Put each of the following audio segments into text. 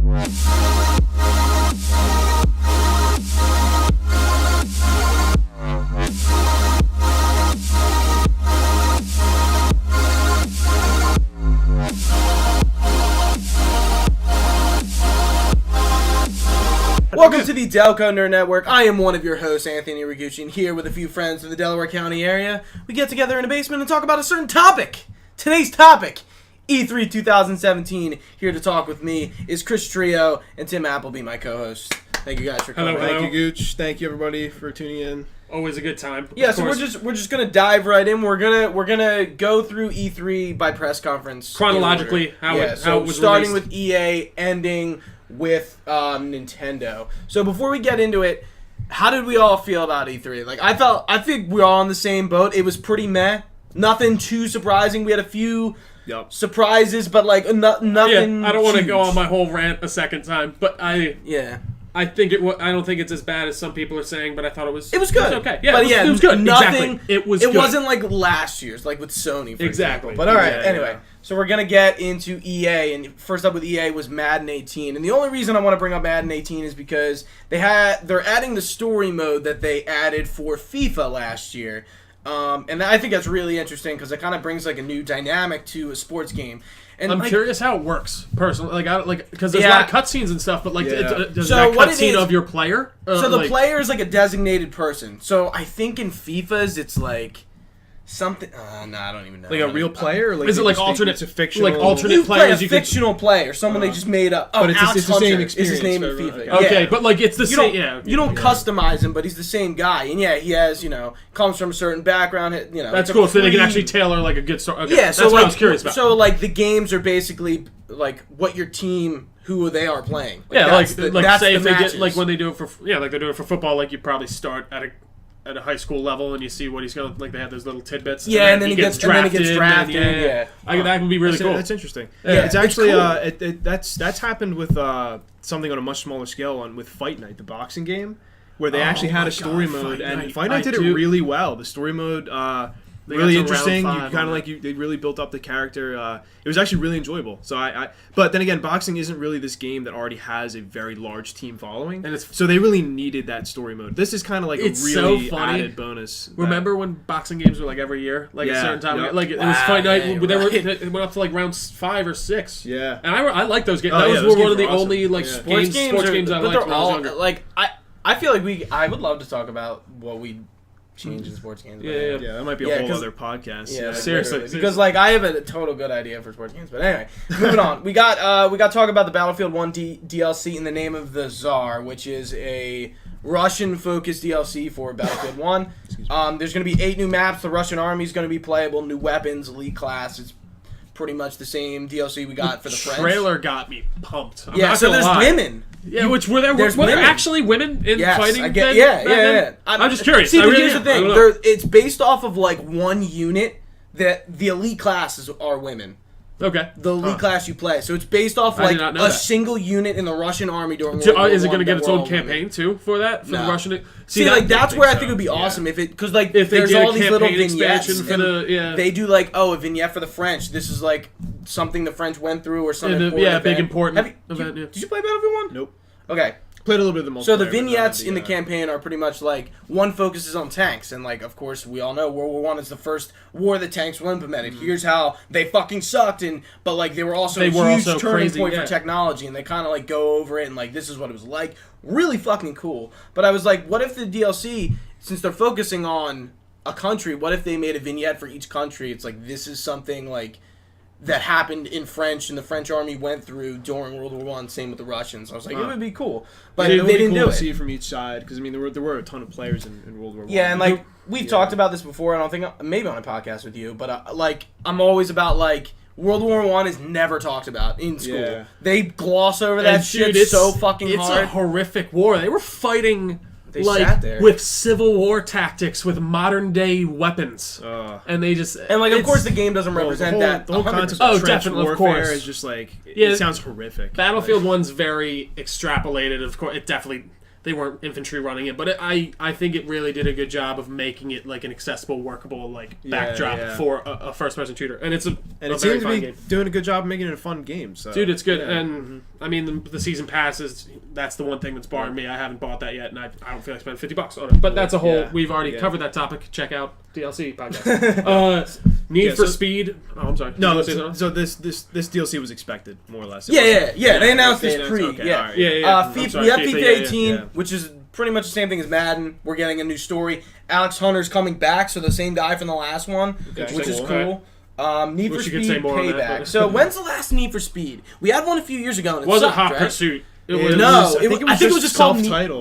Welcome to the Delco Nerd Network. I am one of your hosts, Anthony Ragucci, and here with a few friends in the Delaware County area, we get together in a basement and talk about a certain topic. Today's topic, E3 2017. Here to talk with me is Chris Trio and Tim Appleby, my co-host. Thank you guys for coming. Hello. Thank you, Gooch. Thank you, everybody, for tuning in. Always a good time. Yeah, so we're just gonna dive right in. We're gonna go through E3 by press conference chronologically. How it was starting released. with EA, ending with Nintendo. So before we get into it, how did we all feel about E3? Like I think we're all on the same boat. It was pretty meh. Nothing too surprising. We had a few surprises, but like nothing. Yeah, I don't want to huge. go on my whole rant a second time, but I think I don't think it's as bad as some people are saying, but I thought it was good. It was okay. Yeah, but it was good. Nothing. Exactly. It good. Wasn't like last year's, like with Sony. For exactly. Example. But all right. Yeah, anyway, so we're gonna get into EA, and first up with EA was Madden 18, and the only reason I want to bring up Madden 18 is because they're adding the story mode that they added for FIFA last year. And I think that's really interesting because it kind of brings like a new dynamic to a sports game. And I'm curious how it works personally. Because there's a lot of cutscenes and stuff, but does that cutscene of your player? So the player is like a designated person. So I think in FIFA's it's like something. No, I don't even know. Like a real player? Or like is it like alternate? It's a fictional. Like alternate you players? Play a fictional player, someone they just made up. Oh, but it's the same experience. Is his name in FIFA? Okay, yeah. but like it's the same. You don't customize him, but he's the same guy, and he has comes from a certain background. That's cool. So they can actually tailor like a good story. Okay. Yeah, so that's what I was curious about. So like the games are basically like what your team, who they are playing. Like, that's say the if they matches. get like when they do it for like they do it for football, like you probably start at a high school level and you see what he's going like they have those little tidbits. And then he gets drafted. That would be really cool. That's interesting. Yeah, it's actually cool. That's happened with something on a much smaller scale with Fight Night, the boxing game, where they actually had a story mode, and Fight Night did it really well. The story mode. Really interesting. You kind of they really built up the character. It was actually really enjoyable. So but then again, boxing isn't really this game that already has a very large team following, and so they really needed that story mode. This is kind of like a really added bonus. Remember when boxing games were like every year, like a certain time, like it was Fight Night. It went up to like round 5 or 6. Yeah, and I like those games. Those were one of the only sports games I liked when I was younger. Like I feel like I would love to talk about what we change in sports games. Yeah, that might be a whole other podcast. Yeah, seriously. Because I have a total good idea for sports games. But anyway, moving on. We got to talk about the Battlefield 1 DLC in the name of the Tsar, which is a Russian-focused DLC for Battlefield 1. There's going to be 8 new maps. The Russian army is going to be playable. New weapons, elite class. It's pretty much the same DLC we got for the French. The trailer got me pumped. So there's women. Yeah, which were there actually women in fighting? Yeah. I'm just curious. See, here's the thing. It's based off of like one unit that the elite classes are women. Okay. The elite class you play. So it's based off like a single unit in the Russian army during World War I. Is it going to get its own campaign too for that? For the Russian? See, like that's where I think it would be awesome if there's all these little vignettes and they do like a vignette for the French. This is like something the French went through or something. Big important event. Did you play Battlefield 1? Nope. Okay. Played a little bit of the multiplayer. So the vignettes in the campaign are pretty much like one focuses on tanks, and like of course we all know World War I is the first war that tanks were implemented. Here's how they fucking sucked, but like they were also a huge turning point for technology, and they kind of like go over it and like this is what it was like. Really fucking cool. But I was like, what if the DLC, since they're focusing on a country, what if they made a vignette for each country? It's like this is something like that happened in French and the French army went through during World War I. Same with the Russians. I was like, it would be cool, but they didn't do it. See from each side because I mean there were a ton of players in World War I. Yeah, and like we've talked about this before. I don't think maybe on a podcast with you, but like I'm always about like World War I is never talked about in school. Yeah. They gloss over that shit so fucking hard. It's a horrific war. They were fighting. With Civil War tactics, with modern day weapons, and they just of course the game doesn't represent that. The whole concept of trench warfare of course. is just like it sounds horrific. Battlefield 1's very extrapolated. Of course, it definitely they weren't infantry running it, but I think it really did a good job of making it like an accessible, workable backdrop for a first-person shooter, and it seems to be doing a good job of making it a fun game. So. Dude, it's good, and I mean the season pass that's the one thing that's barring me. I haven't bought that yet, and I don't feel like spending $50 on it. But that's a whole. We've already covered that topic. Check out DLC podcast. Need for Speed. Oh, I'm sorry. No, so this DLC was expected more or less. They announced this pre. Okay, yeah. Right. We have FIFA 18, which is pretty much the same thing as Madden. We're getting a new story. Alex Hunter's coming back, so the same guy from the last one, which is cool. Need for Speed Payback. So when's the last Need for Speed? We had one a few years ago, and it wasn't sucked, Hot Pursuit. I think it was just called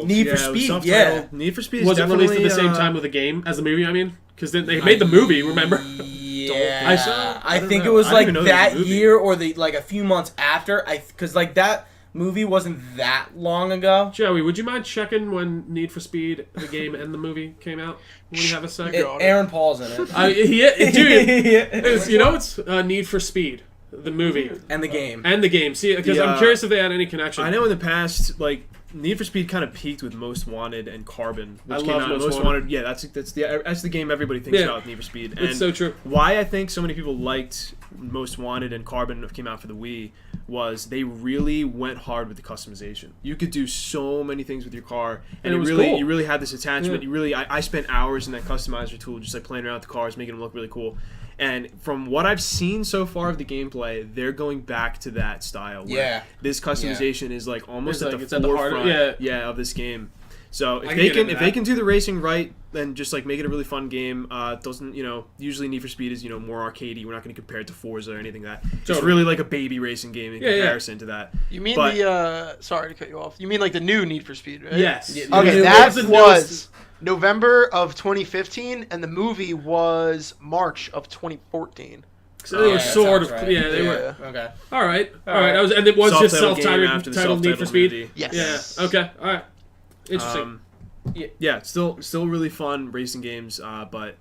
Need for Speed. Yeah, Need for Speed was it released at the same time with the game as the movie? I mean, because they made the movie. Remember? Yeah, I think it was like that year or a few months after. Because that movie wasn't that long ago. Joey, would you mind checking when Need for Speed, the game and the movie came out? When you have a sec? Aaron Paul's in it. It's Need for Speed. The movie. And the game. See, because I'm curious if they had any connection. I know in the past, Need for Speed kind of peaked with Most Wanted and Carbon, which came out. Most Wanted. Yeah, that's the game everybody thinks about with Need for Speed. And it's so true. Why I think so many people liked Most Wanted and Carbon came out for the Wii was they really went hard with the customization. You could do so many things with your car, and it was really, cool. you really had this attachment. Yeah. I spent hours in that customizer tool, just playing around with the cars, making them look really cool. And from what I've seen so far of the gameplay, they're going back to that style. Where this customization is almost at the forefront of this game. So if they can do the racing right, then just make it a really fun game. Doesn't usually Need for Speed is more arcadey. We're not going to compare it to Forza or anything like that. It's really like a baby racing game in comparison to that. You mean sorry to cut you off. You mean the new Need for Speed, right? Yes. Okay, that was November of 2015, and the movie was March of 2014. So they were sort of, right. They were. Okay. All right. And it was just self-titled Need for Speed. Movie. Yes. Yeah. Okay. All right. Interesting. Still really fun racing games, but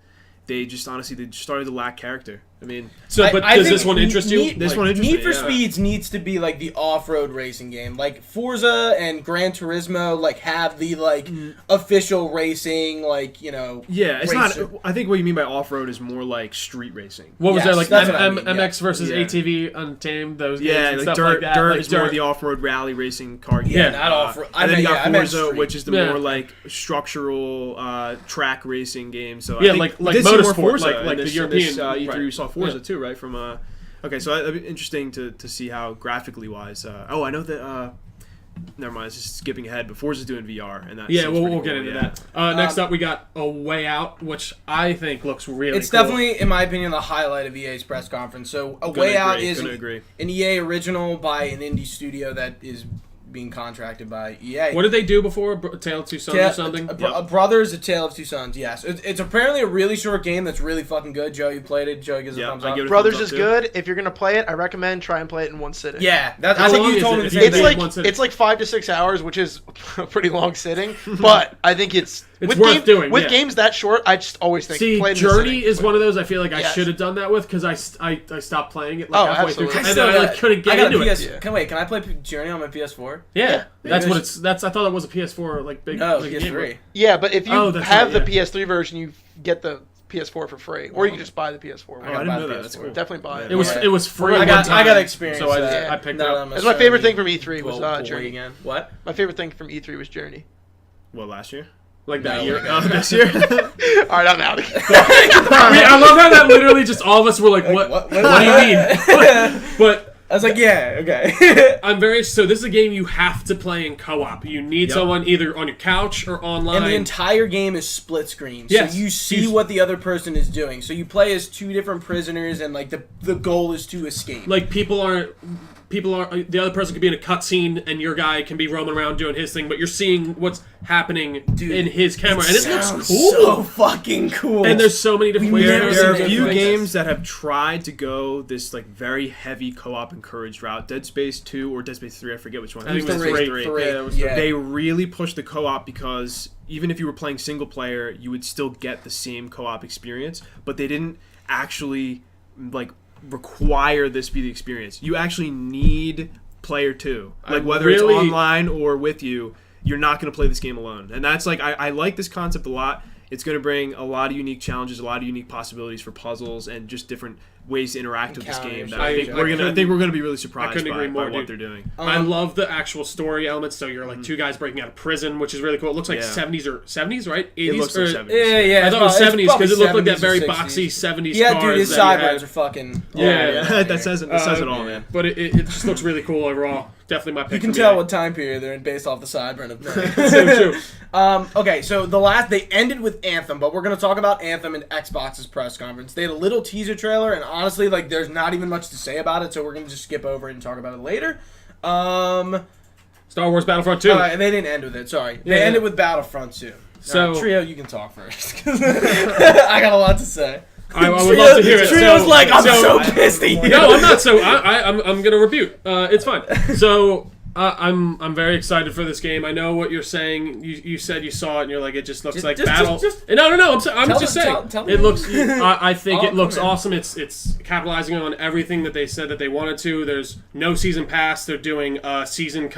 they just started to lack character. I mean, does this one interest you? This one interests me. Need for Speeds needs to be the off-road racing game. Forza and Gran Turismo have the official racing Yeah, it's not. I think what you mean by off-road is more street racing. What was there MX versus ATV Untamed? Those games and stuff dirt, like that. Dirt is more the off-road rally racing car game. Yeah, not off-road. And then you got Forza, which is the more structural track racing game. So I think like Motorsport, like the European E3 we saw Forza too, right? From okay, so that'd be interesting to see how graphically wise. I know that. Never mind, it's just skipping ahead. But Forza's doing VR, and that we'll get into that. Next up, we got A Way Out, which I think looks really. It's definitely, in my opinion, the highlight of EA's press conference. So A Way Out is an EA original by an indie studio that is being contracted by EA. What did they do before? A Tale of Two Sons or something? A Brothers, A Tale of Two Sons, yes. It's apparently a really short game that's really fucking good. Joe, you played it. Joe gives a thumbs up. Brothers is good. If you're going to play it, I recommend try and play it in one sitting. Yeah. I think you told me it's like 5 to 6 hours, which is a pretty long sitting. But I think it's worth doing. With games that short, I just always think play it in Journey is one of those I feel like I should have done that with because I stopped playing it halfway through. And then I couldn't get into it. Can I play Journey on my PS4? Yeah. That's what it's. I thought that was a PS4 big. No, PS3. Yeah, but if you have the PS3 version, you get the PS4 for free, or you can just buy the PS4. I didn't know that. That's cool. Definitely buy it. It was free. I got experience. So I picked it up. That's my favorite thing from E3 was Journey. Again. What? My favorite thing from E3 was Journey. What, last year? That year? This year? All right, I'm out. I love how that literally just all of us were what do you mean? But I was okay. So this is a game you have to play in co-op. You need someone either on your couch or online. And the entire game is split screen. Yes. So you see what the other person is doing. So you play as two different prisoners and the goal is to escape. People are the other person could be in a cutscene and your guy can be roaming around doing his thing, but you're seeing what's happening in his camera, and it looks cool. So fucking cool. And there's so many different ways. There are a few games that have tried to go this very heavy co-op encouraged route. Dead Space 2 or Dead Space 3, I forget which one. I think it was 3. They really pushed the co-op because even if you were playing single player, you would still get the same co-op experience, but they didn't actually require this be the experience. You actually need player 2. Whether it's online or with you, you're not going to play this game alone. And that's like, I like this concept a lot. It's going to bring a lot of unique challenges, a lot of unique possibilities for puzzles, and just different ways to interact with this game. That I think we're going to be really surprised by what they're doing. I love the actual story elements. So you're like two guys breaking out of prison, which is really cool. It looks like 70s, right? 80s? It looks like 70s. Yeah. I thought it was 70s because it looked like that very boxy 70s yeah, cars. Yeah, dude, his sideburns are fucking... Yeah. That says it all, man. But it just looks really cool overall. Definitely my pick. You can tell what time period they're in based off the sideburn of so true. Okay, so they ended with Anthem, but we're going to talk about Anthem in Xbox's press conference. They had a little teaser trailer, and honestly, like, there's not even much to say about it, so we're going to just skip over it and talk about it later. Star Wars Battlefront 2. And they didn't end with it, sorry. They ended with Battlefront 2. So Trio, you can talk first. I got a lot to say. I would love to hear it. Trio's I'm so pissed at you. No, I'm not. So I'm gonna rebuke. It's fine. So I'm very excited for this game. I know what you're saying. You said you saw it and you're like, it just looks like battle. No. I'm just saying. Tell it looks. I think it looks awesome. It's capitalizing on everything that they said that they wanted to. There's no season pass. They're doing seasonal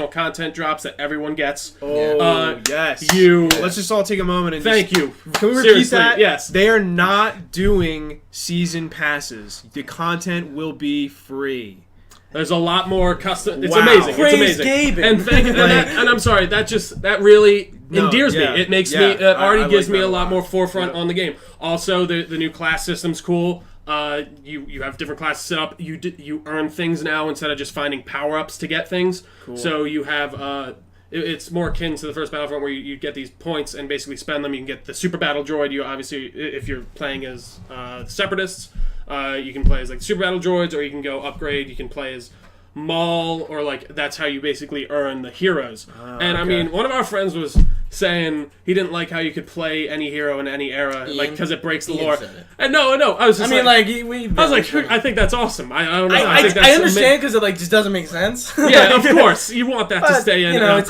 content drops that everyone gets. Oh yes. Let's just all take a moment and thank you. Can we repeat that? Yes. They are not doing season passes. The content will be free. There's a lot more custom. It's Wow. amazing. Praise it's amazing. Gaben. And I'm sorry. That really endears me. It makes me. It already gives me a lot more forefront on the game. Also, the new class system's cool. You have different classes set up. You earn things now instead of just finding power ups to get things. Cool. So you have. It's more akin to the first Battlefront where you get these points and basically spend them. You can get the super battle droid. You obviously, if you're playing as separatists. You can play as like super battle droids, or you can go upgrade. You can play as Maul, or like that's how you basically earn the heroes. And I mean, one of our friends was saying he didn't like how you could play any hero in any era, like because it breaks the lore. And no, I was just I think that's awesome. I don't know. I understand because it like just doesn't make sense. Yeah, of course you want that to stay in. I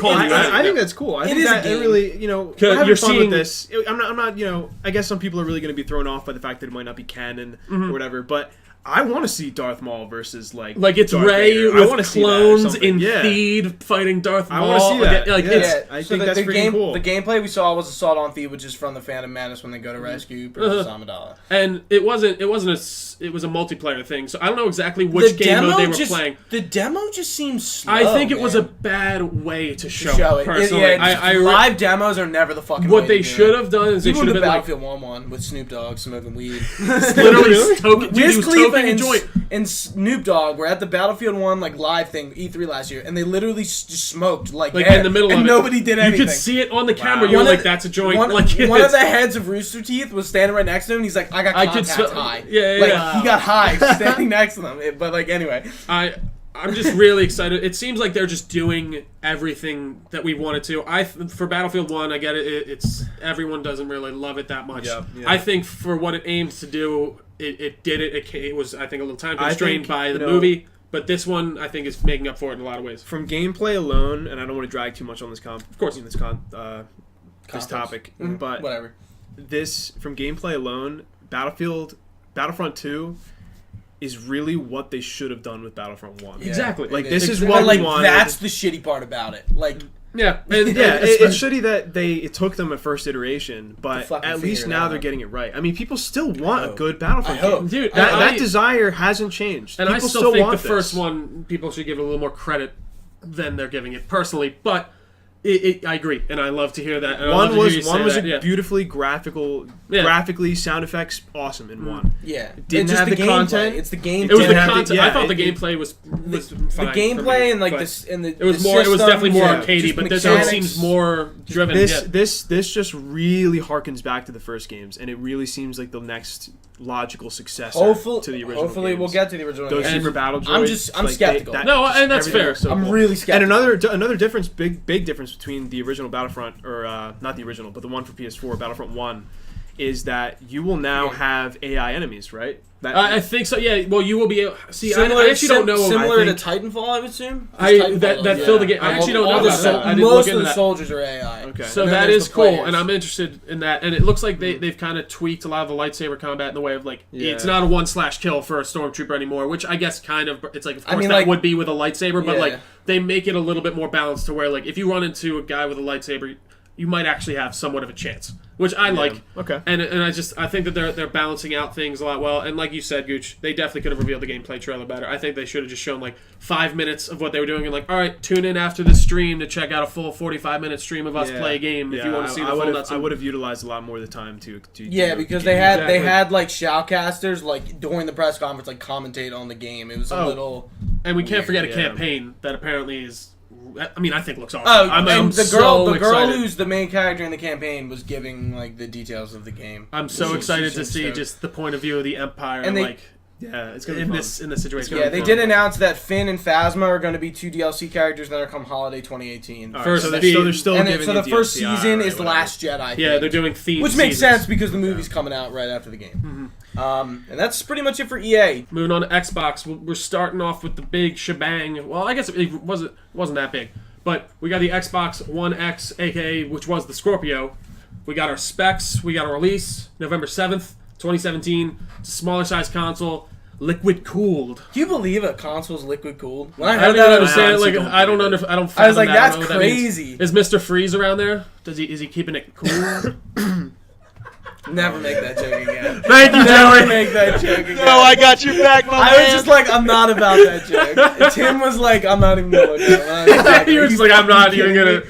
think that's cool. I think that it really, you're fun with this. I'm not. I guess some people are really going to be thrown off by the fact that it might not be canon or whatever, but. I want to see Darth Maul versus like it's Darth Rey Vader. with clones in Theed fighting Darth Maul. I want to see that. I think that's pretty cool. The gameplay we saw was Assault on Theed, which is from the Phantom Menace when they go to rescue Princess Amidala. And it was a multiplayer thing, so I don't know exactly which game mode they were playing. The demo just seems slow. I think it was a bad way to show it. Personally, live demos are never the fucking. What they should have done is they should have been Battlefield 1 with Snoop Dogg smoking weed. Literally. And Snoop Dogg were at the Battlefield 1 like live thing E3 last year, and they literally just smoked like in the middle of it, and nobody did anything. You could see it on the camera. You're like, that's a joint. One of the heads of Rooster Teeth was standing right next to him, and he's like, I got contacts high. Yeah. He got high standing next to them. But like anyway, I'm just really excited. It seems like they're just doing everything that we wanted to. For Battlefield 1, I get it. It's everyone doesn't really love it that much. Yeah. I think for what it aims to do, it did it. It was, I think, a little time constrained by the movie. But this one, I think, is making up for it in a lot of ways. From gameplay alone, and I don't want to drag too much on this this topic, but whatever. From gameplay alone, Battlefront 2 is really what they should have done with Battlefront 1. Yeah. Exactly. Like, this is what we wanted. That's the shitty part about it. Like... Yeah, it's shitty that it took them a first iteration, but at least now they're getting it right. I mean, people still want a good Battlefront game. Dude, that desire hasn't changed. And people I still think want the first one, people should give it a little more credit than they're giving it personally, but I agree, and I love to hear that. And one was beautifully graphically, sound effects, awesome in one. Yeah, didn't have the content. It's the game. It was the content. I thought the gameplay was fine. The gameplay and like this, and it was more. It was definitely more arcadey, but this one seems more driven. This just really harkens back to the first games, and it really seems like the next logical successor to the original. Hopefully, games. we'll get to the original. Those super battle droids. I'm skeptical. And that's fair. I'm really skeptical. And another difference, big difference between the original Battlefront, or not the original, but the one for PS4, Battlefront 1, is that you will now have AI enemies, right? I think so. Yeah. Well, you will be able. See, similar, I actually don't know. Similar to Titanfall, I would assume. That fill the game. I actually don't know about that. Most of the soldiers are AI. Okay. So that is cool, and I'm interested in that. And it looks like they've kind of tweaked a lot of the lightsaber combat in the way of like it's not a 1/kill for a stormtrooper anymore, which I guess kind of it's like of course that would be with a lightsaber, but like they make it a little bit more balanced to where like if you run into a guy with a lightsaber, you might actually have somewhat of a chance, which I like. Okay. And I think that they're balancing out things a lot well. And like you said, Gooch, they definitely could have revealed the gameplay trailer better. I think they should have just shown like 5 minutes of what they were doing and like, all right, tune in after the stream to check out a full 45-minute stream of us play a game if you want to see the full nuts. I would have utilized a lot more of the time to because they had like shoutcasters like during the press conference like commentate on the game. It was a little. And we can't forget a campaign that apparently is. I mean, I think looks awesome. I'm the girl who's the main character in the campaign was giving like the details of the game. I'm so excited to see just the point of view of the Empire and it's gonna be fun. in this situation. Yeah, they did announce that Finn and Phasma are going to be 2 DLC characters that are come holiday 2018. Right, so they're still giving so the first season is The Last Jedi. Yeah, they're doing themed which makes sense because the movie's coming out right after the game. And that's pretty much it for EA. Moving on to Xbox, we're starting off with the big shebang. Well, I guess it wasn't that big. But we got the Xbox One X, aka which was the Scorpio. We got our specs. We got our release November 7th, 2017. It's a smaller size console, liquid cooled. Can you believe a console's liquid cooled? When I don't understand. Like I don't understand. I don't. I was like, that's crazy. Is Mr. Freeze around there? Is he keeping it cool? Never make that joke again. Thank you, Joey. Never make that joke again. No, I got your back, my man. I was just like, I'm not about that joke. Tim was like, I'm not even gonna look at it. He was like, I'm not even gonna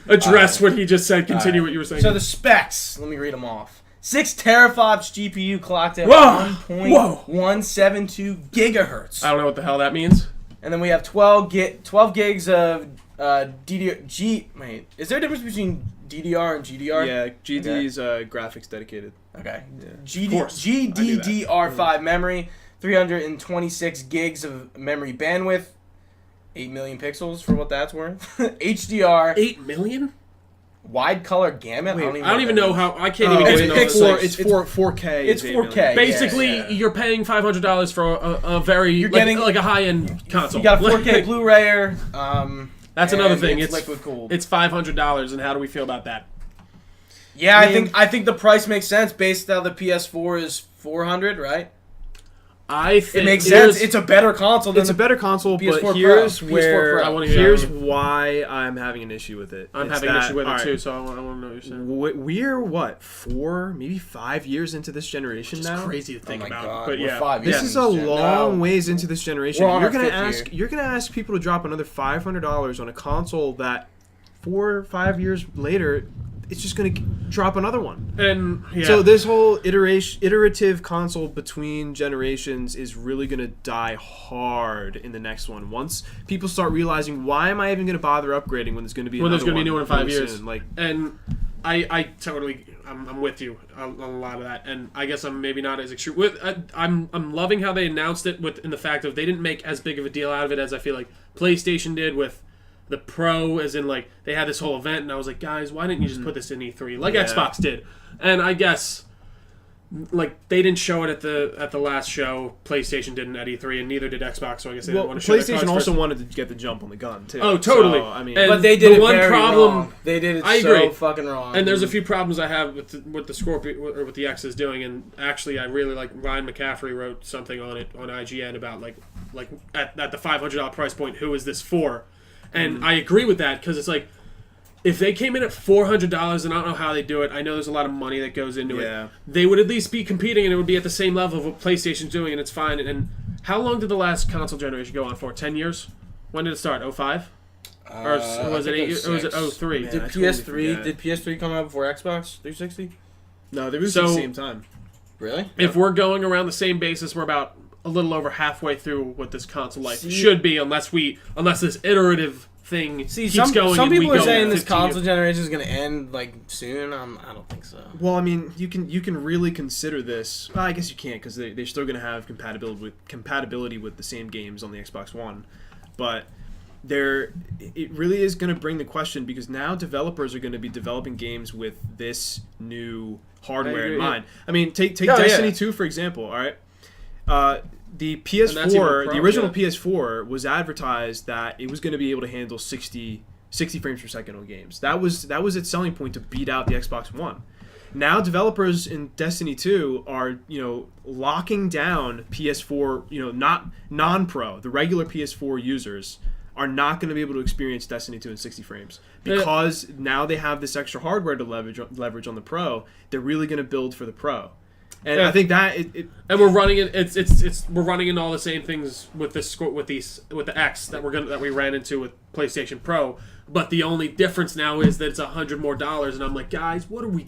address what he just said. Continue what you were saying. So the specs, let me read them off. 6 teraflops GPU clocked at 1.172 gigahertz. I don't know what the hell that means. And then we have 12 gigs of DDR. Wait, is there a difference between DDR and GDR? Yeah, GD's graphics dedicated. Okay. Yeah. GDDR5 memory, 326 gigs of memory bandwidth, 8 million pixels for what that's worth. HDR. 8 million? Wide color gamut. Wait, I don't even know how. I can't even get into it. It's 4K. It's 4K. Basically, you're paying $500 for a very you're getting like a high end console. You got a 4K Blu-rayer. That's another thing. It's liquid cooled. It's $500, and how do we feel about that? Yeah, I think the price makes sense based on the PS4 is $400, right? I think it makes sense. It's a better console. Than it's a better console, PS4 but here's Pro. where PS4 Pro. here's why I'm having an issue with it. I'm having an issue with it too. So I want to know what you're saying. We're what 4, maybe 5 years into this generation now. It's crazy to think about. God. But yeah, 5 this is a long ways into this generation. You're gonna ask people to drop another $500 on a console that 4 or 5 years later. It's just going to drop another one. And so this whole iterative console between generations is really going to die hard in the next one. Once people start realizing, why am I even going to bother upgrading when there's going to be a new one in 5 years? Like, and I totally, I'm with you on a lot of that. And I guess I'm maybe not as extreme. I'm loving how they announced it in the fact of they didn't make as big of a deal out of it as I feel like PlayStation did with the Pro, as in like they had this whole event, and I was like, guys, why didn't you just put this in E3 like Xbox did? And I guess like they didn't show it at the last show. PlayStation didn't at E3, and neither did Xbox. So I guess they didn't want to show it. PlayStation also wanted to get the jump on the gun too. Oh, totally. So, I mean, but they did the one problem. Wrong. They did it I agree. so fucking wrong. And there's a few problems I have with the Scorpio or with the X is doing. And actually, I really like Ryan McCaffrey wrote something on it on IGN about like at the $500 price point, who is this for? And I agree with that because it's like, if they came in at $400, and I don't know how they do it, I know there's a lot of money that goes into it. They would at least be competing, and it would be at the same level of what PlayStation's doing, and it's fine. And how long did the last console generation go on for? 10 years? When did it start? 05? Or was it 8 years? Or was it 03? Did PS3 come out before Xbox 360? No, they were at the same time. Really? If we're going around the same basis, we're about a little over halfway through what this console life should be, unless this iterative thing keeps going. Some people are saying this 15 console generation is going to end like soon. I don't think so. Well, I mean, you can really consider this. Well, I guess you can't because they're still going to have compatibility with the same games on the Xbox One. But it really is going to bring the question, because now developers are going to be developing games with this new hardware in mind. I mean, take Destiny 2 for example. All right, the PS4, the original PS4 was advertised that it was going to be able to handle 60 frames per second on games. That was its selling point to beat out the Xbox One. Now developers in Destiny 2 are, locking down PS4, not non-pro, the regular PS4 users are not going to be able to experience Destiny 2 in 60 frames. Because now they have this extra hardware to leverage on the pro. They're really going to build for the pro. And I think that and we're running it. We're running in all the same things with the X that we ran into with PlayStation Pro. But the only difference now is that it's $100 more, and I'm like, guys, what are we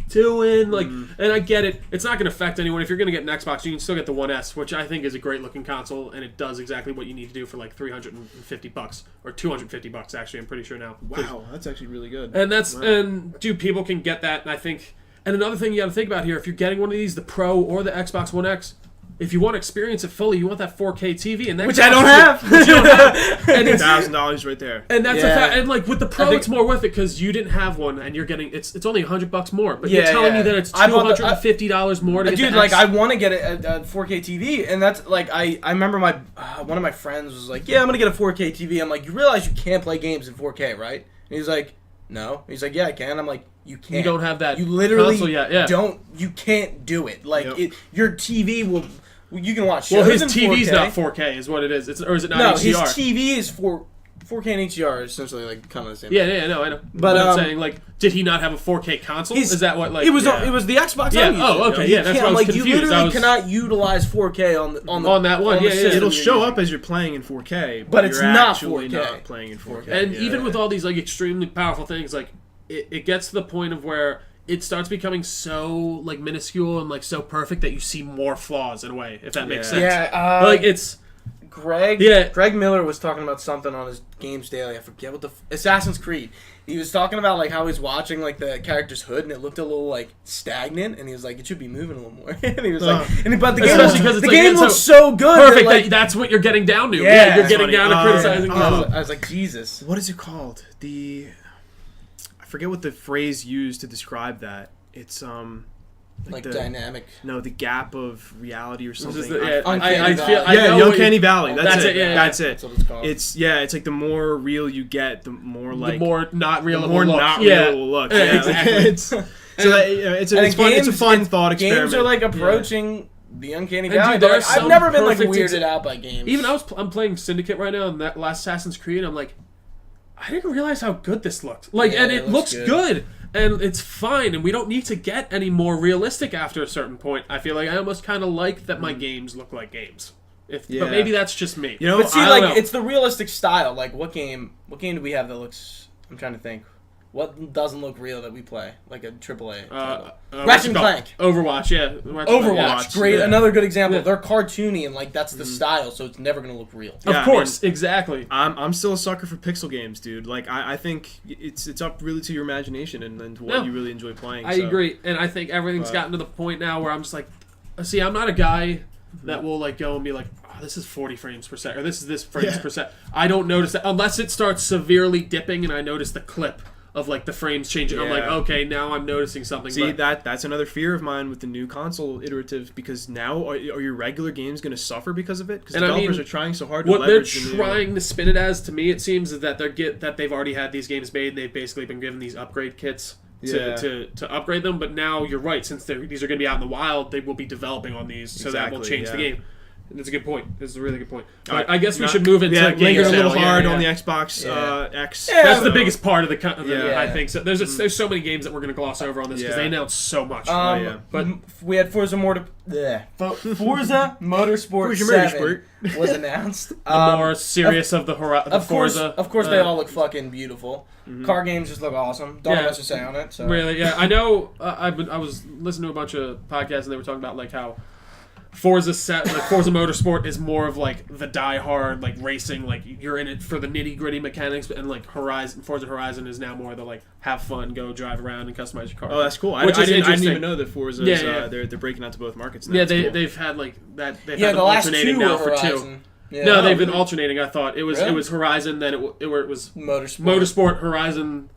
doing? Like, and I get it. It's not going to affect anyone. If you're going to get an Xbox, you can still get the One S, which I think is a great looking console, and it does exactly what you need to do for like $350 or $250 actually. I'm pretty sure now. Wow, that's actually really good. And and people can get that, and I think. And another thing you got to think about here, if you're getting one of these, the Pro or the Xbox One X, if you want to experience it fully, you want that 4K TV, and that which I don't have. And it's $1,000 right there. And that's a fact. And like with the Pro, it's more worth it because you didn't have one, and you're getting it's only $100 more. But you're telling me that it's $250 more to get dude, the like X. I want to get a 4K TV, and that's like I remember my one of my friends was like, yeah, I'm gonna get a 4K TV. I'm like, you realize you can't play games in 4K, right? And he's like, no. He's like, yeah, I can. I'm like, you can't. You don't have that. You literally console yet. don't. You can't do it. Like your TV will. You can watch shows. Well, his in TV's 4K. Not 4K, is what it is. Or is it not no, HDR? No, his TV is 4K and HDR is essentially like kind of the same. Yeah, no, I know. But I'm saying, like, did he not have a 4K console? Is that what like? It was the Xbox. Yeah. Oh, okay. Yeah, that's why I was confused. You literally cannot utilize 4K on that one. Yeah, it'll show up as you're playing in 4K, but it's not 4K. Not playing in 4K. And even with all these like extremely powerful things, like it gets to the point of where it starts becoming so like minuscule and like so perfect that you see more flaws in a way, if that makes sense. Yeah, like it's Greg. Yeah, Greg Miller was talking about something on his Games Daily. I forget what Assassin's Creed. He was talking about like how he's watching like the character's hood and it looked a little like stagnant, and he was like, it should be moving a little more. And he was like, but the game looks so good. Perfect. Like, that's what you're getting down to. Yeah, you're getting down to criticizing. I was like, Jesus. What is it called? I forget what the phrase used to describe that. It's like dynamic. No, the gap of reality or something. Uncanny Valley. That's it. Yeah, that's it. That's what it's called. It's like the more real you get, the more like the more not real. The more not real it will look. Yeah, exactly. It's a fun thought experiment. Games are like approaching the Uncanny Valley. Dude, I've never been like weirded out by games. Even I'm playing Syndicate right now, and that last Assassin's Creed, I'm like, I didn't realize how good this looked. Like, and it looks good. And it's fine, and we don't need to get any more realistic after a certain point. I feel like I almost kind of like that my games look like games. But maybe that's just me. But see, like, it's the realistic style. Like, what game do we have that looks... I'm trying to think. What doesn't look real that we play? Like a AAA title. Ratchet and Clank. Overwatch, yeah. Overwatch, great. Yeah. Another good example. They're cartoony and like that's the style, so it's never gonna look real. Yeah, of course, exactly. I'm still a sucker for pixel games, dude. Like I think it's up really to your imagination and to what you really enjoy playing. I agree, and I think everything's gotten to the point now where I'm just like, see, I'm not a guy that will like go and be like, oh, this is 40 frames per second, or this is this frames per second. I don't notice that unless it starts severely dipping and I notice the clip of like the frames changing. I'm like, okay, now I'm noticing something. See, that's another fear of mine with the new console iterative, because now are your regular games going to suffer because of it? Because developers are trying so hard to leverage what they're trying to spin it as, to me, it seems, is that they've already had these games made and they've basically been given these upgrade kits to upgrade them. But now you're right, since these are going to be out in the wild, they will be developing on these, so that will change the game. That's a good point. It's a really good point. But I guess we should move into linger a little hard on the Xbox X. Yeah, that's the biggest part of the I think. So there's so many games that we're going to gloss over on this because they announced so much. But we had Forza Motorsport 7 was announced. The more serious of the Forza. Of course, they all look fucking beautiful. Car games just look awesome. Don't have much to say on it. So. Really, yeah. I know. I was listening to a bunch of podcasts and they were talking about like how Forza Motorsport is more of like the die-hard like racing, like you're in it for the nitty-gritty mechanics, and like Forza Horizon is now more the like have fun, go drive around and customize your car. Oh, that's cool. I didn't even know that Forza they're breaking out to both markets now. Yeah, they've had like that. They've had the last two now were Horizon. Yeah. No, they've been alternating. I thought it was Really? it was Horizon, then it was Motorsport. Horizon,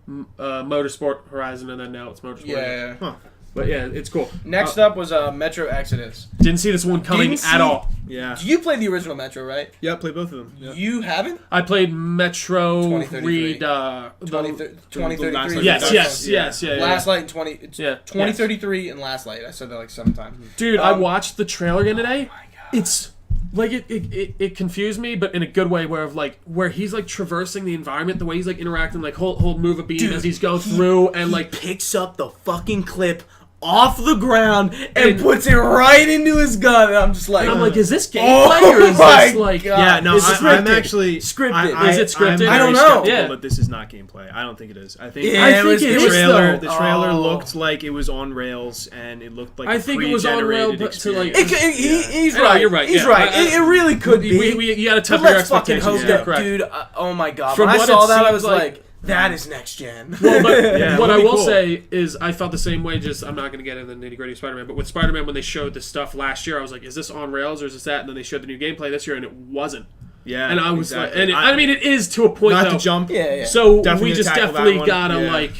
Motorsport, Horizon, and then now it's Motorsport. Yeah. Huh. But yeah, it's cool. Next up was Metro Exodus. Didn't see this one coming at all. Yeah. You played the original Metro, right? Yeah, play both of them. Yeah. You haven't? I played Metro 2033. 2033. Yes. Last Light in 2033 and Last Light. I said that like 7 times. Dude, I watched the trailer again today. Oh my God. It's like it confused me, but in a good way, where he's like traversing the environment, the way he's like interacting, like he'll move a beam as he's going through, and like picks up the fucking clip off the ground and puts it right into his gun, and I'm just like, is this gameplay or is this like? God. Yeah, no, I'm actually scripted. Is it scripted? I don't know. Yeah, but this is not gameplay. I don't think it is. I think the trailer. The trailer looked like it was on rails, and it looked like I think it was on rails, but to like. He's right. You're right. He's right. It really could be. You got to temper your expectations. Let's fucking hope that, dude. Oh my God! From when I what saw it that, I was seemed like, that is next gen. Well, but what I will cool. say is I felt the same way. Just I'm not going to get into the nitty gritty of Spider-Man, but with Spider-Man, when they showed the stuff last year, I was like, is this on rails or is this that? And then they showed the new gameplay this year, and it wasn't. Yeah, and I was like, I mean, it is to a point. Not though. to jump. Yeah. So definitely we just definitely gotta like.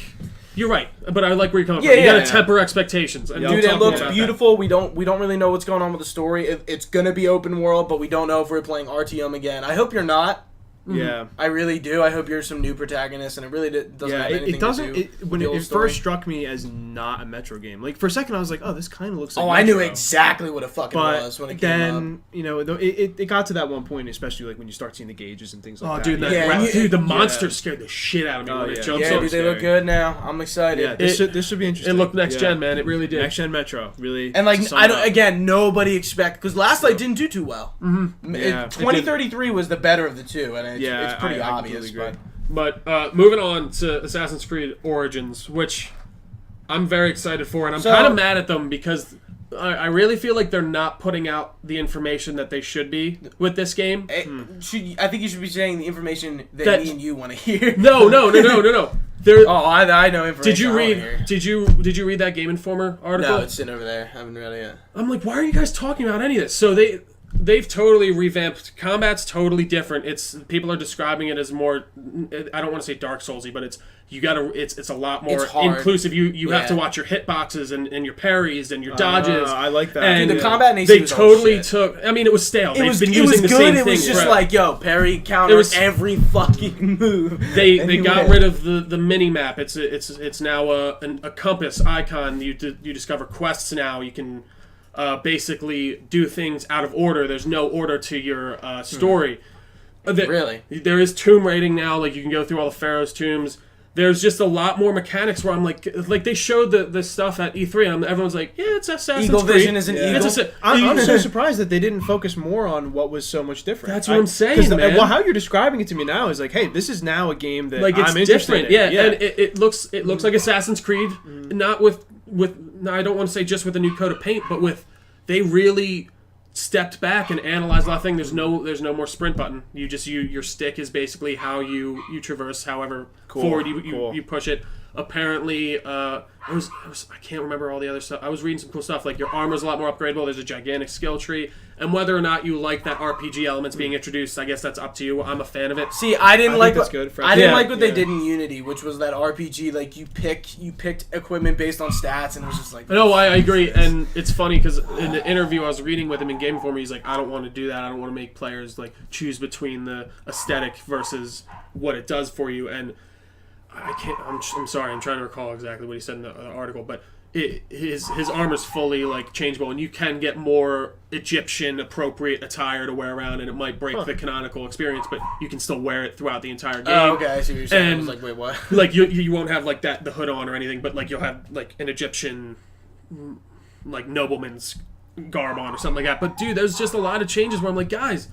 You're right, but I like where you're coming from. You gotta temper expectations. And dude, it looks beautiful. We don't really know what's going on with the story. It's gonna be open world, but we don't know if we're playing RTM again. I hope you're not. Yeah, I really do. I hope you're some new protagonist, and it really doesn't have anything to do when with the it old story. first struck me as not a Metro game. Like for a second, I was like, "Oh, this kind of looks like." Oh, Metro. I knew exactly what it fucking but was when it came up. It got to that one point, especially like when you start seeing the gauges and things like that. Dude, the monster scared the shit out of me when it jumps up. Dude, they look good now. I'm excited. Yeah, this should be interesting. It looked next gen, man. It really did. Next gen Metro, really. And like, nobody expect because Last Light didn't do too well. Mm-hmm. 2033 was the better of the two, and it's pretty obvious. But moving on to Assassin's Creed Origins, which I'm very excited for, and I'm kind of mad at them because I really feel like they're not putting out the information that they should be with this game. I think you should be saying the information that me and you want to hear. No. I know information. Did you read that Game Informer article? No, it's sitting over there. I haven't read it yet. I'm like, why are you guys talking about any of this? So they've totally revamped. Combat's totally different. People are describing it as more. I don't want to say Dark Soulsy, but it's a lot more inclusive. You have to watch your hitboxes and your parries and your dodges. I like that. And the combat in AC they was totally took. I mean, it was stale. They've been using the same thing. It was just like, yo, parry, counter, every fucking move. They got rid of the mini map. It's now a compass icon. You discover quests now. You can. Basically do things out of order. There's no order to your story. Really? There is tomb raiding now. Like you can go through all the Pharaoh's tombs. There's just a lot more mechanics where I'm like they showed the stuff at E3 and everyone's like, yeah, it's Assassin's Creed. Eagle Vision is an eagle. I'm so surprised that they didn't focus more on what was so much different. That's what I'm saying, man. Well, how you're describing it to me now is like, hey, this is now a game that like I'm interested in. Yeah, and it looks like Assassin's Creed, not with I don't want to say just with a new coat of paint, but with they really stepped back and analyzed a lot of things. There's no more sprint button. Your stick is basically how you traverse, however forward you push it. Apparently, I can't remember all the other stuff. I was reading some cool stuff like your armor's a lot more upgradable. There's a gigantic skill tree, and whether or not you like that RPG elements being introduced, I guess that's up to you. I'm a fan of it. See, I didn't like what they did in Unity, which was that RPG like you picked equipment based on stats, and it was just like. No, I agree, and it's funny because in the interview I was reading with him in Game Informer, he's like, I don't want to do that. I don't want to make players like choose between the aesthetic versus what it does for you, and. I can't. I'm sorry. I'm trying to recall exactly what he said in the article, but his armor's fully like changeable, and you can get more Egyptian appropriate attire to wear around, and it might break the canonical experience, but you can still wear it throughout the entire game. Oh, okay. I see what you're saying. And, I was like, wait, what? Like you won't have like the hood on or anything, but like you'll have like an Egyptian like nobleman's garb on or something like that. But dude, there's just a lot of changes where I'm like, guys.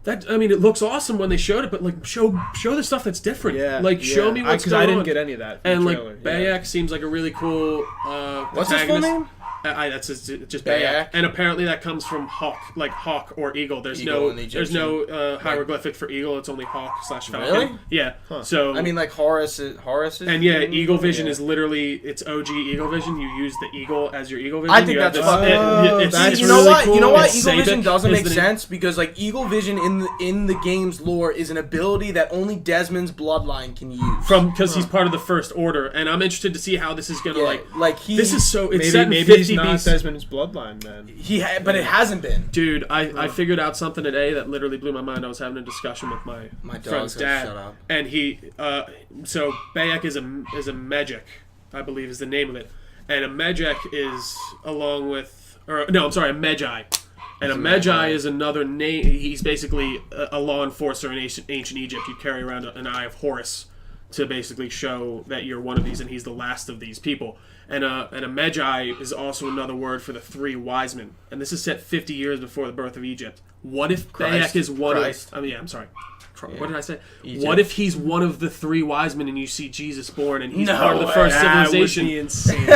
It looks awesome when they showed it, but like show the stuff that's different. Yeah, like show me what's going on. Because I didn't get any of that. And like Bayek seems like a really cool. What's his full name? That's just Bayak. And apparently that comes from hawk or eagle. There's eagle no hieroglyphic for eagle. It's only hawk/falcon. Really? Yeah. Huh. So I mean, like Horus is. And yeah, eagle vision is literally it's OG eagle vision. You use the eagle as your eagle vision. I think that's that's you know really what? cool. You know what? It's Eagle vision doesn't make name. sense because like eagle vision in the game's lore is an ability that only Desmond's bloodline can use. Because he's part of the First Order, and I'm interested to see how this is gonna this is so. It's set in maybe 50 he's not BC. Desmond's bloodline then. But it hasn't been. Dude, I figured out something today that literally blew my mind. I was having a discussion with my friend's dad, and he so Bayak is a Mejek, I believe is the name of it, and a Mejek is along with a Magi. And a Magi is another name. He's basically a law enforcer in ancient Egypt. You carry around an eye of Horus to basically show that you're one of these, and he's the last of these people. And a Magi is also another word for the three wise men. And this is set 50 years before the birth of Egypt. What if Bayak is one of... I'm sorry. Yeah. What did I say? Egypt. What if he's one of the three wise men and you see Jesus born and he's part of the first civilization? That would be insane. Dude!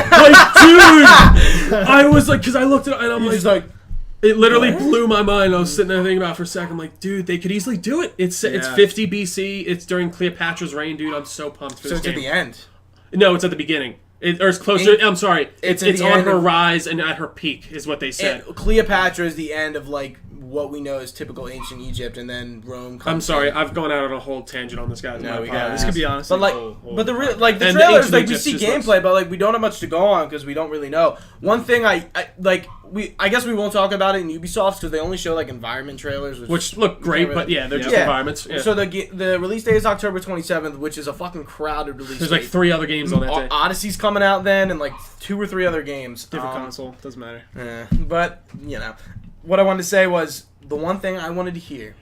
I was like, because I looked at it and I'm like... It literally blew my mind. I was sitting there thinking about it for a second. I'm like, dude, they could easily do it. It's 50 BC. It's during Cleopatra's reign, dude. I'm so pumped for this game. So it's at the end? No, it's at the beginning. Or it's closer. I'm sorry. It's on her rise and at her peak is what they said. Cleopatra is the end of like what we know is typical ancient Egypt, and then Rome comes. I'm sorry, I've gone out on a whole tangent on this, guys. No, this could be honest. But the trailers, like we see gameplay, but like we don't have much to go on because we don't really know. One thing I guess we won't talk about it in Ubisoft because they only show like environment trailers, which look great, but yeah, they're just environments. Yeah. So the release date is October 27th, which is a fucking crowded release. There's like 3 other games on that day. Odyssey's coming out then, and like 2 or 3 other games. Different console, doesn't matter. But you know. What I wanted to say was, the one thing I wanted to hear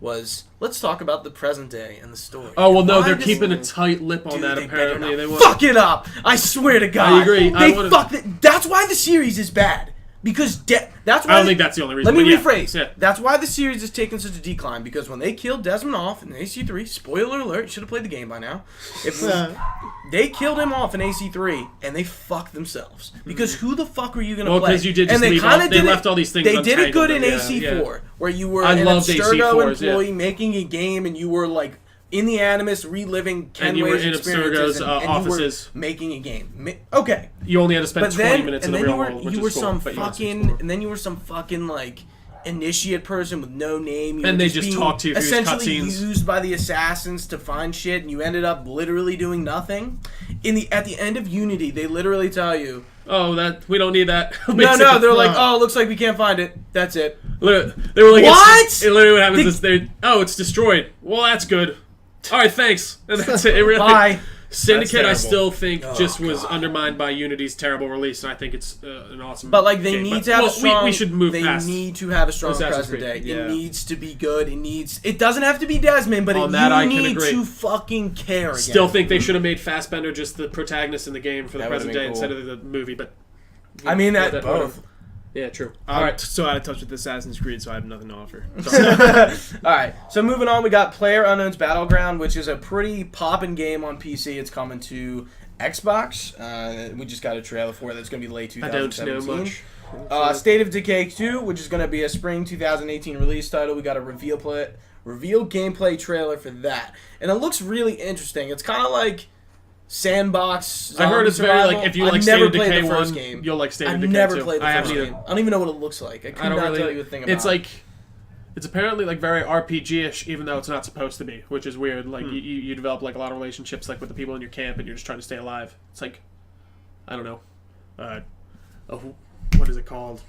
was, let's talk about the present day and the story. Oh, well, no, they're keeping a tight lip on that, apparently. They fuck it up! I swear to God. I agree. That's why the series is bad. Because that's why... I don't think that's the only reason. Let me rephrase. Yeah. That's why the series is taking such a decline. Because when they killed Desmond off in AC3, spoiler alert, you should have played the game by now. They killed him off in AC3, and they fucked themselves. Because who the fuck were you going to play? Well, because you did just leave off. They left all these things They did it good in AC4, AC4, where you were an Abstergo employee making a game, and you were like... in the Animus, reliving Ken Way's experiences, and offices. You were making a game. Okay. You only had to spend 20 minutes in the real world, which is cool. And then you were some fucking, like, initiate person with no name. And they just talked to you through essentially cutscenes. Used by the assassins to find shit, and you ended up literally doing nothing. At the end of Unity, they literally tell you... oh, that we don't need that. No, they're like, oh, looks like we can't find it. That's it. They were like, what? Literally what happens is it's destroyed. Well, that's good. All right, thanks. And that's it. Bye. Syndicate, I still think, was undermined by Unity's terrible release, and I think it's an awesome. But like, they game. need to have a strong. We should move they past. They need to have a strong present day. Yeah. It needs to be good. It doesn't have to be Desmond, but you need to fucking care. Still think they should have made Fassbender just the protagonist in the game for the present day instead of the movie. But I mean that both. Yeah, true. All right, so out of touch with Assassin's Creed, so I have nothing to offer. All right, so moving on, we got PlayerUnknown's Battleground, which is a pretty poppin' game on PC. It's coming to Xbox. We just got a trailer for it. That's going to be late 2017. I don't know much. State of Decay 2, which is going to be a spring 2018 release title. We got a reveal gameplay trailer for that, and it looks really interesting. It's kind of like sandbox. I heard it's survival. very like if you like State of Decay 1, game. You'll like State of Decay 2. I've never played the first game. I don't even know what it looks like. I could not tell you a thing about it. It's like it's apparently like very RPG-ish, even though it's not supposed to be, which is weird. Like you develop like a lot of relationships like with the people in your camp, and you're just trying to stay alive. It's like I don't know, what is it called?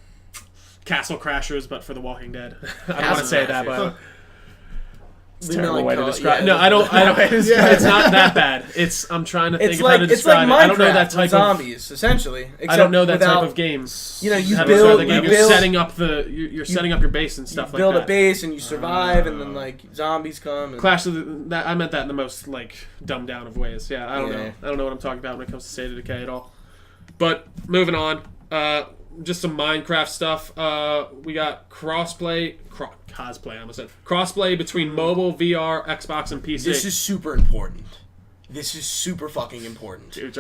Castle Crashers, but for The Walking Dead. I don't want to say that, but. It's a terrible way to describe. No, I don't. It's not that bad. I'm trying to think of how to describe it. I don't know that type of zombies, essentially. I don't know that type of games. You know, you build. You're setting up you're setting up your base and stuff like that. You build a base and you survive, and then like zombies come. And... Clash of that. I meant that in the most like dumbed down of ways. Yeah, I don't know. I don't know what I'm talking about when it comes to State of Decay at all. But moving on. Just some Minecraft stuff. We got crossplay between mobile, VR, Xbox, and PC. This is super important. This is super fucking important. Dude,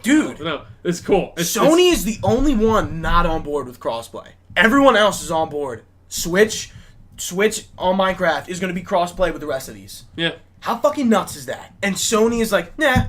Dude. No, it's cool. Sony is the only one not on board with crossplay. Everyone else is on board. Switch on Minecraft is going to be crossplay with the rest of these. Yeah. How fucking nuts is that? And Sony is like, nah.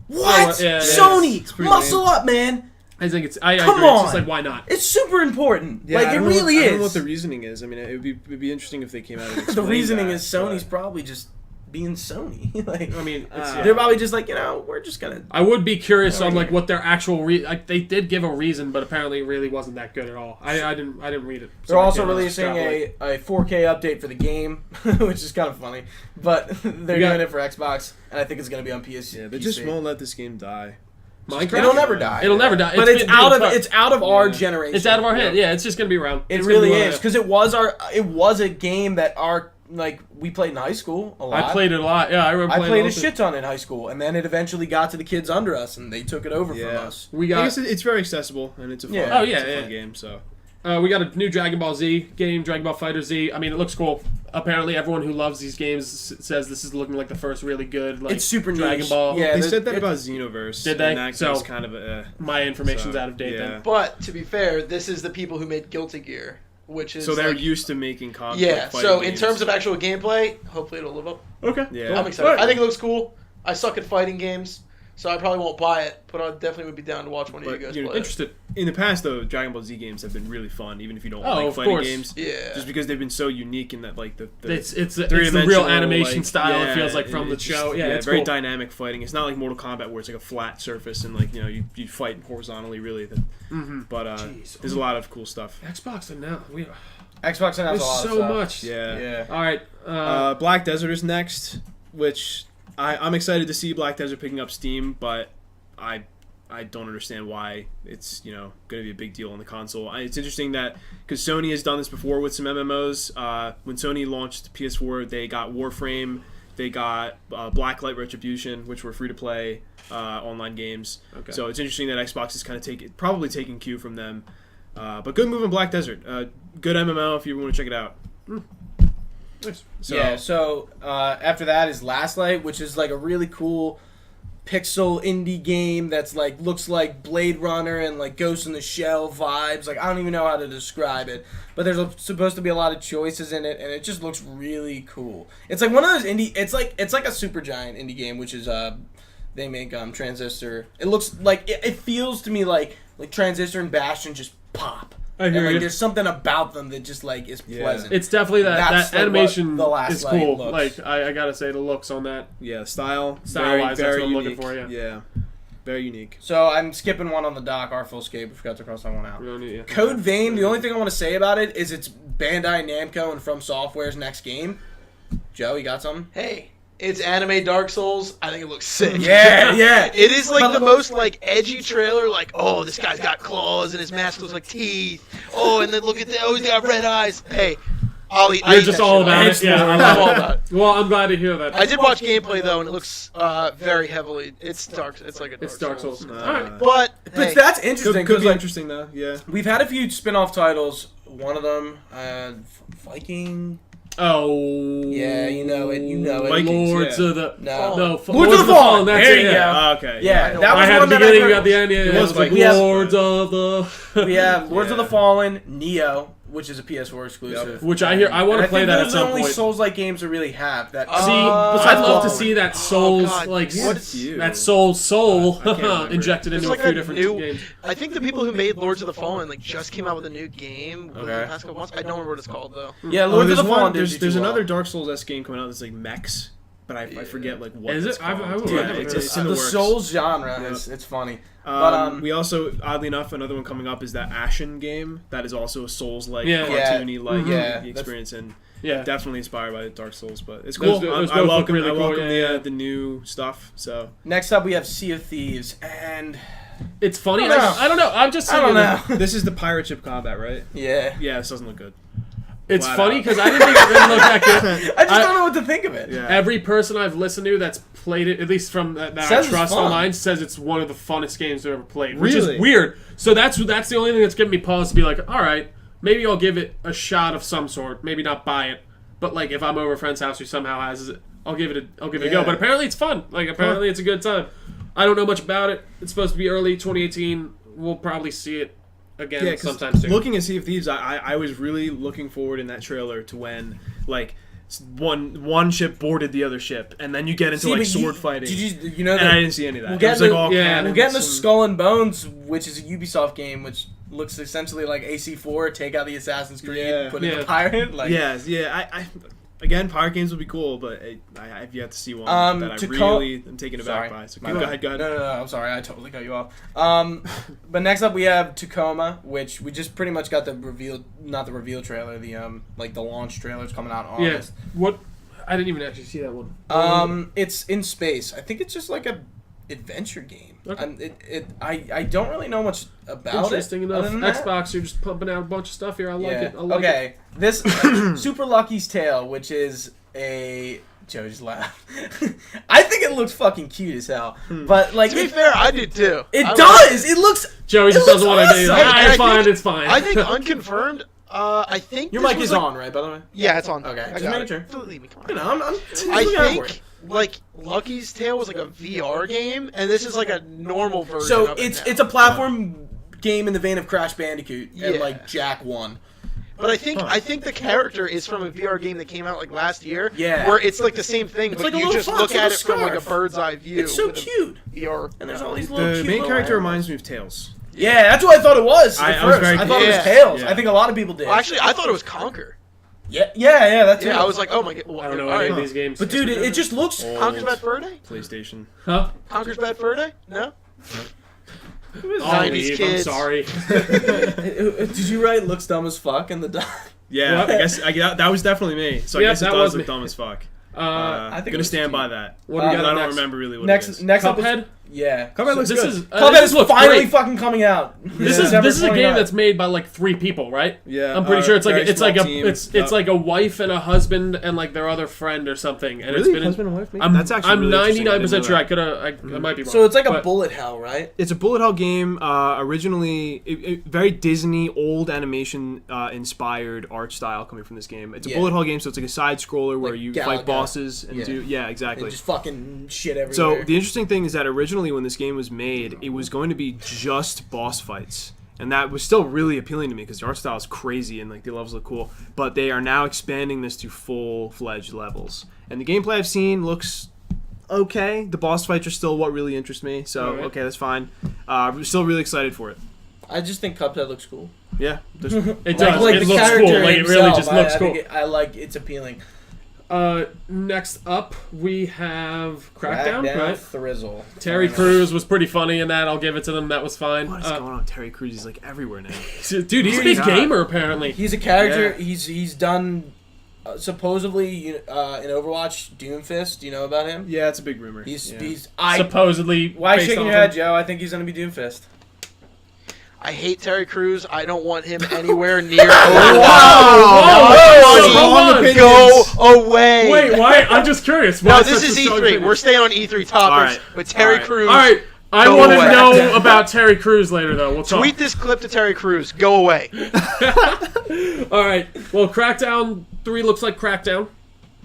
What? Yeah, Sony, muscle up, man. I think I Come agree. on. It's just like, why not? It's super important. Yeah, like, it really is. I don't know what the reasoning is. I mean, it would be interesting if they came out and explained the reasoning that, is Sony's probably just being Sony. Like, I mean, they're probably just like, we're just going to... I would be curious on like what their actual they did give a reason, but apparently it really wasn't that good at all. I didn't read it. They're also releasing a 4K update for the game, which is kind of funny. But they're doing it for Xbox, and I think it's going to be on PS. Yeah, they just won't let this game die. Minecraft? It'll never die. It'll never die. But it's out of our generation. It's out of our head. Yeah, it's just gonna be around. It really is, because it was a game that we played in high school a lot. I played it a lot. Yeah, I remember. I played a shit ton in high school, and then it eventually got to the kids under us, and they took it over from us. I guess it's very accessible, and it's a fun, fun game. So we got a new Dragon Ball Z game, Dragon Ball Fighter Z. I mean, it looks cool. Apparently, everyone who loves these games says this is looking like the first really good. Like, it's super Dragon niche. Ball. Yeah, they said that about Xenoverse. Did they? And that so kind of my information's out of date then. But to be fair, this is the people who made Guilty Gear, which is so they're used to making content. Yeah. So in terms of actual gameplay, hopefully it'll live up. Okay. Yeah. I'm excited. I think it looks cool. I suck at fighting games, so I probably won't buy it, but I definitely would be down to watch one of you guys play. Interested. In the past, though, Dragon Ball Z games have been really fun, even if you don't like fighting games. Yeah. Just because they've been so unique in that, like, it's the real animation style. It feels like from the show. Just, it's very cool. dynamic fighting. It's not like Mortal Kombat where it's like a flat surface and like you fight horizontally really. But there's a lot of cool stuff. Xbox and now Xbox and there's a lot of so stuff. much. Yeah. All right. Black Desert is next, which I'm excited to see Black Desert picking up steam, but I don't understand why it's going to be a big deal on the console. It's interesting that because Sony has done this before with some MMOs. When Sony launched PS4, they got Warframe, they got Blacklight Retribution, which were free to play online games. Okay. So it's interesting that Xbox is kind of probably taking cue from them. But good move on Black Desert. Good MMO if you want to check it out. Nice. So after that is Last Light, which is like a really cool pixel indie game that's like looks like Blade Runner and like Ghost in the Shell vibes. Like, I don't even know how to describe it, but there's supposed to be a lot of choices in it, and it just looks really cool. It's like one of those indie. It's like a Supergiant indie game, which is they make Transistor. It looks like it feels to me like Transistor and Bastion just pop. I hear you. There's something about them that just like is pleasant. It's definitely that like animation the Last is Light cool. looks. Like I gotta say, the looks on that. Yeah, style-wise, that's very what I'm unique. looking for. Yeah, very unique. So I'm skipping one on the dock. Artful Escape. We forgot to cross that one out. Really, Code Vein. The only thing I want to say about it is it's Bandai Namco and From Software's next game. Joe, you got something? Hey, it's anime Dark Souls. I think it looks sick. Yeah. It is like the most like edgy trailer. Like, oh, this guy's got claws and his mask looks like teeth. Oh, and then look at that. Oh, he's got red eyes. Hey, I'll eat. You're just all about it. Yeah, I'm all about it. Well, I'm glad to hear that. I did watch gameplay though, and it looks very heavily. It's dark. It's like a Dark Souls. All right. But hey, that's interesting. Could be like, interesting though. Yeah. We've had a few spin-off titles. One of them, Viking. Oh. Yeah, you know it. Vikings, Lords of the Lords of the Fallen. That's There it, you yeah. go. Okay. Yeah, that was I had one the that I beginning, heard. you got the end. Yeah, It was like Vikings. Lords of the. We have Lords of the Yeah. Fallen, Neo, which is a PS4 exclusive. Which I hear. I want to play that at some Those are the only point. Souls-like games we really have. That See, I'd love to see that Souls God, like what's you? that soul I can't remember. injected It's into like a few a different new- games. I think the people who made Lords of the Fallen like just came out with a new game within the Okay. past couple months. I don't remember what it's called though. Yeah, Lords of the Fallen. There's another Dark Souls-esque game coming out that's like mechs, but I forget like what Is it's it? I've called. never Yeah, heard it's, of it's it. in the The works. Souls genre it's funny. But we also, oddly enough, another one coming up is that Ashen game that is also a Souls-like, Yeah. cartoony like Yeah. experience, and Yeah. definitely inspired by Dark Souls. But it's Those- cool. those I both welcome, look really I cool, welcome yeah. the new stuff. So next up we have Sea of Thieves, and It's funny. I don't know. I don't know. I'm just. I don't saying know. this is the pirate ship combat, right? Yeah. Yeah, this doesn't look good. It's Flat funny out. because I didn't think it really looked that good. I just don't know what to think of it. Yeah. Every person I've listened to that's played it, at least from that I Says it's trust fun. online, says it's one of the funnest games they've ever played. Which Really? is weird. So that's the only thing that's giving me pause to be like, all right, maybe I'll give it a shot of some sort. Maybe not buy it, but like if I'm over a friend's house who somehow has it, I'll give it a go. Yeah. But apparently it's fun. Like apparently it's a good time. I don't know much about it. It's supposed to be early 2018. We'll probably see it again sometime soon. Looking at Sea of Thieves, I was really looking forward in that trailer to when like one ship boarded the other ship, and then you get into sword fighting. Did you know that? And I didn't see any of that. We'll get into Skull and Bones, which is a Ubisoft game, which looks essentially like AC4. Take out the Assassin's Creed, put in a pirate. Again, pirate games will be cool, but I've yet to see one that I really am taken aback by. So go ahead. No, I'm sorry. I totally cut you off. But next up we have Tacoma, which we just pretty much got the not the reveal trailer, the the launch trailer is coming out in August. What? I didn't even actually see that one. It's in space. I think it's just like a adventure game. Okay. I don't really know much about it. Interesting enough. Xbox, you're just pumping out a bunch of stuff here. I like it. Okay. This Super Lucky's Tale, which is a Joe just laughed. I think it looks fucking cute as hell. But like, to be fair, I did too. It does. It looks. Joey just doesn't want to do that. It's fine. I think unconfirmed. I think your mic is on, right? By the way. Yeah, it's on. Okay. Just making sure. Leave me. Come on. You know, I think like Lucky's Tale was like a VR game, and this is like a normal version. So of it's a platform game in the vein of Crash Bandicoot and like Jack 1. But I think the character is from a VR game that came out like last year. Yeah. Where it's like the same thing, but like you just look at it from like a bird's eye view. It's so cute. VR. And there's all these little The cute main little character animals. reminds me of Tails. Yeah, that's what I thought it was. I thought it was Tails. Yeah. I think a lot of people did. Well, actually, I thought it was Conker. Yeah, that's it. Yeah, I was like, oh my god. Well, I don't know any of these games. But dude, it just looks. Conker's Bad Fur Day? PlayStation. Huh? Conker's Bad Fur Day? No? I'll leave. I'm sorry. Did you write "looks dumb as fuck" in the doc? Yeah, I guess that was definitely me. So I guess it does look dumb as fuck. I think gonna stand by that. What do we got? I don't remember really what next. it is. Next Cuphead. Yeah, Cuphead looks good. Cuphead is finally fucking coming out. This is a game that's made by like 3 people, right? Yeah, I'm pretty sure it's like a wife and a husband and like their other friend or something. And really? It's been husband and wife? That's actually I'm 99% sure. I might be wrong. So it's like a bullet hell, right? It's a bullet hell game. Originally, very Disney old animation inspired art style coming from this game. It's a bullet hell game, so it's like a side scroller where you fight bosses and exactly. And just fucking shit everywhere. So the interesting thing is that originally when this game was made, it was going to be just boss fights. And that was still really appealing to me because the art style is crazy and like the levels look cool. But they are now expanding this to full-fledged levels. And the gameplay I've seen looks okay. The boss fights are still what really interests me. So, okay, that's fine. I'm still really excited for it. I just think Cuphead looks cool. Yeah. It does. Like it the looks cool. Like it really just looks cool. I like it's appealing. Next up, we have Crackdown, right? Thrizzle. Terry Crews was pretty funny in that. I'll give it to them. That was fine. What is going on with Terry Crews? He's like everywhere now. Dude, he's a big gamer, apparently. He's a character. Yeah. He's done, supposedly, in Overwatch, Doomfist. Do you know about him? Yeah, it's a big rumor. He's supposedly. Why shaking your head, Joe? I think he's going to be Doomfist. I hate Terry Crews. I don't want him anywhere near. Go away. Wait, why? I'm just curious. No, this is E3. We're staying on E3 topics. But Terry Crews. All right. I want to know about Terry Crews later, though. We'll talk. Tweet this clip to Terry Crews. Go away. All right. Well, Crackdown 3 looks like Crackdown,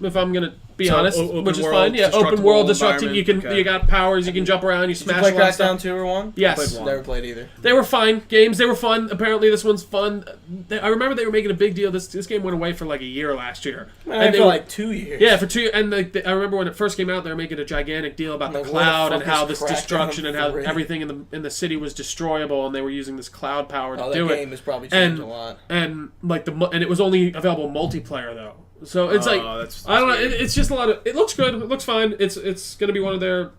if I'm going to be honest, which is fine. Yeah, open world destructing. You got powers. You can jump around. You smash. Did you play Crackdown 2 or 1? Yes. Never played either. They were fine games. They were fun. Apparently, this one's fun. I remember they were making a big deal. This game went away for like a year last year. And for like 2 years. Yeah, for 2 years. And I remember when it first came out, they were making a gigantic deal about the cloud and how this destruction and how everything in the city was destroyable, and they were using this cloud power to do it. The game has probably changed a lot. And like and it was only available multiplayer though. So it's like that's I don't know. It's just a lot of. It looks good. It looks fine. It's gonna be one of their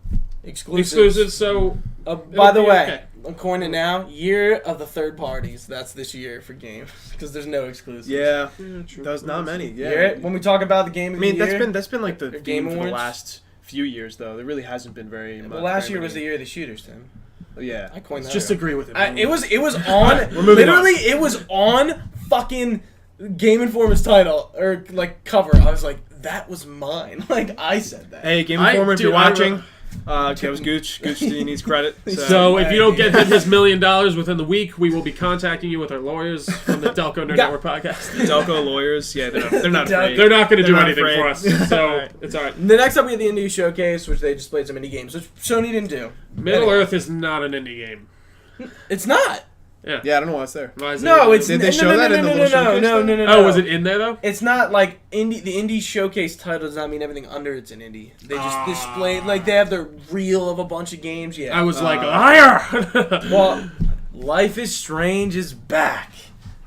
exclusives. So by the way, I'm coining it now. Year of the third parties. That's this year for games because there's no exclusives. Yeah, there's not many. Yeah, when we talk about the game of the year, that's been like the game for awards the last few years though. There really hasn't been very much. Well, last year was the year of the shooters, Tim. Yeah, I coined that. Just agree with it. It was on. Literally, it was on fucking Game Informer's title or like cover. I was like, that was mine. Like I said that. Hey, Game Informer, if you're watching, Okay, it was Gooch. Gooch needs credit. So if you don't get him his $1 million within the week, we will be contacting you with our lawyers from the Delco Nerd Network podcast. Delco lawyers, yeah, they're not afraid. They're not going to do anything for us, so it's all right. The next up we have the Indie Showcase, which they just played some indie games, which Sony didn't do. Middle-earth is not an indie game. It's not. Yeah, I don't know why it's there. Why is No, it it's Did they show that in the little showcase? No. Oh, was it in there though? It's not like the Indie Showcase title does not mean everything under it's an indie. They just display like they have the reel of a bunch of games. Yeah. I was like, liar. Well, Life is Strange is back.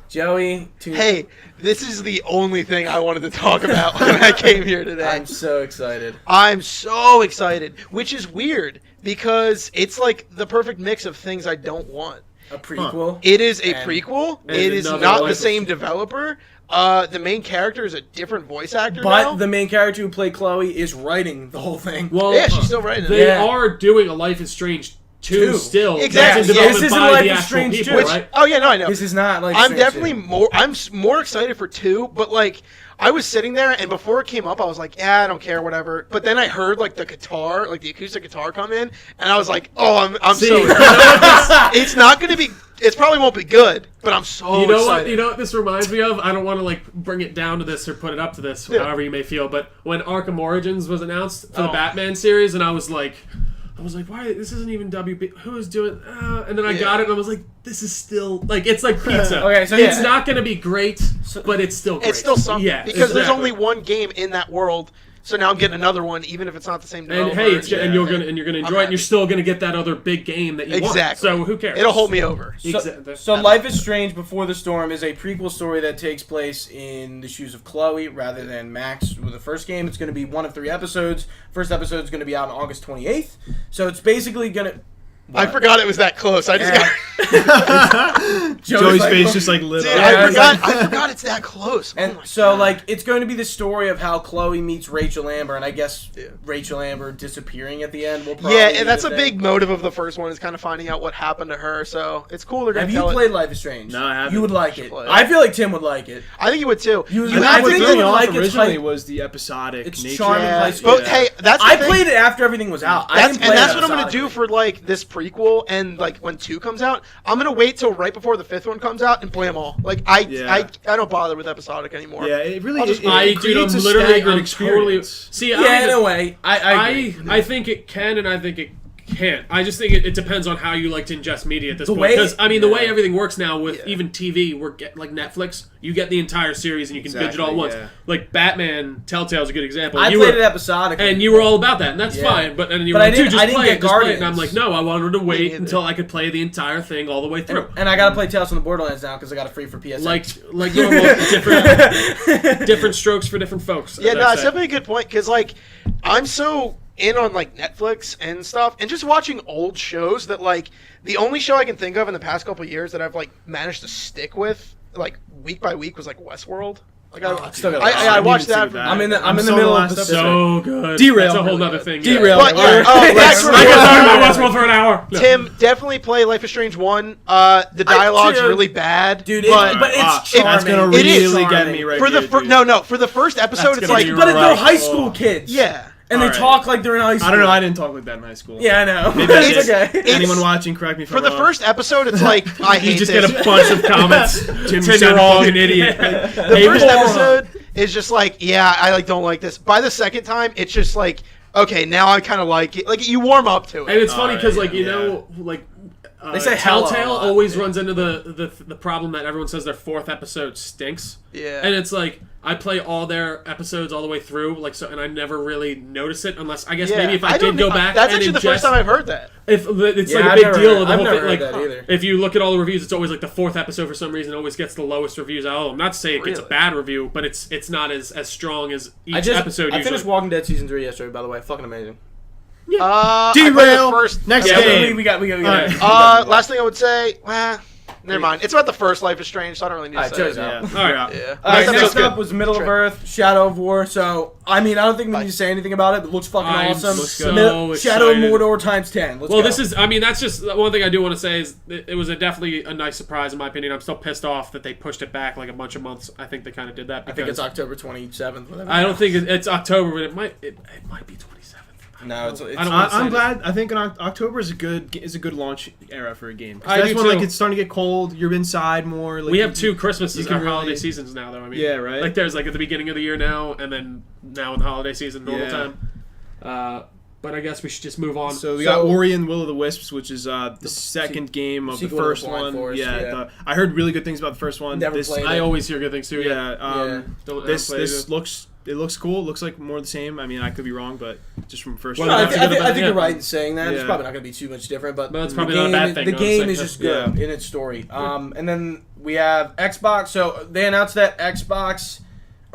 Joey, Hey, this is the only thing I wanted to talk about when I came here today. I'm so excited. I'm so excited, which is weird because it's like the perfect mix of things I don't want. A prequel. It is a prequel. It is another not the Life same developer. The main character is a different voice actor now. But the main character who played Chloe is writing the whole thing. Well, Yeah, she's still writing it. They Yeah. are doing a Life is Strange 2 still. Exactly. That's in Yeah. development This isn't by Life the is actual Strange people, 2. Which, right? oh yeah, no, I know. This is not like I'm definitely more. I'm more excited for 2, but like I was sitting there and before it came up, I was like, yeah, I don't care, whatever. But then I heard like the guitar, like the acoustic guitar, come in, and I was like, oh, I'm so. It's not going to be. It probably won't be good, but I'm so You know excited. what? You know what this reminds me of? I don't want to like bring it down to this or put it up to this, however you may feel. But when Arkham Origins was announced for the Batman series, and I was like, why? This isn't even WB. Who is doing? And then I got it, and I was like, this is still like it's like pizza. Okay, so it's not going to be great, but it's still great. It's still something. Yeah, because there's exactly. only one game in that world. So now I'm getting another one, even if it's not the same And developer. hey, and you're gonna enjoy it, and you're still gonna get that other big game that you want. Exactly. So who cares? It'll hold me over. So Life is Strange Before the Storm is a prequel story that takes place in the shoes of Chloe rather than Max with the first game. It's going to be 1 of 3 episodes. First episode is going to be out on August 28th. So it's basically going to... I forgot it was that close. I just Joey's face just like lit Dude, up. I forgot it's that close. And so, like, it's going to be the story of how Chloe meets Rachel Amber, and I guess Rachel Amber disappearing at the end will probably Yeah, be and that's the a thing. big motive of the first one is kind of finding out what happened to her. So it's cool. They're gonna Have you tell played it. Life is Strange? No, I haven't. You would like it. play it. I feel like Tim would like it. I think you would too. You You I have What think to you threw me would off like its originally hype. was the episodic It's nature. charming Yeah. high school. But hey, that's the I thing. played it after everything was out. That's what I'm gonna episodically. do for like this prequel and like when 2 comes out. I'm gonna wait till right before the 5th one comes out and play them all. Like I don't bother with episodic anymore. Yeah, it really I'll just- it creates a staggered experience. See, Yeah, in a way. I agree. I think it can, and I think it can't. I just think it depends on how you like to ingest media at this point. way- Because I mean, the way everything works now with even TV, we're like Netflix, you get the entire series and you can binge it all at once. yeah. Like Batman, Telltale's a good example. I You played were- it episodically. and you were all about that, and that's Yeah. fine. But and you But were I like, dude, didn't- just I didn't play get it, just play it. And Guardians. I'm like, no, I wanted to wait neither. until I could play the entire thing all the way through. And I gotta play Tales from the Borderlands now because I got it free for PSN. Like normal, different strokes for different folks. Yeah, as I no, it's say. definitely a good point because like I'm so in on like Netflix and stuff, and just watching old shows that like the only show I can think of in the past couple of years that I've like managed to stick with like week by week was like Westworld. Like still gotta I watch watched it. that. I'm I'm in the so middle of last the episode. So good. Derail. That's a whole nother thing. Derail. But, Alright. that's I can talk about Westworld for an hour. No. Tim, definitely play Life is Strange 1. The dialogue's too. really bad, Dude, but but it's That's charming. gonna It is really get charming. me right for the here, dude. no for the first episode, That's it's gonna like be But they're Right. high school kids. yeah. And they Alright. talk like they're in high school. I don't know. I didn't talk like that in high school. Yeah, I know. Maybe I It's did. okay. Anyone watching, correct me if For I'm the wrong. first episode, it's like I hate You just this. get a bunch of comments. Tim, Tim, you're wrong, an idiot. The Hey, first moron. episode is just like, yeah, I like don't like this. By the second time, it's just like, okay, now I kind of like it. Like you warm up to And it. it's funny because, like, you yeah. know, like They say hella a Telltale lot. always runs into the problem that everyone says their 4th episode stinks. Yeah. And it's like I play all their episodes all the way through, like so, and I never really notice it unless I guess Yeah. maybe if I don't did go know- back. That's and actually the ingest, first time I've heard that. If it's Yeah, like a I've big never deal heard- of the I've whole never thing. Like heard that either. if you look at all the reviews, it's always like the 4th episode for some reason always gets the lowest reviews. I'm not saying it gets a Really? bad review, but it's not as strong as each I episode. finished usually. Walking Dead season 3 yesterday. By the way, fucking amazing. I played Derail. the first. Next Yeah, game. We got. Alright. Last thing I would say, never mind. It's about the first Life is Strange, so I don't really need to Alright, say Joe's it. out. Yeah. All right. Yeah. All right, Last next episode's up good. was Middle of Sure. Earth, Shadow of War. So, I mean, I don't think we need to say anything about it. It looks fucking I'm awesome. so Shadow of excited. Mordor times 10. Let's Well, go. this is, I mean, that's just one thing I do want to say is it was definitely a nice surprise in my opinion. I'm still pissed off that they pushed it back like a bunch of months. I think they kind of did that. I think it's October 27th. Whatever. I don't think it's October, but it might be 27th. No, it's I'm glad. I think October is a good launch era for a game. I that's do when too. like it's starting to get cold. You're inside more. Like, we have 2 Christmases can or holiday really- seasons now, though. I mean, Yeah, right. Like there's like at the beginning of the year now, and then now in the holiday season, normal time. But I guess we should just move on. So we got Ori and Will of the Wisps, which is the second game of the first one. Forest, I heard really good things about the first one. Never played it. I always hear good things too. This looks cool. It looks like more of the same. I mean, I could be wrong, but just from first. Well, I think you're right in saying that. It's probably not going to be too much different, but that's probably not a bad thing. The game is just good in its story. And then we have Xbox. So they announced that Xbox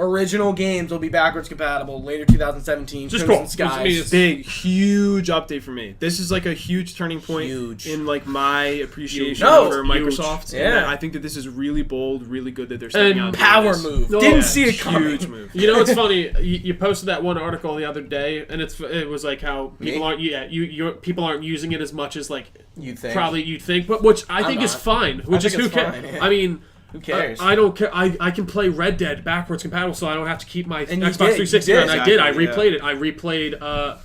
original games will be backwards compatible later 2017. Just Crimson cool. Skies. Big, huge update for me. This is like a huge turning point in like my appreciation for Microsoft. Yeah, I think that this is really bold, really good that they're stepping out. Power move. Didn't see it coming. Huge move. You know what's funny? You posted that one article the other day, and it was like how people aren't people aren't using it as much as like you'd think. Probably you'd think, but which I think is fine. Which is who cares? Yeah. I mean. Who cares? I don't care. I can play Red Dead backwards compatible, so I don't have to keep my And Xbox 360 on. exactly, I did. I replayed it. I replayed.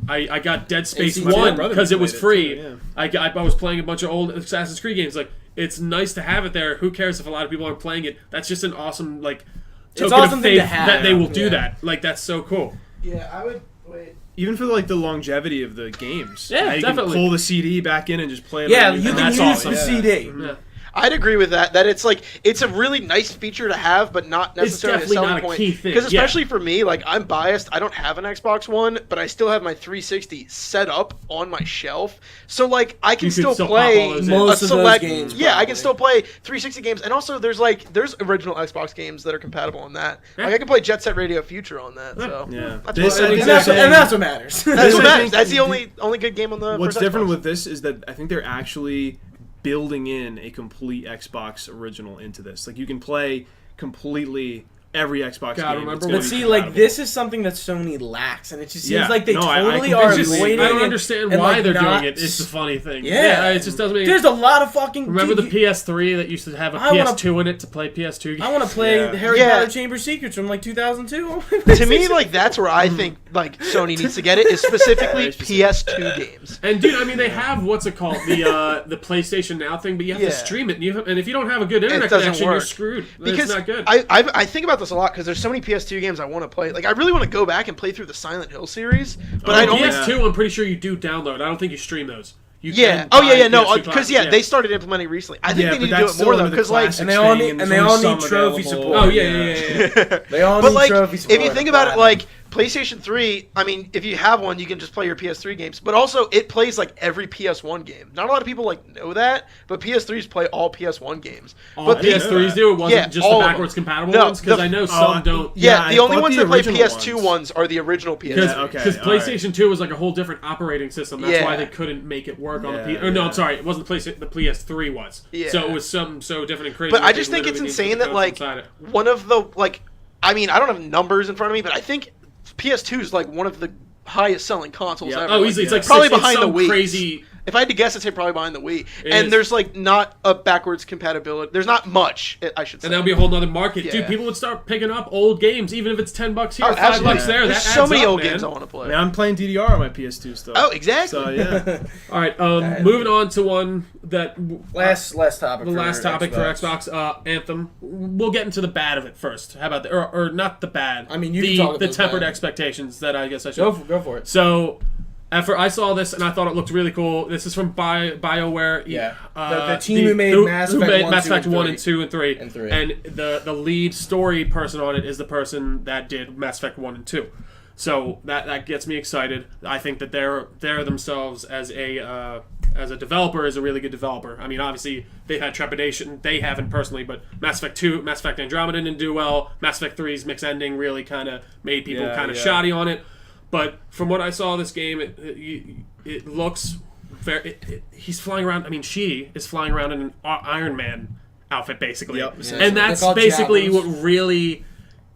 I got Dead Space AC 1 because it was free. Too, I was playing a bunch of old Assassin's Creed games. Like, it's nice to have it there. Who cares if a lot of people aren't playing it? That's just an awesome token awesome of thing to faith have. that they will do that. Like, that's so cool. Yeah, I would wait. Even for like the longevity of the games. Yeah, you definitely. can pull the CD back in and just play it. Yeah, on you can that's use awesome. the CD. Yeah. I'd agree with that. That it's a really nice feature to have, but not necessarily definitely a selling not a point. key thing, Because especially for me, like I'm biased. I don't have an Xbox One, but I still have my 360 set up on my shelf. So like I can still play most a of select. those games. Yeah, I probably. can still play 360 games, and also there's original Xbox games that are compatible on that. Like I can play Jet Set Radio Future on that. So Yeah. that's That's what matters. That's what matters. That's the only good game on the. What's first different Xbox. with this is that I think they're actually building in a complete Xbox original into this. Like you can play completely every Xbox game. remember But see, like this is something that Sony lacks, and it just seems like they I totally are avoiding. I don't understand and, why like, they're not- doing it. It's the funny thing. Yeah. It just doesn't make. There's a lot of fucking. Remember the dude, PS3 that used to have a I wanna- PS2 in it to play PS2 games? I want to play Yeah. Harry Yeah. Potter Chamber of Secrets from like 2002. To me, like that's where I think like Sony needs to get it is specifically PS2 games. And dude, I mean, they have what's it called, the PlayStation Now thing, but you have to stream it, and if you don't have a good internet doesn't connection, you're work. screwed. Because it's not good. I think about this a lot because there's so many PS2 games I want to play. Like I really want to go back and play through the Silent Hill series, but I don't. PS2, I'm pretty sure you do download. I don't think you stream those. You Yeah. can Oh buy yeah. No. PS2 Because copies, they started implementing recently. I think they need to do it more though. Because like, And they all need trophy support. Oh yeah. They all but need like, trophy support. if you think about it, like PlayStation 3, I mean, if you have one, you can just play your PS3 games. But also, it plays like every PS1 game. Not a lot of people like know that, but PS3s play all PS1 games. But PS3s do. It wasn't just the backwards compatible ones because I know some don't. Yeah, the only ones that play original PS2 ones are the original PS2. Because PlayStation 2 was like a whole different operating system. That's why they couldn't make it work on the PS. No, I'm sorry, it wasn't the PlayStation. The PS3 was. Yeah. So it was something so different and crazy. But I just think it's insane that like one of the I mean, I don't have numbers in front of me, but I think PS2 is like one of the highest selling consoles ever. Oh, easily. It's like probably it's behind the Wii. Crazy. If I had to guess, I'd say probably behind the Wii. It and is. there's like not a backwards compatibility. There's not much, I should say. And that'll be a whole nother market. Yeah. Dude, people would start picking up old games, even if it's $10 here, Oh, $5 absolutely. there. There's That so adds many up, old man. games I want to play. I mean, I'm playing DDR on my PS2 stuff. Oh, exactly. So yeah. All right, moving on to one that last topic. the last topic for Xbox, Anthem. We'll get into the bad of it first. How about that? Or not the bad. I mean, you the can talk the about tempered bad. expectations that I guess I should Go for it. So, after I saw this and I thought it looked really cool. This is from BioWare. Yeah. The team who made Mass Effect 1 and 2 and 3. And 3. And the lead story person on it is the person that did Mass Effect 1 and 2. So that gets me excited. I think that they're themselves as a developer is a really good developer. I mean, obviously they've had trepidation. They haven't personally, but Mass Effect 2, Mass Effect Andromeda didn't do well. Mass Effect 3's mixed ending really kind of made people kind of shoddy on it. But from what I saw of this game, it looks very. He's flying around. I mean, she is flying around in an Iron Man outfit, basically. Yep. Yeah. And that's They're called basically javelins. what really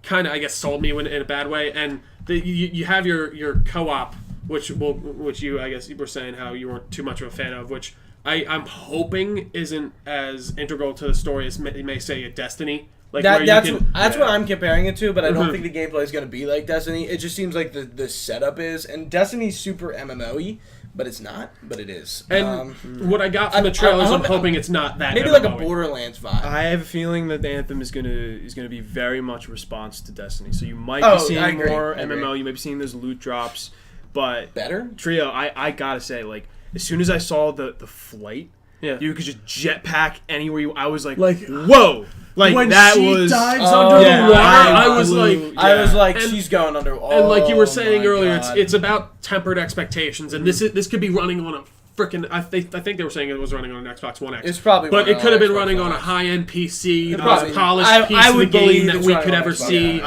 kind of, I guess, sold me in a bad way. And you have your co-op, which you, I guess, you were saying how you weren't too much of a fan of, which I'm hoping isn't as integral to the story as they may say a Destiny. Like that's what I'm comparing it to, but I don't think the gameplay is going to be like Destiny. It just seems like the setup is, and Destiny's super MMO-y, but it's not, but it is. And what I got from the trailers, I'm hoping it's not that maybe MMO-y. like a Borderlands vibe. I have a feeling that the Anthem is gonna be very much a response to Destiny. So you might be seeing more MMO. You might be seeing those loot drops, but better Trio. I gotta say, like, as soon as I saw the flight, you could just jetpack anywhere I was like whoa. Like when that she was dives under the water, I was like, she's going under. And like you were saying earlier, it's about tempered expectations, and this could be running on a freaking. I think they were saying it was running on an Xbox One X. It's probably, but it could have been running on a high-end PC, the most polished piece of the game that we could ever see.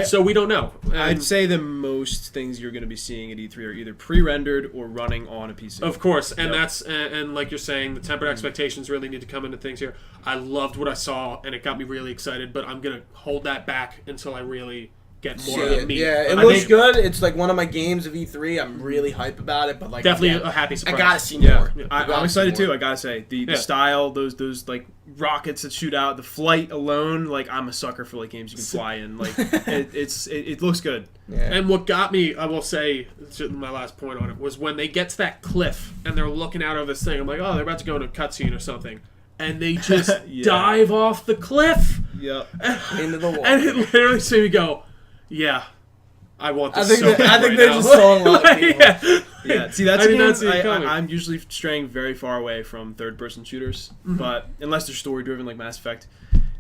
So we don't know. I'd say the most things you're going to be seeing at E3 are either pre-rendered or running on a PC. Of course, and that's and like you're saying, the tempered expectations really need to come into things here. I loved what I saw, and it got me really excited, but I'm gonna hold that back until I really get more of me. Yeah, it looks good. It's like one of my games of E3. I'm really hype about it, but like definitely a happy surprise. I gotta see more. Yeah. I'm excited too. I gotta say the style, those like rockets that shoot out, the flight alone. Like I'm a sucker for like games you can fly in. Like it looks good. Yeah. And what got me, I will say, my last point on it was when they get to that cliff and they're looking out over this thing. I'm like, oh, they're about to go into a cutscene or something. And they just dive off the cliff. Yep. Into the water. And it literally made me go, yeah, I want this I think they're just stalling a lot of people. Yeah. See, that's a game I'm usually straying very far away from third-person shooters, but unless they're story-driven like Mass Effect.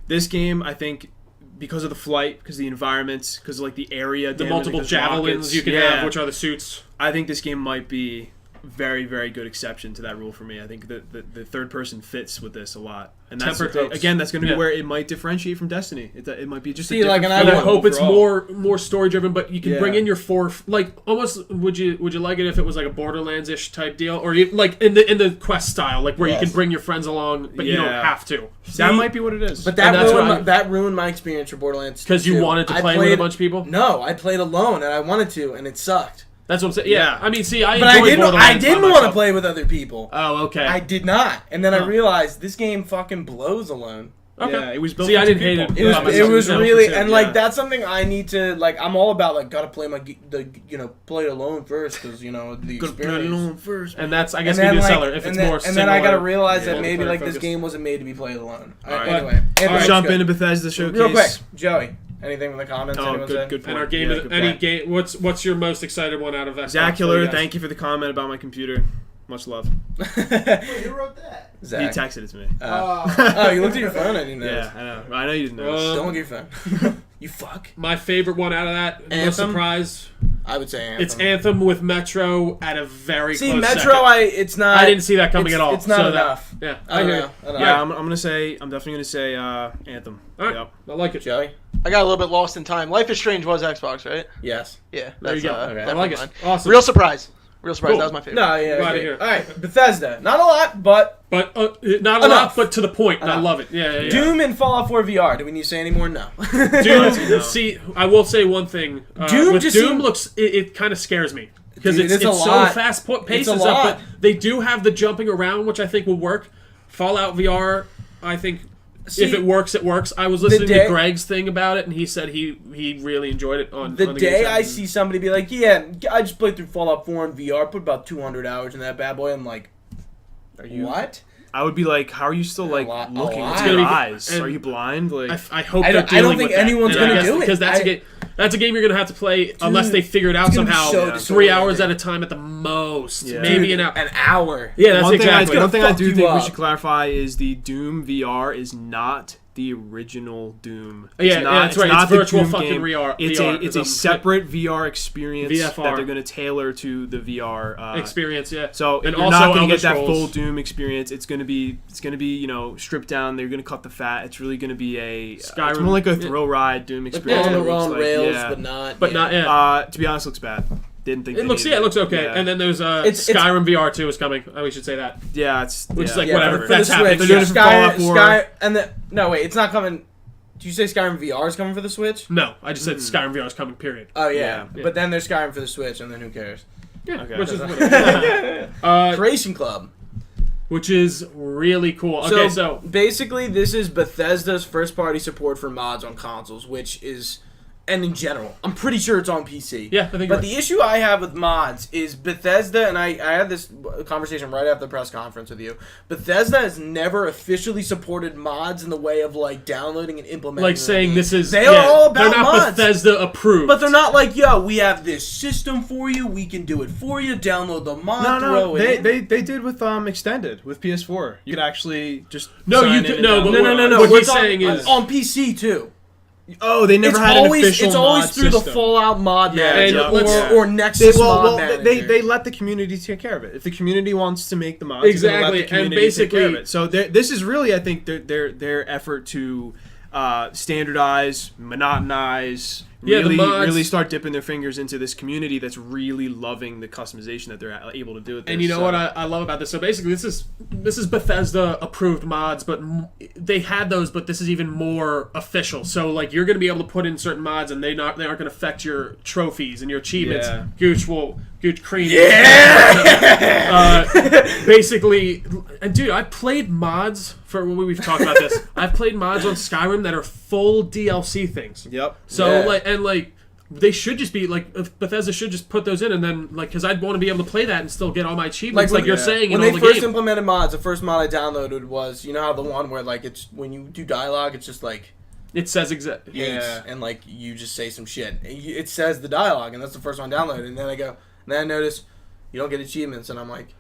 This game, I think, because of the flight, because of the environments, because of like the area, the multiple javelins you can have, which are the suits. I think this game might be very, very good exception to that rule for me. I think that the third person fits with this a lot, and that's that's going to be where it might differentiate from Destiny. It might be just and I hope it's more story driven, but you can bring in your almost. Would you like it if it was like a Borderlands-ish type deal, or like in the quest style, like where you can bring your friends along, but you don't have to. That might be what it is. But that ruined my experience for Borderlands because you wanted to play with a bunch of people. No, I played alone and I wanted to, and it sucked. That's what I'm saying. Yeah. I mean, see, I didn't want to play with other people. Oh, okay. I did not, and then I realized this game fucking blows alone. Okay. Yeah, it was built. See, I didn't hate it. It was really, and like that's something I need to like. I'm all about like gotta play play it alone first because the experience. Play it alone first, and that's I guess maybe a seller if it's more. And then I gotta realize that maybe like this game wasn't made to be played alone. Anyway, jump into Bethesda showcase real quick, Joey. Anything in the comments? Oh, good point. And our game, game. What's your most excited one out of that? Zacular, thank you for the comment about my computer. Much love. Who wrote that? Zach. He texted it to me. Oh, you looked at your phone? I didn't know. Yeah, I know. I know you didn't know. Don't look at your phone. You fuck. My favorite one out of that, Anthem? no surprise. I would say Anthem. It's Anthem with Metro at a very close Metro, second. it's not. I didn't see that coming at all. It's not enough. I hear you. Yeah, I'm definitely gonna say Anthem. All right. Yep. I like it, Joey. I got a little bit lost in time. Life is Strange was Xbox, right? Yes. Yeah. There you go. Okay. I like it. Awesome. Real surprise. Cool. That was my favorite. No, yeah. Glad to hear it. All right, Bethesda. Not a lot, but not a lot, but to the point. And I love it. Yeah. Doom and Fallout 4 VR. Do we need to say any more? No. Doom. See, I will say one thing. Doom looks. It kind of scares me because it's so fast paced and stuff. But they do have the jumping around, which I think will work. Fallout VR, I think. If it works, it works. I was listening to Greg's thing about it, and he said he really enjoyed it. On the day I see somebody be like, "Yeah, I just played through Fallout 4 in VR, put about 200 hours in that bad boy," I'm like, "Are you what?" I would be like, "How are you still like looking at your eyes? Are you blind?" Like, I hope they're dealing with that. I don't think anyone's gonna do it because that's a game you're gonna have to play unless they figure it out somehow. 3 hours at a time at the most, maybe an hour. Yeah, that's exactly. One thing I do think we should clarify is the Doom VR is not the original Doom. That's right. It's virtual fucking VR. It's a separate VR experience that they're going to tailor to the VR experience. Yeah. So you're not going to get that full Doom experience. It's going to be stripped down. They're going to cut the fat. It's really going to be it's more like a thrill ride Doom experience. On rails, but not. To be honest, looks bad. Didn't think it looks okay. Yeah. And then there's Skyrim VR 2 is coming. We should say that. Yeah, which is like whatever. That's happening. They're doing it for Fallout 4. No, wait, it's not coming. Did you say Skyrim VR is coming for the Switch? No, I just said Skyrim VR is coming. Period. Oh yeah. But then there's Skyrim for the Switch, and then who cares? Yeah. Okay. Which is Creation Club. which is really cool. Okay, so basically, this is Bethesda's first-party support for mods on consoles, which is, and in general, I'm pretty sure it's on PC. Yeah, I think. But the issue I have with mods is Bethesda, and I had this conversation right after the press conference with you. Bethesda has never officially supported mods in the way of like downloading and implementing. Like saying this is they are all about they're not mods. Bethesda approved, but they're not like, yo, we have this system for you, we can do it for you. Download the mod. They did with Extended with PS4. You could actually just no. What he's saying is on PC too. Oh, they never had an official It's always mod through system. the Fallout mod manager or Nexus manager. They let the community take care of it. If the community wants to make the mods, exactly, let the community and basically take care of it. So this is really, I think, their effort to standardize, monotonize. Really start dipping their fingers into this community that's really loving the customization that they're able to do with this. And you know what I love about this? So basically, this is Bethesda approved mods, but they had those, but this is even more official. So like you're going to be able to put in certain mods, and they aren't going to affect your trophies and your achievements. Yeah. Gooch Cream. Yeah. Basically, and dude, I played mods for when we've talked about this. I've played mods on Skyrim that are full DLC things. Yep. So they should just be like Bethesda should just put those in, and then like because I'd want to be able to play that and still get all my achievements like you're saying. When in they all the first game. implemented mods, the first mod I downloaded was how the one where like it's when you do dialogue, it's just like it says exactly and like you just say some shit. It says the dialogue, and that's the first one I downloaded. And then I notice you don't get achievements, and I'm like,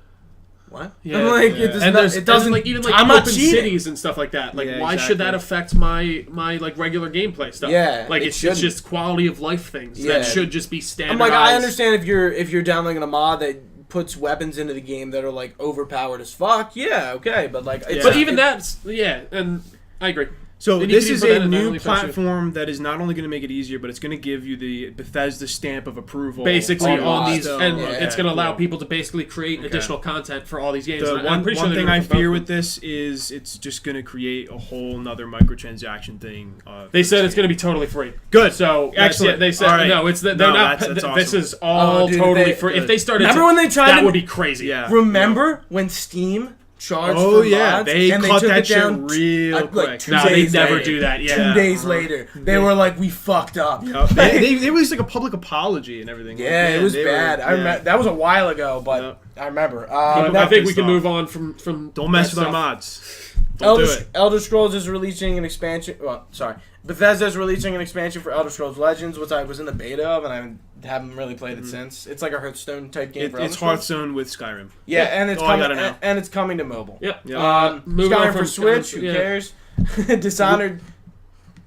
what? Yeah, I'm like, it doesn't like even like I'm open not cheating. cities and stuff like that. Like, why should that affect my like regular gameplay stuff? Yeah, like it's just quality of life things that should just be standardized. I'm like, I understand if you're downloading a mod that puts weapons into the game that are like overpowered as fuck. Yeah, okay, but like, but even that's and I agree. So this is a new platform that is not only going to make it easier, but it's going to give you the Bethesda stamp of approval. Basically on these, and it's going to allow people to basically create additional content for all these games. The one thing I fear with this is it's just going to create a whole nother microtransaction thing. They said it's going to be totally free. Good. So excellent. They said no. They're not. That's awesome. This is all totally free. If they started, remember when they tried? That would be crazy. Yeah. Remember when Steam charged for mods, they and cut took that it down shit real quick. Like they never do that. Yeah. 2 days later, they were like, "We fucked up." It was like a public apology and everything. Yeah, it was bad. I remember that was a while ago, but I remember. I think we can move on from. Don't mess with our mods. Don't do it. Elder Scrolls is releasing an expansion. Well, sorry, Bethesda is releasing an expansion for Elder Scrolls Legends, which I was in the beta of, and I haven't really played it since. It's like a Hearthstone type game. It's Hearthstone with Skyrim. Yeah, and it's coming to mobile. Yep. Skyrim for Switch. Who cares? Dishonored.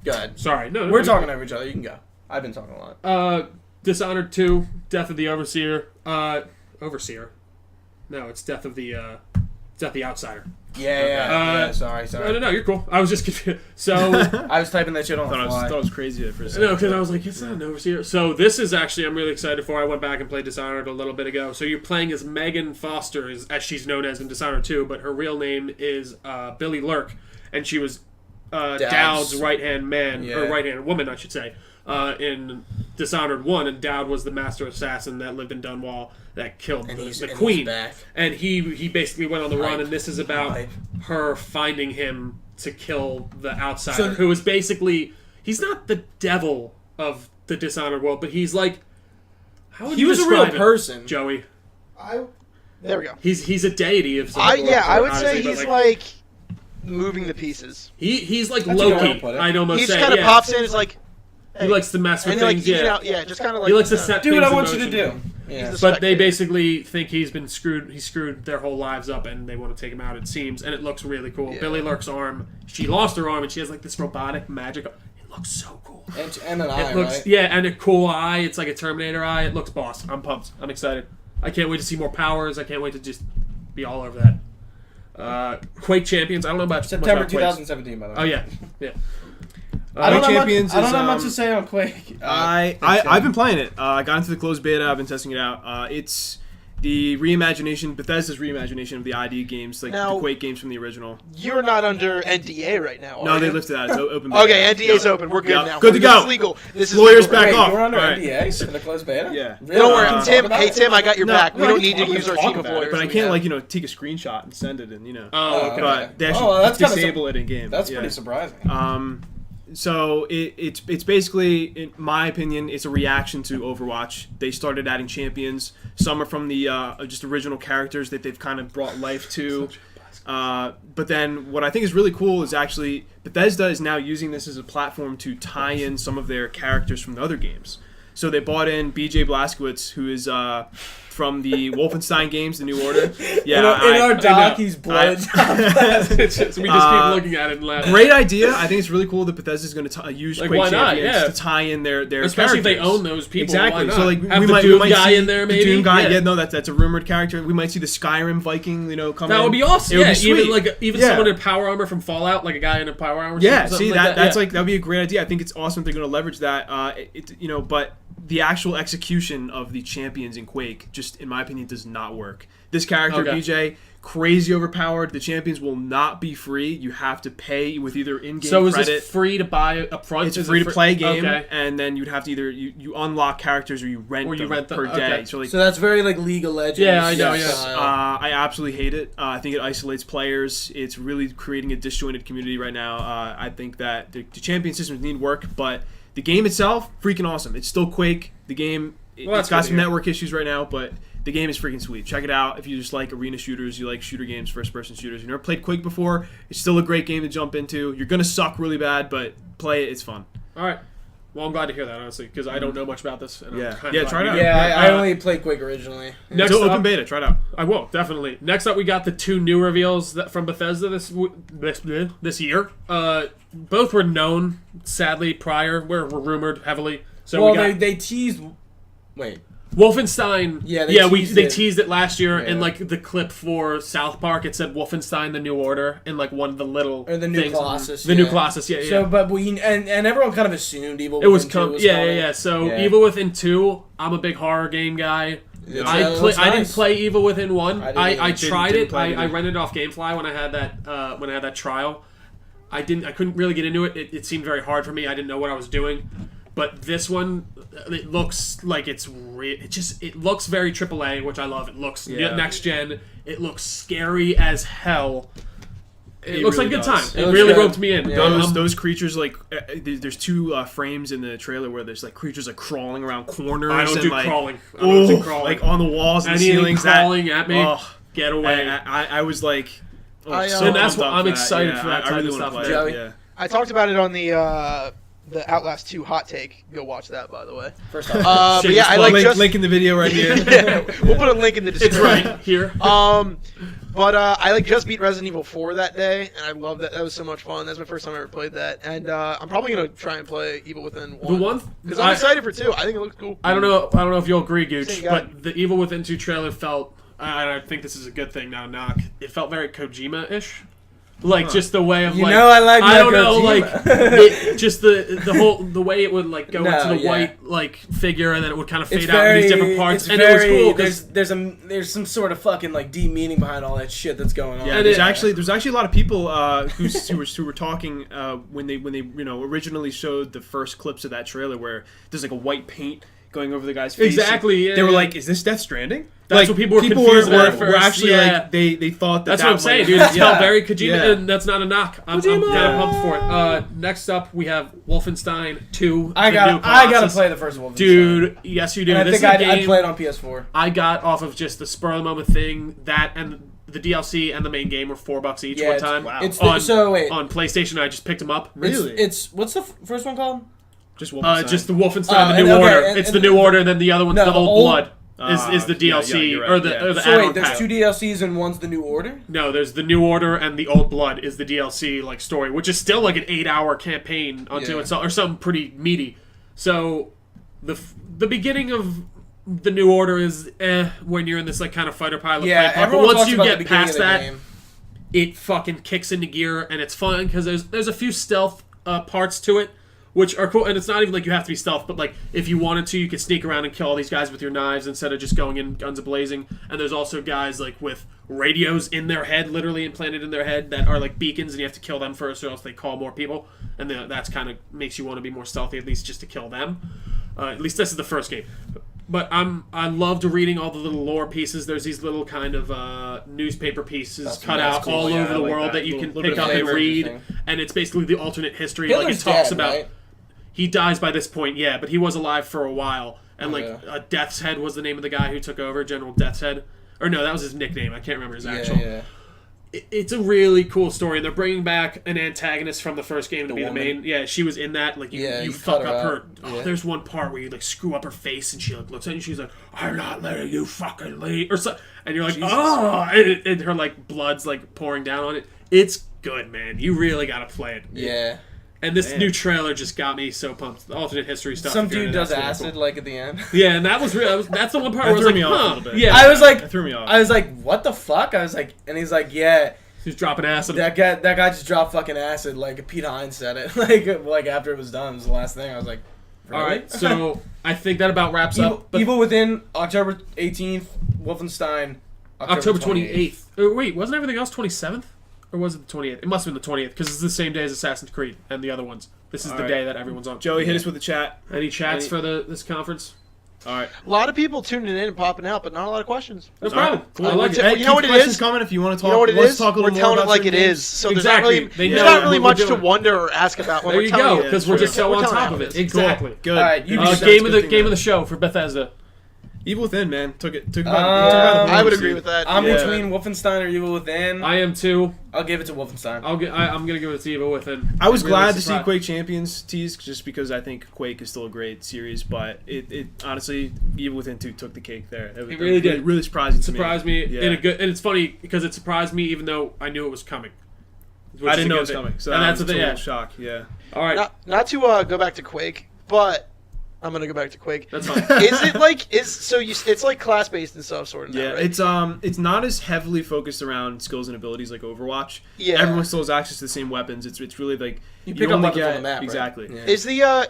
Go ahead. Sorry, no. We're talking over each other. You can go. I've been talking a lot. Dishonored 2, Death of the Overseer. Overseer. No, it's Death of the Outsider. Yeah. Sorry. No, you're cool. I was just confused. So I was typing that shit on the fly. I thought it was crazy for a second. No, because I was like, it's not an Overseer. So this is actually, I'm really excited for. I went back and played Dishonored a little bit ago. So you're playing as Megan Foster, as she's known as in Dishonored 2, but her real name is Billy Lurk, and she was Dowd's right-hand man, or right-hand woman, I should say, in Dishonored 1, and Dowd was the master assassin that lived in Dunwall that killed the queen. And he basically went on the run, and this is about her finding him to kill the outsider, who is basically, he's not the devil of the Dishonored world, but he's like, how would you describe a real person, Joey? There we go. He's a deity of some sort. I would say he's like moving the pieces. He's like Loki. I'd almost say. He just kind of pops in. It's like he likes to mess with things. Just kind of like he likes to set do things what I in want motion. you to do. Yeah. But they basically think he's been screwed. He screwed their whole lives up, and they want to take him out. It seems, and it looks really cool. Yeah. Billy Lurk's arm. She lost her arm, and she has like this robotic magic. It looks so cool. And an eye, right? Yeah, and a cool eye. It's like a Terminator eye. It looks boss. I'm pumped. I'm excited. I can't wait to see more powers. I can't wait to just be all over that. Quake Champions. I don't know about September 2017, by the way. Oh yeah. I don't have much to say on Quake. I've been playing it. I got into the closed beta. I've been testing it out. It's the reimagination, Bethesda's reimagination of the ID games, like Now, the Quake games from the original. You're not under NDA right now, No, are they you? lifted that. It's open. Okay, NDA's open. We're good now. Good to This go. is legal. This is Lawyers legal. back off. You're under Right. NDA, so in the closed beta? Yeah. Really? Don't worry, Talk Tim. about Hey, it? Tim, I got your back. We I don't can need to talk use our about team it, of lawyers. but I We can't have- take a screenshot and send it, and okay. But they actually that's kinda disable it in game. That's yeah. pretty surprising. So it's basically, in my opinion, it's a reaction to Overwatch. They started adding champions. Some are from the just original characters that they've kind of brought life to. But then what I think is really cool is actually Bethesda is now using this as a platform to tie in some of their characters from the other games. So they bought in BJ Blazkowicz, who is from the Wolfenstein games, The New Order. Yeah, in our doc, he's blood. So we just keep looking at it and laughing. Great idea. I think it's really cool that Bethesda is going to use Like, Quake why not? champions Yeah. to tie in their Especially if they characters. own those people. Exactly. Why not? So like have we the might, Doom we might guy see in there, maybe. The Doom guy. Yeah. Yeah, no, that's a rumored character. We might see the Skyrim Viking. Come That in. would be awesome. It would Yeah, be sweet. even Yeah. someone in power armor from Fallout, like a guy in a power armor. Yeah, something see like that's yeah. like that'd be a great idea. I think it's awesome they're going to leverage that. But the actual execution of the champions in Quake, just in my opinion, does not work. This character, BJ, crazy overpowered. The champions will not be free. You have to pay with either in-game So is credit. this free to buy up front? It's a free-to-play game, Okay. and then you'd have to either you unlock characters or you rent them per them. day. Okay. So like, So that's very like League of Legends. Yeah, I know, style. I absolutely hate it. I think it isolates players. It's really creating a disjointed community right now. I think that the champion systems need work, but the game itself, freaking awesome. It's still Quake. The game, it's got some network issues right now, but the game is freaking sweet. Check it out if you just like arena shooters, you like shooter games, first-person shooters. You've never played Quake before, it's still a great game to jump into. You're going to suck really bad, but play it. It's fun. All right. Well, I'm glad to hear that, honestly, because I don't know much about this. And Yeah. I'm Yeah, try it out. Yeah, I only played Quake originally. Next It's up, open beta. Try it out. I will, definitely. Next up, we got the two new reveals from Bethesda this year. Both were known, sadly, prior. Were rumored heavily. So Well, we got they teased. Wait. Wolfenstein. Yeah, they teased it last year, Yeah. and like the clip for South Park, it said Wolfenstein: The New Order, in like one of the little Or the new things. Colossus. The new Colossus, yeah. So, but and everyone kind of assumed Evil It was Within 2 was yeah. coming. So Yeah. Evil Within 2, I'm a big horror game guy. It I looks didn't nice. play Evil Within 1. I I didn't tried didn't it. play it I either. rented it off GameFly when I had that trial. I couldn't really get into it. It seemed very hard for me. I didn't know what I was doing. But this one, it looks like it looks very AAA, which I love. It looks next gen. It looks scary as hell. It looks really like a good does. time. It It looks really good. roped me in. Yeah. Those creatures, like there's two frames in the trailer where there's like creatures like crawling around corners. I don't and, do like, crawling. I don't do oh, crawling. like on the walls and the Anything ceilings. crawling at me, oh, get away. I was like, so and that's pumped what up I'm for excited for that I type really of want to stuff, play Joey. it. Yeah. I talked about it on the Outlast 2 hot take. Go watch that, by the way. First off, But yeah, I like link in the video right here. Yeah, we'll put a link in the It's description. right here. But I just beat Resident Evil 4 that day, and I love that. That was so much fun. That's my first time I ever played that, and I'm probably gonna try and play Evil Within 1. The one because I'm excited for 2. I think it looks cool. I don't know if you'll agree, Gooch, Same guy. but the Evil Within 2 trailer felt. I think this is a good thing now. Knock. It felt very Kojima-ish. Like just the way of You like know I like I don't that know Kojima. like just the way it would like go No, into the yeah. white like figure and then it would kind of fade it's out in very, these different parts it's and very, it was cool 'cause there's some sort of fucking like deep meaning behind all that shit that's going on. Yeah, And there's it- actually a lot of people who were talking when they originally showed the first clips of that trailer where there's like a white paint going over the guy's face. Exactly, yeah, they were yeah. like, "Is this Death Stranding?" That's what people were confused about at were first, actually yeah. like they thought that. That's what I'm saying, dude. It felt very Kojima, and that's not a knock. I'm kind of pumped for it. Next up, we have Wolfenstein 2. I gotta play the first one, Dude, yes you do. And I This think is a game I'd play it on PS4. I got off of just the spur of the moment thing. That and the DLC and the main game were $4 each one time. It's on, on PlayStation, I just picked them up. Really? It's what's the first one called? Just Wolfenstein. Just the Wolfenstein, the New and- okay, Order. and- It's and the New Order, and then the other one's No, the the Old old- Blood. Is the DLC you're right, or the yeah. or the So add-on wait, there's pack. two DLCs and one's the New Order? No, there's the New Order and the Old Blood is the DLC like story, which is still like an 8-hour campaign unto itself, or something pretty meaty. So the beginning of the New Order is when you're in this like kind of fighter pilot. Yeah, play part. But everyone once talks you about the get beginning past of the that, game. it fucking kicks into gear and it's fun because there's a few stealth parts to it which are cool. And it's not even like you have to be stealth, but like if you wanted to, you could sneak around and kill all these guys with your knives instead of just going in guns a-blazing. And there's also guys like with radios in their head, literally implanted in their head, that are like beacons, and you have to kill them first or else they call more people. And that's kind of makes you want to be more stealthy, at least just to kill them. At least this is the first game. But I loved reading all the little lore pieces. There's these little kind of newspaper pieces cut out all over the world that you can pick up and read. And it's basically the alternate history. Hitler's like it talks dead, about... right? He dies by this point, yeah, but he was alive for a while. And Death's Head was the name of the guy who took over, General Death's Head. Or no, that was his nickname. I can't remember his actual... Yeah. It's a really cool story, and they're bringing back an antagonist from the first game to be the main. Yeah, she was in that. Like you fuck up her. Oh, there's one part where you like screw up her face, and she like looks at you. And she's like, "I'm not letting you fucking leave," or so. And you're like, "Oh!" And her like blood's like pouring down on it. It's good, man. You really gotta play it. Yeah. And this new trailer just got me so pumped. The alternate history stuff. Some dude does acid like at the end. Yeah, and that was real. That's the one part where I was like, me off a little bit. Yeah, I was like, That threw me off. I was like, what the fuck? I was like, and he's like, yeah. he's dropping acid. That guy just dropped fucking acid. Like Pete Hines said it. like after it was done, it was the last thing. I was like, really? All right, so I think that about wraps up. But Evil Within, October 18th. Wolfenstein, October 28th. Wait, wasn't everything else 27th? Or was it the 28th? It must have been the 28th, because it's the same day as Assassin's Creed and the other ones. This is the day that everyone's on. Joey, hit us with the chat. Any chats for this conference? All right. A lot of people tuning in and popping out, but not a lot of questions. No problem. Right. Cool. I like it. Hey, You know what it questions is? Coming if you want to talk. You know what it let's is? talk a little We're more telling about it like certain it games. is. So Exactly. there's They not know really what we're much to doing. wonder or ask about when There we're you telling go, because we're just so on top of it. Exactly. Good. All right, you Ubisoft's Game of good the thing the show for Bethesda. Evil Within, man. Took by the I would horns, agree dude. with that. I'm Yeah. between Wolfenstein or Evil Within. I am too. I'll give it to Wolfenstein. I'm gonna give it to Evil Within. I was Really glad to see surprised. Quake Champions teased just because I think Quake is still a great series, but it honestly, Evil Within 2 took the cake there. It really did. Really surprising to Surprised me Yeah. in a good, and it's funny because it surprised me even though I knew it was coming. I didn't know it was coming, so and that's the a thing. total Yeah. shock. Yeah. All right, Not to go back to Quake, but I'm gonna go back to Quake. that's fine. Is it like it's like class based and stuff sort of? Yeah, now, right? it's not as heavily focused around skills and abilities like Overwatch. Yeah. Everyone still has access to the same weapons. It's really like You pick up only weapons on the map, right? exactly. Yeah.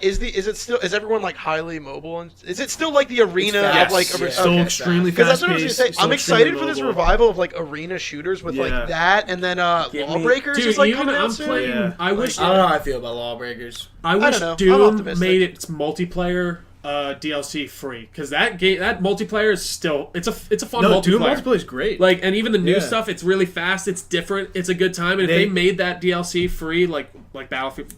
Is everyone like highly mobile and is it still like the arena fast. of like Yeah. Still extremely Because fast that's what I was paced. gonna say. still I'm excited extremely for this mobile. revival of like arena shooters with Yeah. like that, and then Give me- Lawbreakers Dude, is like even coming out I'm soon. playing. Yeah. I wish. I don't know how I feel about Lawbreakers. I wish don't know. I'm Doom optimistic. made its multiplayer DLC free because that multiplayer is still it's a fun No, multiplayer. Doom multiplayer is great. Like, and even the new Yeah. stuff, it's really fast. It's different. It's a good time. And if They- they made that DLC free, like Battlefield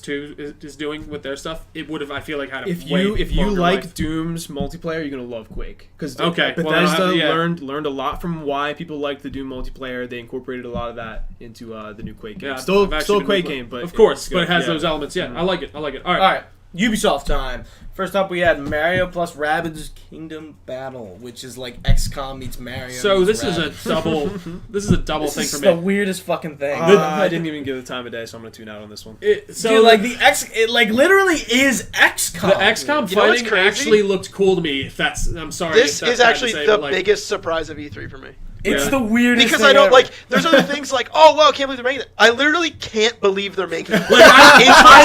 2 is doing with their stuff, it would have. I feel like had a if way you longer like life. Doom's multiplayer, you're gonna love Quake because Okay, well, Bethesda yeah. learned a lot from why people liked the Doom multiplayer. They incorporated a lot of that into the new Quake game. Yeah, Still I've actually a been Quake looking- game, but of course, it's but it good. has Yeah. those elements. Yeah, I like it. All right. All right, Ubisoft time. First up, we had Mario plus Rabbids Kingdom Battle, which is like XCOM meets Mario. So meets this is a Rabbids. double. This is a double This thing is for the me. weirdest fucking thing. I didn't even give the time of day, so I'm gonna tune out on this one. So Dude, like it like literally is XCOM. the XCOM You know what's fighting crazy? actually looked cool to me. If that's, I'm sorry. This if that's is bad to actually say, the but, like, biggest surprise of E3 for me. It's Yeah. the weirdest Because thing I don't ever. like. There's other things like, oh wow, I can't believe they're making it. I literally can't believe they're making it. Like, I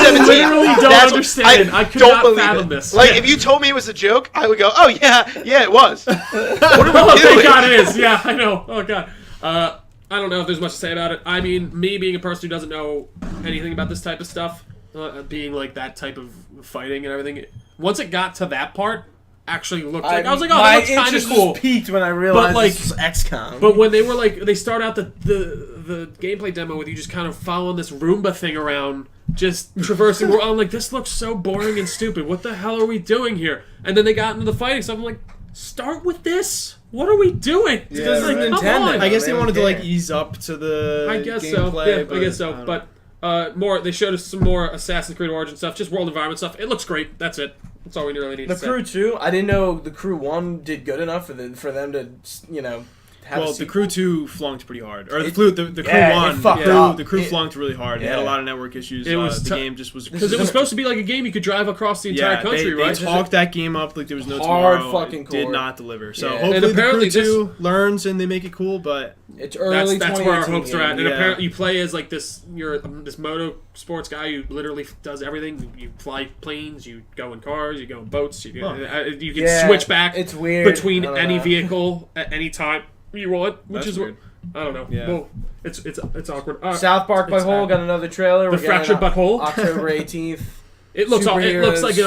2017. literally don't That's- understand. I could don't not believe fathom it. this. Like if you told me it was a joke, I would go, oh yeah, it was. What are we Oh, thank doing? God it is. Yeah, I know. Oh, God. I don't know if there's much to say about it. I mean, me being a person who doesn't know anything about this type of stuff, being like that type of fighting and everything, once it got to that part, actually looked like... I was like, oh, my that looks kind of interest cool. was piqued when I realized like- this was XCOM. But when they were like... They start out the gameplay demo with you just kind of following this Roomba thing around, just traversing... I'm like, this looks so boring and stupid. What the hell are we doing here? And then they got into the fighting, so I'm like, start with this. What are we doing? Yeah, It's like, Nintendo. come on. I guess they don't wanted to like care. ease up to the I guess gameplay, so. Yeah, I guess so. don't know. But more, they showed us some more Assassin's Creed Origin stuff, just world environment stuff. It looks great. That's it. That's all we really need The to say. Crew 2, I didn't know the Crew 1 did good enough for them to, have the Crew 2 flunked pretty hard, or the Crew 1. The Crew flunked really hard. It had a lot of network issues. The game just was because it was supposed to be like a game you could drive across the entire country, right? They talked that game up like there was no tomorrow. Fucking did not deliver. So and hopefully apparently the Crew 2 learns and they make it cool, but it's early. That's where our hopes are at. And apparently you play as like this. You're this moto sports guy who literally does everything. You fly planes. You go in cars. You go in boats. You can switch back. It's weird between any vehicle at any time you want, which is weird. I don't know. Yeah. Well, it's awkward. South Park Butthole got another trailer. The Fractured Butthole, October 18th. It looks like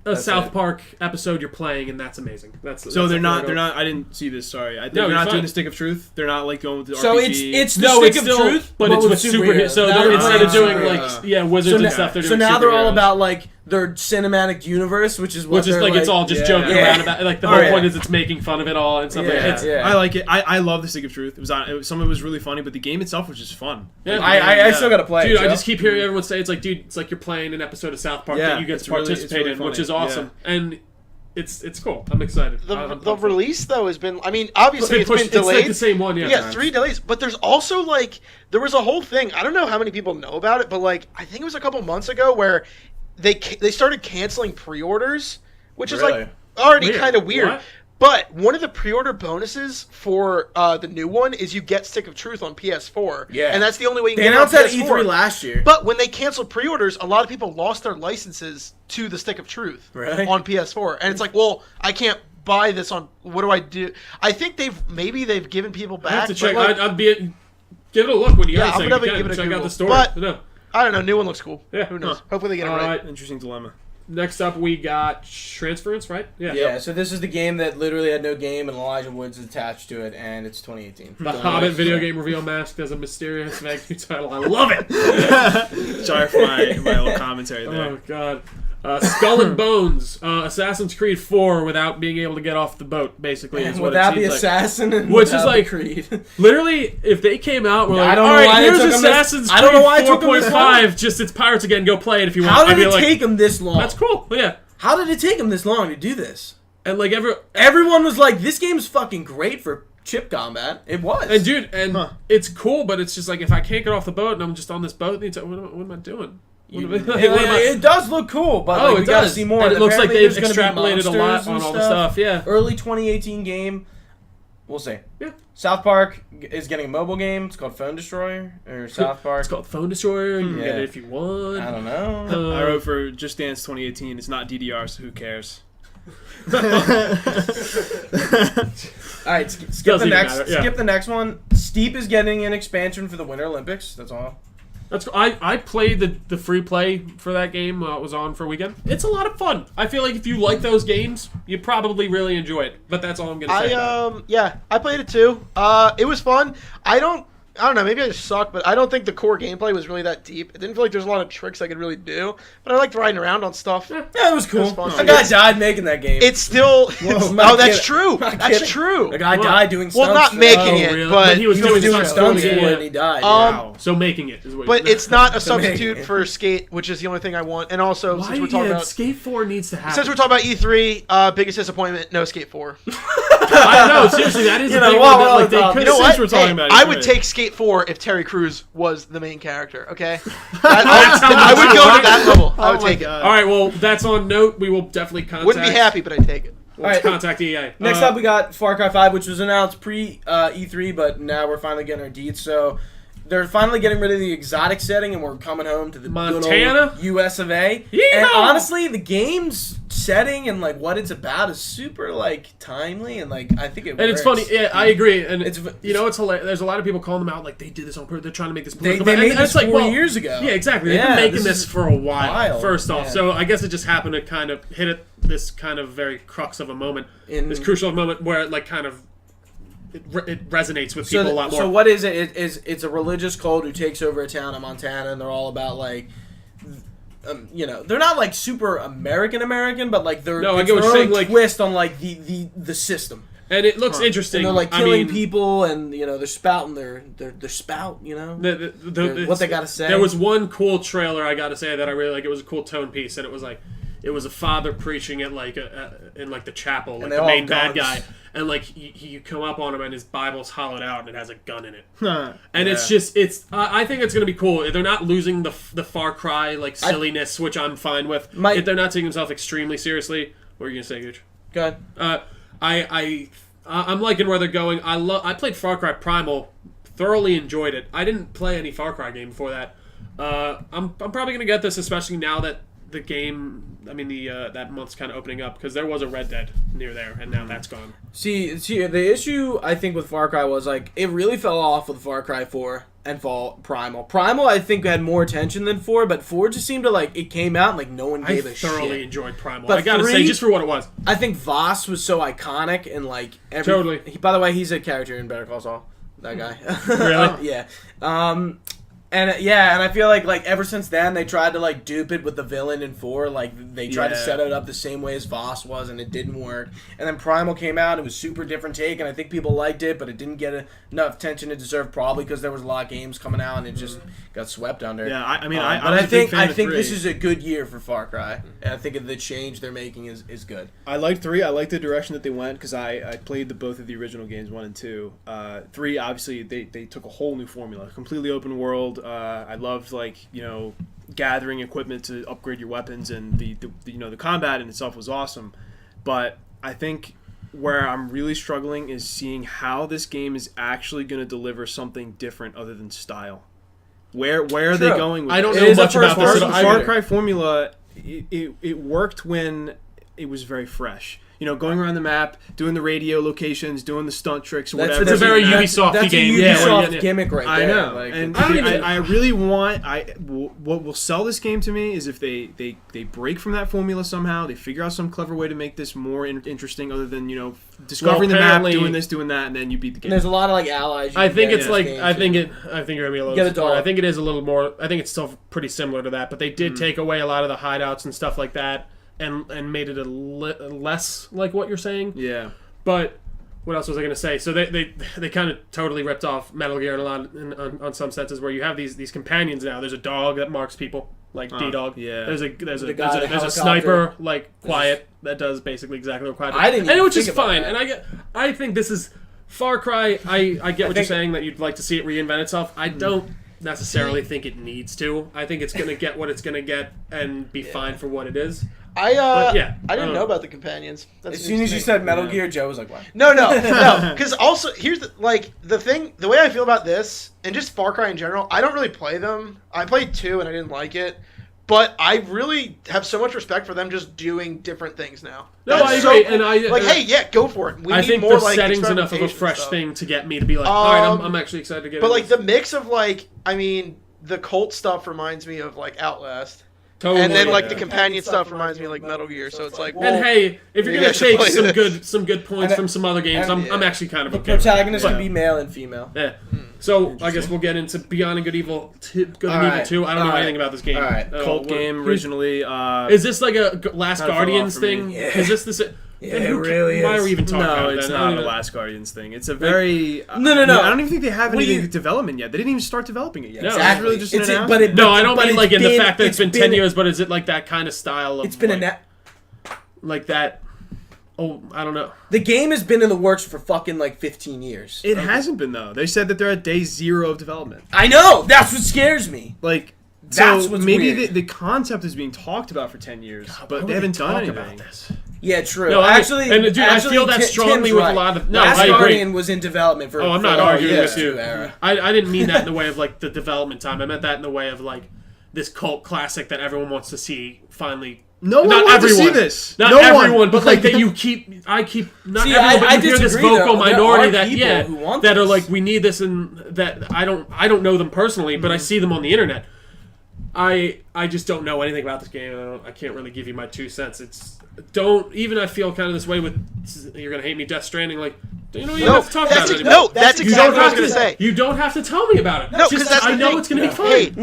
a South Park episode you're playing, and that's amazing. They're not. I didn't see this. Sorry, they're not doing the Stick of Truth. They're not like going with the RPG. So it's the Stick of Truth, but it's with superheroes. So instead of doing wizards and stuff, they're doing now they're all superheroes. about like their cinematic universe, which is like it's all just joking around about. Like the whole point is it's making fun of it all and stuff. I like it. I love the Stick of Truth. Some of it was really funny, but the game itself was just fun. Yeah, I still gotta play. Dude, I just keep hearing everyone say it's like you're playing an episode of South Park that you get to participate in, which is awesome. And it's cool. I'm excited. The release though has been. I mean, obviously it's been delayed. It's like the same one. Yeah, 3 delays. But there's also like there was a whole thing. I don't know how many people know about it, but like I think it was a couple months ago where they started canceling pre-orders, which is like already kind of weird. What? But one of the pre-order bonuses for the new one is you get Stick of Truth on PS4. Yeah. And that's the only way you can get it on PS4. They announced that at E3 last year. But when they canceled pre-orders, a lot of people lost their licenses to the Stick of Truth on PS4. And it's like, well, I can't buy this on... What do I do? I think they've given people back. I have to check. Like, give it a look when you guys I'm gonna give it a check Google. out the story. But, I don't know. New one looks cool. Yeah. Who knows? Hopefully they get it right. Interesting dilemma. Next up, we got Transference, right? Yeah. So this is the game that literally had no game, and Elijah Wood's attached to it, and it's 2018. The Hobbit video game reveal masked as a mysterious vague new title. I love it. Sorry for my little commentary there. Oh god. Skull and Bones, Assassin's Creed 4 without being able to get off the boat, basically. Is what without it the seems assassin, and which is like Creed. Literally, if they came out, we're like, I don't all know right, why here's it took them Assassin's I don't know why it Creed took them this long. 4.5, just it's pirates again. Go play it if you want. How did it take them this long? That's cool. Yeah. How did it take them this long to do this? And like everyone was like, "This game's fucking great for chip combat." It was. And dude, it's cool, but it's just like if I can't get off the boat and I'm just on this boat, what am I doing? It does look cool, but we gotta see more. And it looks like Apparently they've extrapolated a lot on all the stuff. Yeah. Early 2018 game. We'll see. Yeah. South Park is getting a mobile game. It's called Phone Destroyer. Or South Park. It's called Phone Destroyer. You can get it if you want. I don't know. I wrote for Just Dance 2018. It's not DDR, so who cares? Alright, skip the next one. Steep is getting an expansion for the Winter Olympics. That's all. I played the free play for that game while it was on for a weekend. It's a lot of fun. I feel like if you like those games, you probably really enjoy it. But that's all I'm gonna say. I played it too. It was fun. I don't know, maybe I just suck, but I don't think the core gameplay was really that deep. It didn't feel like there's a lot of tricks I could really do, but I liked riding around on stuff. Yeah, it was cool. A guy died making that game. It's still... that's true. That's true. A guy died doing stunts. Well, not making it, really? but he was doing stunts and he died. Wow. So making it is what But it's not a substitute for Skate, which is the only thing I want. And also, since we're talking about... Skate 4 needs to happen. Since we're talking about E3, biggest disappointment, no Skate 4. I know, seriously, that is the big one that they could... You know what? We're talking about I would take Skate 4 if Terry Crews was the main character, okay? I would go to that level. I would take it. All right, well, that's on note. We will definitely contact... Wouldn't be happy, but I'd take it. Let's contact EA. Next up, we got Far Cry 5, which was announced pre-E3, but now we're finally getting our deeds. So they're finally getting rid of the exotic setting, and we're coming home to the Montana, good old US of A. Yeehaw! And honestly, the game's setting and like what it's about is super like timely, and like I think it works. And it's funny. Yeah, I agree. And it's hilarious. There's a lot of people calling them out like they did this on purpose. They're trying to make this political. They made this like 4 years ago. Yeah, exactly. They've been making this for a while. First off, yeah. So I guess it just happened to kind of hit at this kind of very crux of a moment, this crucial moment where it like kind of. It resonates with people a lot more. So what is it? It's a religious cult who takes over a town in Montana, and they're all about like, they're not like super American, but like they're their own twist on like the system. And it looks interesting. And they're like killing people, and they're spouting their spout. What they gotta say. There was one cool trailer I gotta say that I really like. It was a cool tone piece, and it was like, it was a father preaching at like in like the chapel, like and the main bad guy, and like you come up on him and his Bible's hollowed out and it has a gun in it, and it's just I think it's gonna be cool. They're not losing the Far Cry like silliness, which I'm fine with. If they're not taking themselves extremely seriously. What are you gonna say, Gooch? Go ahead. I'm liking where they're going. I played Far Cry Primal, thoroughly enjoyed it. I didn't play any Far Cry game before that. I'm probably gonna get this, especially now that the game, that month's kind of opening up, because there was a Red Dead near there, and now that's gone. See, the issue I think with Far Cry was like it really fell off with Far Cry 4 and Primal. Primal I think had more attention than 4, but 4 just seemed to like it came out and like no one gave a shit. I thoroughly enjoyed Primal. But I gotta say, just for what it was. I think Voss was so iconic and like totally. By the way, he's a character in Better Call Saul. That guy. Really? Yeah. And I feel like ever since then they tried to like dupe it with the villain in 4. Like they tried to set it up the same way as Voss was, and it didn't work. And then Primal came out; it was super different take, and I think people liked it, but it didn't get enough attention it deserved, probably because there was a lot of games coming out and it just got swept under. Yeah, I think this is a good year for Far Cry, and I think the change they're making is good. I liked 3. I liked the direction that they went because I played both of the original games 1 and 2. 3 obviously they took a whole new formula, completely open world. I loved gathering equipment to upgrade your weapons, and the combat in itself was awesome. But I think where I'm really struggling is seeing how this game is actually going to deliver something different other than style. Where are they going with I don't know much about this. The Far Cry formula, it worked when it was very fresh. Going around the map, doing the radio locations, doing the stunt tricks, whatever. It's a very Ubisoft game. That's a Ubisoft gimmick right there. I know. And I really want... what will sell this game to me is if they break from that formula somehow, they figure out some clever way to make this more interesting other than, discovering the map, doing this, doing that, and then you beat the game. There's a lot of, allies. I think it's like... I think you're going to be a little... I think it is a little more... I think it's still pretty similar to that, but they did take away a lot of the hideouts and stuff like that. And made it less like what you're saying. Yeah. But what else was I going to say? So they kind of totally ripped off Metal Gear on some senses, where you have these companions now. There's a dog that marks people, like D-Dog. Yeah. There's a sniper like Quiet that does basically exactly what Quiet does. I didn't even which is think about fine. that. And I think this is Far Cry. I get what you're saying, that you'd like to see it reinvent itself. I don't necessarily think it needs to. I think it's going to get what it's going to get and be fine for what it is. I didn't know about the companions. As soon as you said Metal Gear, Joe was like, "What?" No. Because also, here's the way I feel about this, and just Far Cry in general. I don't really play them. I played 2 and I didn't like it, but I really have so much respect for them just doing different things now. No, I agree, cool. And hey, go for it. I think more, the setting's enough of a fresh thing to get me to be like, all right, I'm actually excited to get. But the mix of the cult stuff reminds me of Outlast. Totally, and then the companion stuff reminds me of Metal Gear, so it's like. Well, and hey, if you're gonna take some good points from some other games, I'm actually kind of okay. The protagonist can be male and female. Yeah. So I guess we'll get into Beyond and Good and Evil 2. I don't know anything about this game. All right. Cult game originally. Is this like a Last Guardians thing? Yeah. Is this? Yeah, it really is. Why are we even talking about it? No, it's not a Last Guardians thing. It's a very... No. I don't even think they have anything in development yet. They didn't even start developing it yet. No, exactly. It's really just an announcement. I don't mean in the fact that it's been 10 years, but is it like that kind of style of... It's been like that... Oh, I don't know. The game has been in the works for fucking 15 years. It hasn't been, though. They said that they're at day 0 of development. I know! That's what scares me. That's what's maybe the concept is being talked about for 10 years, but they haven't done anything. About this? Yeah, true. No, actually, I feel that strongly with a lot of... No, Last I agree. Guardian was in development for... I'm not arguing with you. Era. I didn't mean that in the way of the development time. I meant that in the way of this cult classic that everyone wants to see finally. No one wants to see this. Not everyone, but that you keep. I keep. Not see, everyone, but I you hear this disagree, vocal though. minority Who want that this. are we need this, and that I don't know them personally, but I see them on the internet. I just don't know anything about this game. I can't really give you my 2 cents. I feel kind of this way with, you're going to hate me, Death Stranding, you don't even have to talk about it anymore. No, that's exactly what I was going to say. You don't have to tell me about it. No, because that's I know it's going to be fine.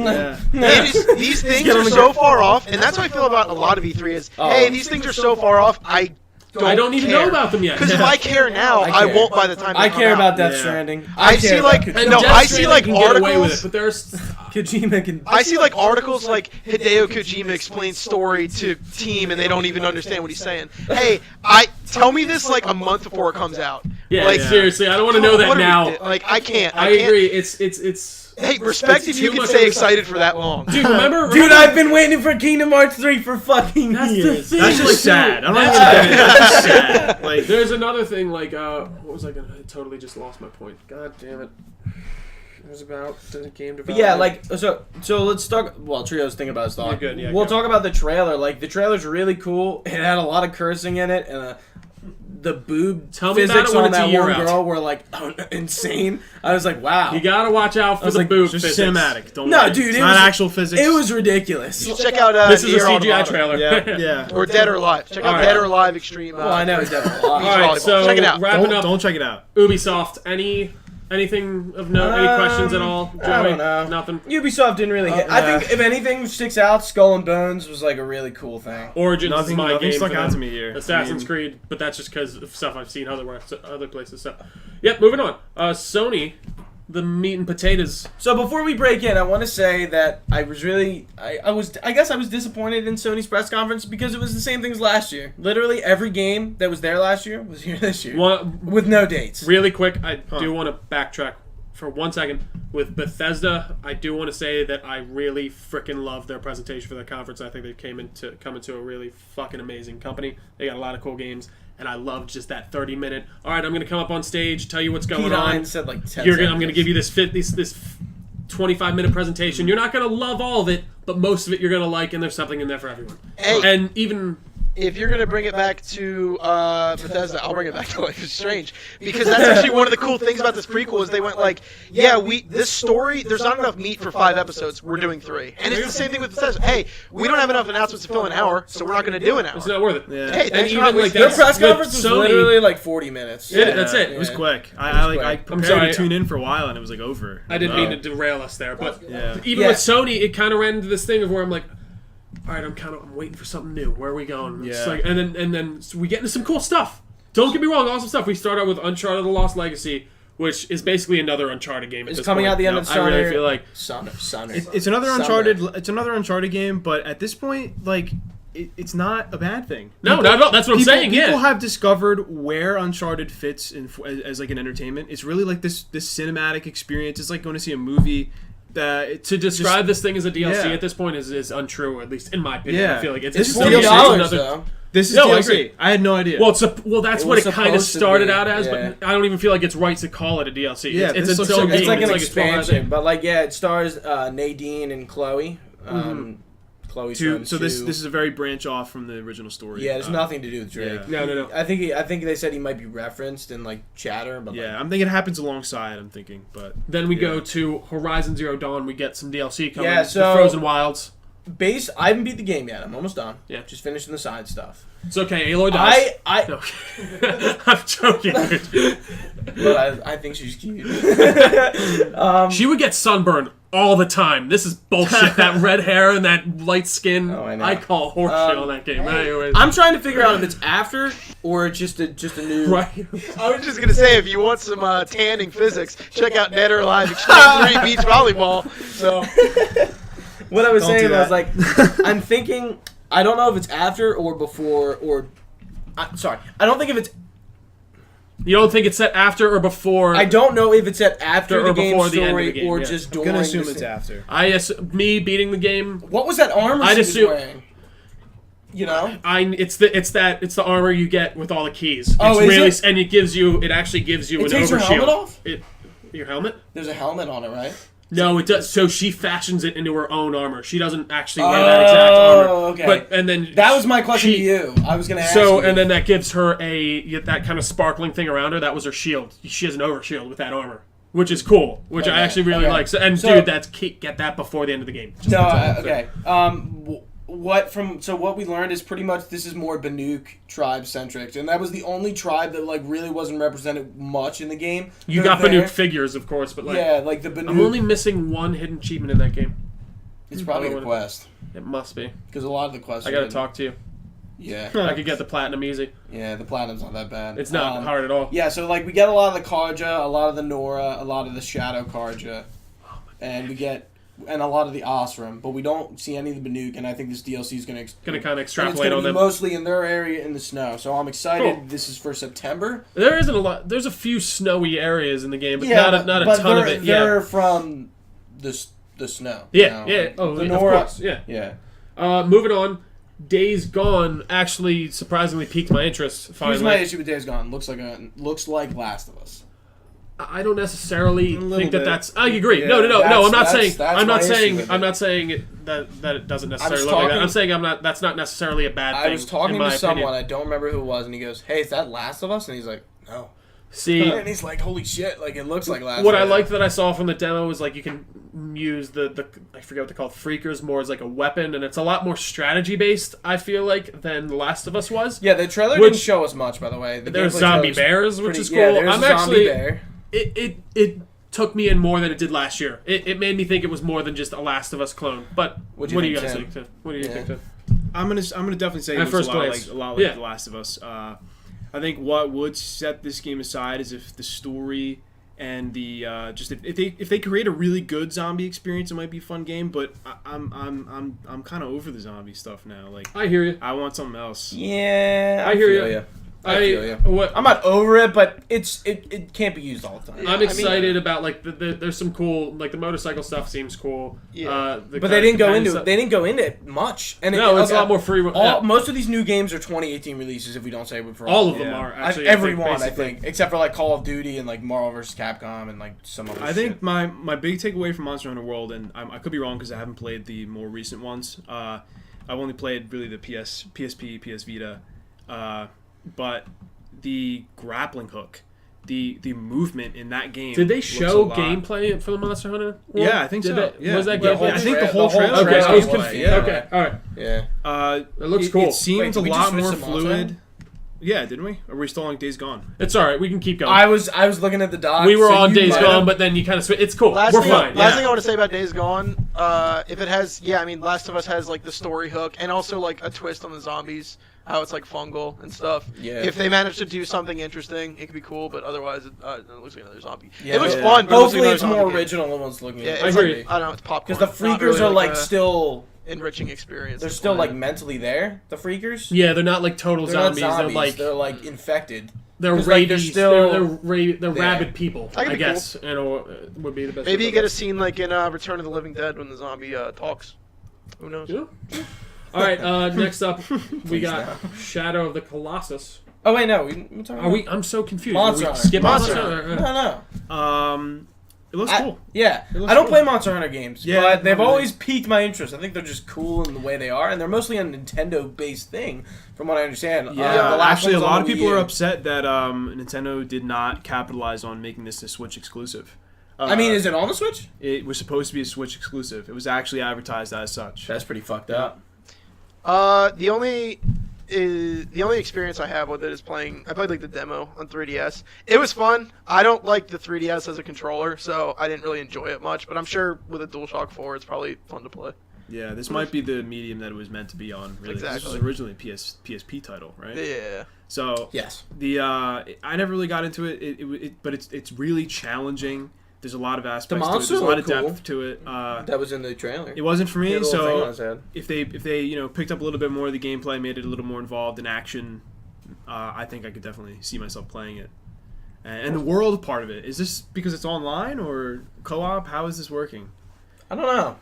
Hey, these things are so far off, and that's how I feel about a lot of E3 is, hey, these things are so far off, I don't even know about them yet. Because if I care now, I won't by the time I care about Death Stranding. I see articles. Get away with it, but there's... Kojima can. I see like articles like Hideo Kojima explains story to team and they don't even understand what he's saying. Hey, tell me this like a month before it comes out. Yeah, like, seriously, I don't want to know that now. Like I can't. I agree. It's. Hey, respect if you can stay excited for that long. Dude, remember? Dude, I've been waiting for Kingdom Hearts 3 for fucking years. That's just sad. I'm not even that's sad. Like, there's another thing, like, what was I gonna... I totally just lost my point. God damn it. It was about the game development. But yeah, like, so let's talk... Well, Trio's thinking about his thought. You're good, yeah. We'll talk about the trailer. Like, the trailer's really cool. It had a lot of cursing in it, and the boob physics on that one girl were like insane. I was like, wow. You gotta watch out for the boob physics. Just cinematic. Don't no, worry. dude, it's not actual physics. It was ridiculous. You check out this is a CGI trailer. Yeah. Or Dead or Alive. Check out Dead or Alive Extreme. Well, I know it's Dead or Alive. All right, so check it out. Wrapping up. Don't check it out. Ubisoft. Anything of note? Any questions at all? Joey? I don't know. Nothing. Ubisoft didn't really hit. I think if anything sticks out, Skull and Bones was like a really cool thing. Origins is my nothing game stuck for out them. to me here. Assassin's Creed, but that's just because of stuff I've seen other places. So, yep. Moving on. Sony, the meat and potatoes. So before we break in, I want to say that I was really, I guess I was disappointed in Sony's press conference because it was the same thing as last year. Literally every game that was there last year was here this year, with no dates. Really quick, I do want to backtrack for 1 second. With Bethesda, I do want to say that I really freaking love their presentation for their conference. I think they've come into a really fucking amazing company. They got a lot of cool games. And I loved just that 30-minute. All right, I'm going to come up on stage, tell you what's going on. Said like 10 I'm going to give you this 25-minute presentation. You're not going to love all of it, but most of it you're going to like, and there's something in there for everyone. Hey. And even... If you're going to bring it back to Bethesda, I'll bring it back to Life is Strange. Because that's actually one of the cool things about this prequel is they went like, this story, there's not enough meat for 5 episodes. We're doing 3. And it's the same thing with Bethesda. Hey, we don't have enough announcements to fill an hour, so we're not going to do an hour. It's not worth it. Yeah. Hey, and even like their press conference was Sony, literally like 40 minutes. Yeah, that's it. It was quick. I prepared to tune in for a while, and it was like over. I didn't mean to derail us there, but even Yeah. with Sony, it kind of ran into this thing of where I'm like, all right, I'm waiting for something new. Where are we going? Yeah. It's like, and then so we get into some cool stuff. Don't get me wrong, awesome stuff. We start out with Uncharted: The Lost Legacy, which is basically another Uncharted game. It's coming out the end of summer. I really feel like it's another Uncharted. It's another Uncharted game, but at this point, like, it's not a bad thing. No, not at all. That's what I'm saying. People have discovered where Uncharted fits as like an entertainment. It's really like this cinematic experience. It's like going to see a movie. To describe this thing as a DLC at this point is untrue, at least in my opinion. Yeah. I feel like it's $40 though. This is No, DLC. I had no idea. Well, that's what it kind of started out as, yeah. but I don't even feel like it's right to call it a DLC. Yeah, it's this a looks full like- game. It's like an a 12-hour expansion, thing. but like it stars Nadine and Chloe. Chloe's so this is a very branch off from the original story. Yeah, there's nothing to do with Drake. Yeah. No. I think they said he might be referenced in like chatter, but Yeah, I'm thinking it happens alongside. I'm thinking, but Then we go to Horizon Zero Dawn. We get some DLC coming. Yeah, so- the Frozen Wilds. I haven't beat the game yet. I'm almost done. Yeah. Just finishing the side stuff. It's okay. Aloy dies. I I'm joking. Dude. but I think she's cute. She would get sunburned all the time. This is bullshit. That red hair and that light skin. Oh, I know. I call horseshit on that game. Anyways. I'm trying to figure out if it's after or just a new. Right. I was just going to say, if you want some tanning physics, check out Dead or Alive Extreme 3 Beach Volleyball. So, What I was Don't saying do was that. like, I'm thinking. I don't know if it's after or before or. Sorry, I don't think if it's. You don't think it's set after or before? I don't know if it's at after Or the game before the end of story the game, or yeah. just I'm during. gonna assume the it's thing. after. Me beating the game. What was that armor I'd she was assume- wearing? You know. It's the armor you get with all the keys. Oh, it's is really, it? and it actually gives you It an takes her overshield. helmet off? Your helmet? There's a helmet on it, right? No, it does. So she fashions it into her own armor. She doesn't actually wear that exact armor. Okay. But and then That was my question to you. I was gonna ask you. and then that gives her that kind of sparkling thing around her. That was her shield. She has an overshield with that armor, which is cool. Which I actually really like. So, dude, get that before the end of the game. Just No, that's all. okay. What we learned is pretty much this is more Banuk tribe centric, and that was the only tribe that like really wasn't represented much in the game. You They're got there. Banuk figures, of course, but like like the Banuk. I'm only missing one hidden achievement in that game. It's probably a quest It must be. because a lot of the quests. I gotta talk to you. Yeah, I could get the platinum easy. yeah. The platinum's not that bad. It's not hard at all. Yeah, so like we get a lot of the Karja, a lot of the Nora, a lot of the Shadow Karja, and we get and a lot of the Osram, but we don't see any of the Banuk, and I think this DLC is going to kind of extrapolate on them. Mostly in their area in the snow, so I'm excited. Cool. This is for September. There isn't a lot. There's a few snowy areas in the game, but not a ton of it. They're from the snow. Yeah, yeah. Oh, of course. Yeah. Yeah. Moving on. Days Gone actually surprisingly piqued my interest. Finally. Here's my issue with Days Gone. Looks like Last of Us. I don't necessarily think that's. I agree. Yeah, no. I'm not saying. I'm not saying that it doesn't necessarily look like that. I'm saying that's not necessarily a bad thing. I was talking to someone. I don't remember who it was, and he goes, "Hey, is that Last of Us?" And he's like, "No." See, and he's like, "Holy shit!" Like it looks like Last. What I liked that I saw from the demo was like you can use the I forget what they call it, freakers more as like a weapon, and it's a lot more strategy based. I feel like than The Last of Us was. Yeah, the trailer didn't show us much, by the way. There's zombie bears, which is cool. Yeah, there's a zombie bear. It took me in more than it did last year. It made me think it was more than just a Last of Us clone. But what do you guys think? What do you think? I'm gonna definitely say it was a lot like The Last of Us. I think what would set this game aside is if the story and the just if they create a really good zombie experience, it might be a fun game. But I'm kind of over the zombie stuff now. Like I hear you. I want something else. Yeah, I hear you. I feel you. I'm not over it, but it can't be used all the time. I'm excited about like there's some cool like the motorcycle stuff seems cool. Yeah. But they didn't go into it. They didn't go into it much. And it's a lot more free. Most of these new games are 2018 releases. If we don't say for all of them are actually everyone I think except for like Call of Duty and like Marvel vs. Capcom and like some other. I think my big takeaway from Monster Hunter World, and I could be wrong because I haven't played the more recent ones. I've only played really the PSP, PS Vita. But the grappling hook, the movement in that game. Did they show gameplay for the Monster Hunter World? Yeah, I think so. Was that gameplay? I think the whole trailer. Okay, I was confused. Yeah. Okay, all right. Yeah. It looks cool. It seems a lot more fluid. Yeah, didn't we? Or are we still on Days Gone? It's all right. We can keep going. I was looking at the docs. We were on Days Gone, but then you kind of it's cool. We're fine. Last thing I want to say about Days Gone, if it has, Last of Us has like the story hook and also like a twist on the zombies, how it's like fungal and stuff. Yeah. If they manage to do something interesting, it could be cool. But otherwise, it looks like another zombie. Yeah, it looks fun. But hopefully, it's more original than what's looking. Yeah, I don't know. It's popcorn. Because the freakers are like still. Enriching experience. They're still like mentally there. The freakers. Yeah, they're not like total zombies. They're like infected. They're rabies. They're rabid people. I guess cool. Would be the best. Maybe you get a scene like in Return of the Living Dead when the zombie talks. Who knows? Yeah. All right. Next up, we got Shadow of the Colossus. Oh wait, no. I'm so confused. Monster Hunter. No. It looks cool. Yeah. I don't play Monster Hunter games, but they've always piqued my interest. I think they're just cool in the way they are, and they're mostly a Nintendo-based thing, from what I understand. Yeah, actually, a lot of people are upset that Nintendo did not capitalize on making this a Switch exclusive. Is it on the Switch? It was supposed to be a Switch exclusive. It was actually advertised as such. That's pretty fucked up. The only experience I have with it is playing. I played like the demo on 3DS. It was fun. I don't like the 3DS as a controller, so I didn't really enjoy it much. But I'm sure with a DualShock 4, it's probably fun to play. Yeah, this might be the medium that it was meant to be on. Really, exactly. This was originally a PSP title, right? Yeah. So yes, I never really got into it. But it's really challenging. There's a lot of aspects to it. There's a lot of depth to it. That was in the trailer. It wasn't for me, so if they picked up a little bit more of the gameplay, made it a little more involved in action, I think I could definitely see myself playing it. And the world part of it, is this because it's online or co-op? How is this working? I don't know.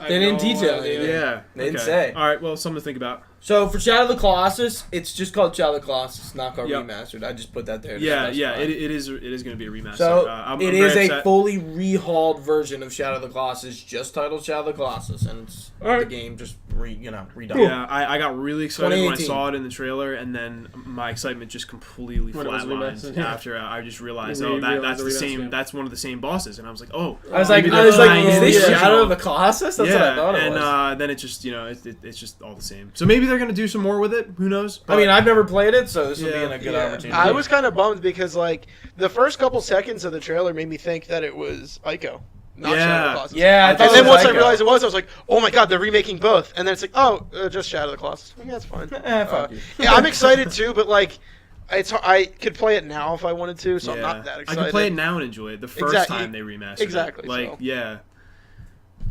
They didn't detail it. Yeah. They didn't say. All right, well, something to think about. So for Shadow of the Colossus, it's just called Shadow of the Colossus, not called remastered. I just put that there. Yeah. It is going to be a remaster. So it is a fully rehauled version of Shadow of the Colossus, just titled Shadow of the Colossus, and it's the game just redone. Yeah, I got really excited when I saw it in the trailer, and then my excitement just completely flatlined after I just realized, that's the same. That's one of the same bosses, and I was like, oh. I was like, is this Shadow of the Colossus? That's what I thought it was. And then it just it's just all the same. So maybe they're gonna do some more with it. Who knows? But, I've never played it, so this will be a good opportunity. I was kind of bummed because like the first couple seconds of the trailer made me think that it was Ico. Not Shadow of the Colossus. Yeah, and then once I realized it was, I was like, oh my god, they're remaking both. And then it's like, just Shadow of the Colossus. Yeah, that's fine. Fuck you. Yeah, I'm excited too, but like, I could play it now if I wanted to, so I'm not that excited. I could play it now and enjoy it the first time they remastered it. Exactly. Like, yeah.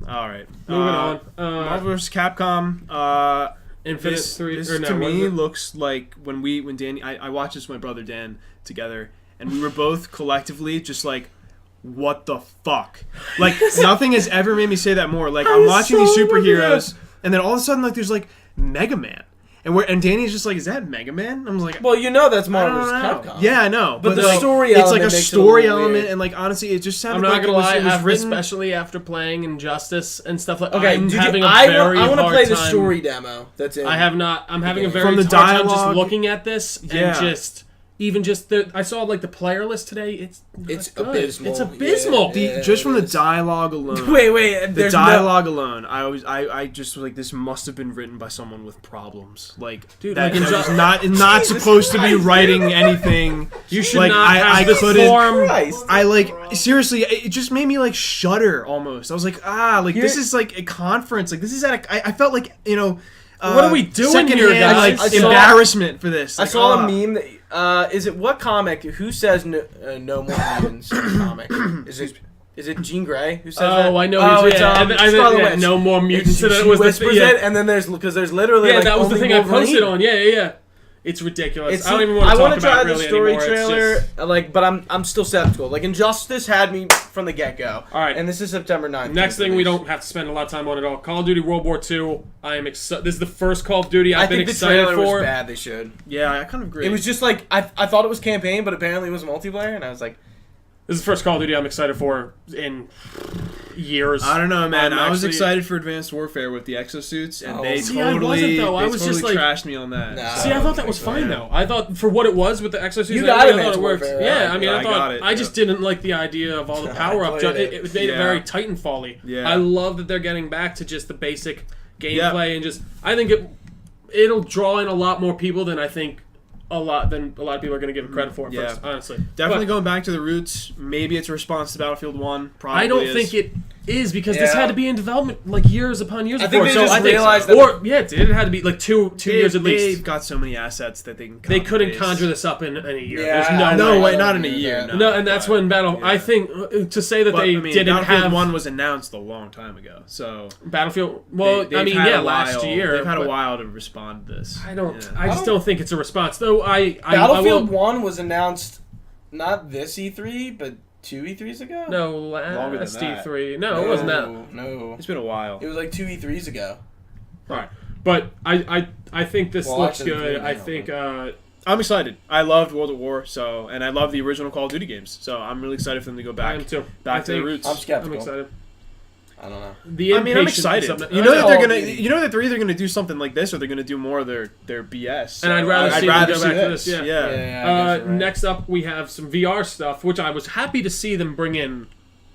All right. Moving on. Marvel vs. Capcom. Infinite This 3 to me looks like when Danny. I watched this with my brother Dan together, and we were both collectively just like, what the fuck? Like, nothing has ever made me say that more. Like, I'm watching these superheroes, and then all of a sudden, like, there's like Mega Man. And Danny's just like, is that Mega Man? I'm like, well, that's Marvel vs. Capcom. Yeah, I know. But the like, story it's like a makes story it element, weird. and like honestly, it just sounded I'm not like gonna lie, it was written. especially after playing Injustice and stuff like. Okay, I'm having I want to play the story demo. That's it. I have not. I'm having a very From the hard time dialogue, just looking at this and just. Even just I saw like the player list today. It's good. abysmal. It's abysmal. Just from the dialogue alone. Wait. The dialogue alone. I just was like, this must have been written by someone with problems. Like, dude, that like not supposed to be writing anything. You should like, not have this form. I like seriously. It just made me like shudder almost. I was like, this is like a conference. Like this is at I felt like what are we doing here, guys? Like embarrassment for this. Like, I saw a meme that. Is it what comic? Who says no more mutants in the comic? Is it Jean Grey who says that? Oh, I know. It's no more mutants. She whispers it, and then there's literally that was the thing I posted on. Yeah. It's ridiculous. I don't even want to talk about it really anymore. I want to try the story trailer, but I'm still skeptical. Like, Injustice had me from the get-go. All right. And this is September 9th. Next thing we don't have to spend a lot of time on at all. Call of Duty World War II. I am excited. This is the first Call of Duty I've been excited for. I think the trailer was bad. They should. Yeah, I kind of agree. It was just like, I thought it was campaign, but apparently it was multiplayer, and I was like... This is the first Call of Duty I'm excited for in years. I don't know, man. I was excited for Advanced Warfare with the exosuits, and they totally trashed me on that. No. See, I thought that was fine, though. I thought, for what it was with the exosuits, you got I thought it worked. Warfare, yeah, right? I mean, I just didn't like the idea of all the power-up. It made it very Titanfall-y. Yeah. I love that they're getting back to just the basic gameplay, and just, I think it'll draw in a lot more people than I think a lot of people are going to give it credit for first, honestly. Definitely going back to the roots. Maybe it's a response to Battlefield 1. Probably I don't think it is because this had to be in development like years upon years before. Think they just realized that it had to be like two years at least. They've got so many assets that they can. They couldn't conjure this up in a year. Yeah, There's no way, not in a year. No, and that's when I think to say that they didn't Battlefield have 1 was announced a long time ago. So Battlefield. Well, last year they've had a while to respond to this. I just don't think it's a response. Though Battlefield 1 was announced not this E3, but 2 E3s ago? No, last E3. No, it wasn't that. No. It's been a while. It was like 2 E3s ago. Alright. But I think this looks good. I think I'm excited. I loved World at War, and I love the original Call of Duty games. So I'm really excited for them to go back. I am too. Back to the roots. I'm skeptical. I'm excited. I don't know. I'm excited. You know that they're either gonna do something like this or they're gonna do more of their BS. So and I'd rather see them go back to this. Yeah. Right. Next up, we have some VR stuff, which I was happy to see them bring in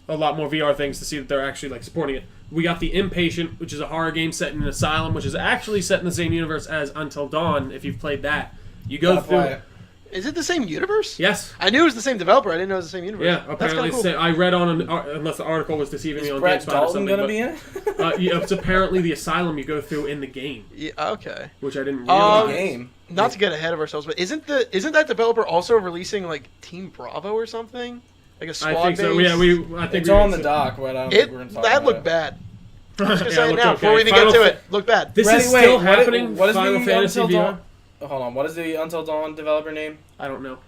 a lot more VR things to see that they're actually like supporting it. We got The Impatient, which is a horror game set in an asylum, which is actually set in the same universe as Until Dawn. If you've played that, you go through. Is it the same universe? Yes. I knew it was the same developer. I didn't know it was the same universe. Yeah, apparently cool. I read on unless the article was deceiving me on Brett GameSpot Dalton or something. Gonna be in it? It's apparently the asylum you go through in the game. Yeah, okay. Which I didn't realize. Game. Not to get ahead of ourselves, but isn't that developer also releasing like Team Bravo or something? Like a squad I think base? so. Yeah, I think it's on the dock, but I don't think we're gonna talk that about looked it. bad. I'm just gonna say it looked now before we even get to it. Look bad. This is still happening. What is Final the Fantasy Until VR? Dawn? Hold on. What is the Until Dawn developer name? I don't know.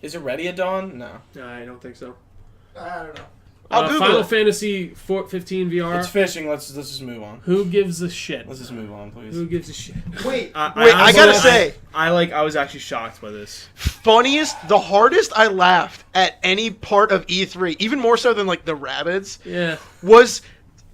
Is it Ready at Dawn? No. I don't think so. I don't know. I'll Google Final it. Fantasy 15 VR. It's fishing. Let's just move on. Who gives a shit? Let's just move on, please. Who gives a shit? Wait, I gotta say, I was actually shocked by this. the hardest I laughed at any part of E3, even more so than like the rabbits. Yeah. Was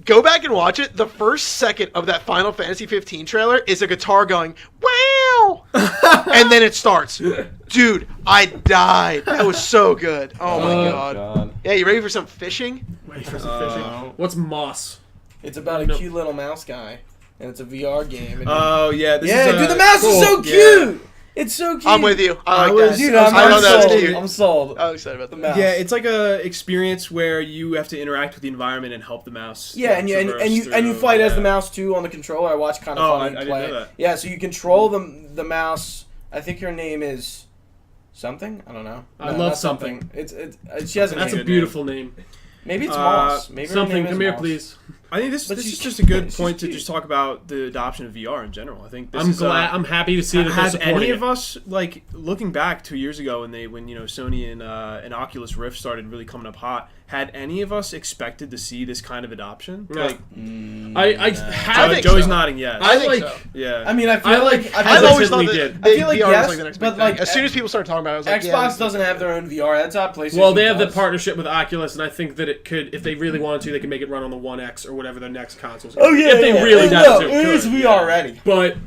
go back and watch it. The first second of that Final Fantasy 15 trailer is a guitar going wow, and then it starts. Dude, I died. That was so good. Oh my god. Yeah, you ready for some fishing? Ready for some fishing? What's Moss? It's about a cute little mouse guy, and it's a VR game. And yeah. Dude, the mouse is so cute. It's so cute. I'm with you. I like that. Dude, I know that was cute. I'm sold. I'm excited about the mouse. Yeah, it's like a experience where you have to interact with the environment and help the mouse. Yeah, and you fight as the mouse too on the controller. I watched Kind of Funny I play. didn't know that. Yeah, so you control the mouse. I think her name is something. I don't know. I love something. It's she has a name. That's a beautiful name. Maybe it's Moss. Maybe something. Her name Come is here, Moss. please. I think this is just a good point to just talk about the adoption of VR in general. I think I'm happy to see that they're supporting any of us, like, looking back 2 years ago when Sony and Oculus Rift started really coming up hot, had any of us expected to see this kind of adoption? Like, Joey's nodding yes. I think so. Yeah. I mean, I feel like I've always thought that I feel like VR yes, was like the next big but like thing. As soon as people started talking about it, I was like, Xbox doesn't have their own VR. That's how PlayStation. Well, they have the does. partnership with Oculus, and I think that it could, if they really wanted to, they could make it run on the One X or whatever their next console's. Oh yeah, if they really wanted to, it is VR ready. But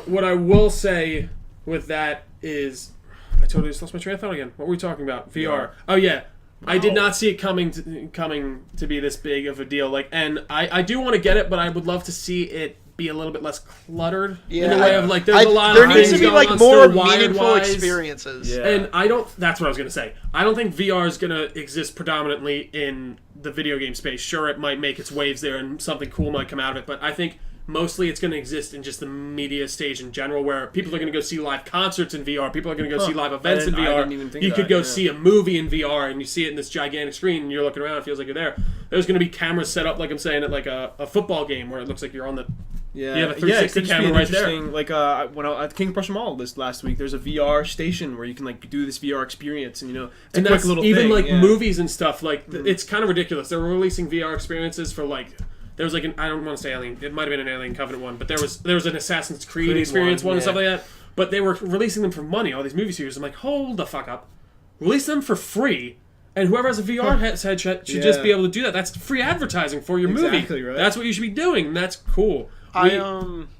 what I will say with that is, I totally just lost my train of thought again. What were we talking about? VR. Oh yeah. I did not see it coming to be this big of a deal. Like, and I do want to get it, but I would love to see it be a little bit less cluttered in the way of like there's a lot. There of needs to be like more meaningful wired-wise. experiences. Yeah. And I don't. That's what I was gonna say. I don't think VR is gonna exist predominantly in the video game space. Sure, it might make its waves there, and something cool might come out of it. But I think mostly it's going to exist in just the media stage in general, where people are going to go see live concerts in VR. People are going to go see live events in VR. You could go see a movie in VR, and you see it in this gigantic screen, and you're looking around, it feels like you're there. There's going to be cameras set up, like I'm saying, at like a football game, where it looks like you're on the... Yeah, you have a 360 camera right there. Like when I at King of Prussia Mall this last week, there's a VR station where you can like do this VR experience, and it's a quick little even thing. Like movies and stuff. Like it's kind of ridiculous. They're releasing VR experiences for like. There was like I don't want to say Alien. It might have been an Alien Covenant one, but there was an Assassin's Creed experience one and stuff like that. But they were releasing them for money. All these movie series. I'm like, hold the fuck up. Release them for free. And whoever has a VR headset should just be able to do that. That's free advertising for your movie. Right. That's what you should be doing. And that's cool.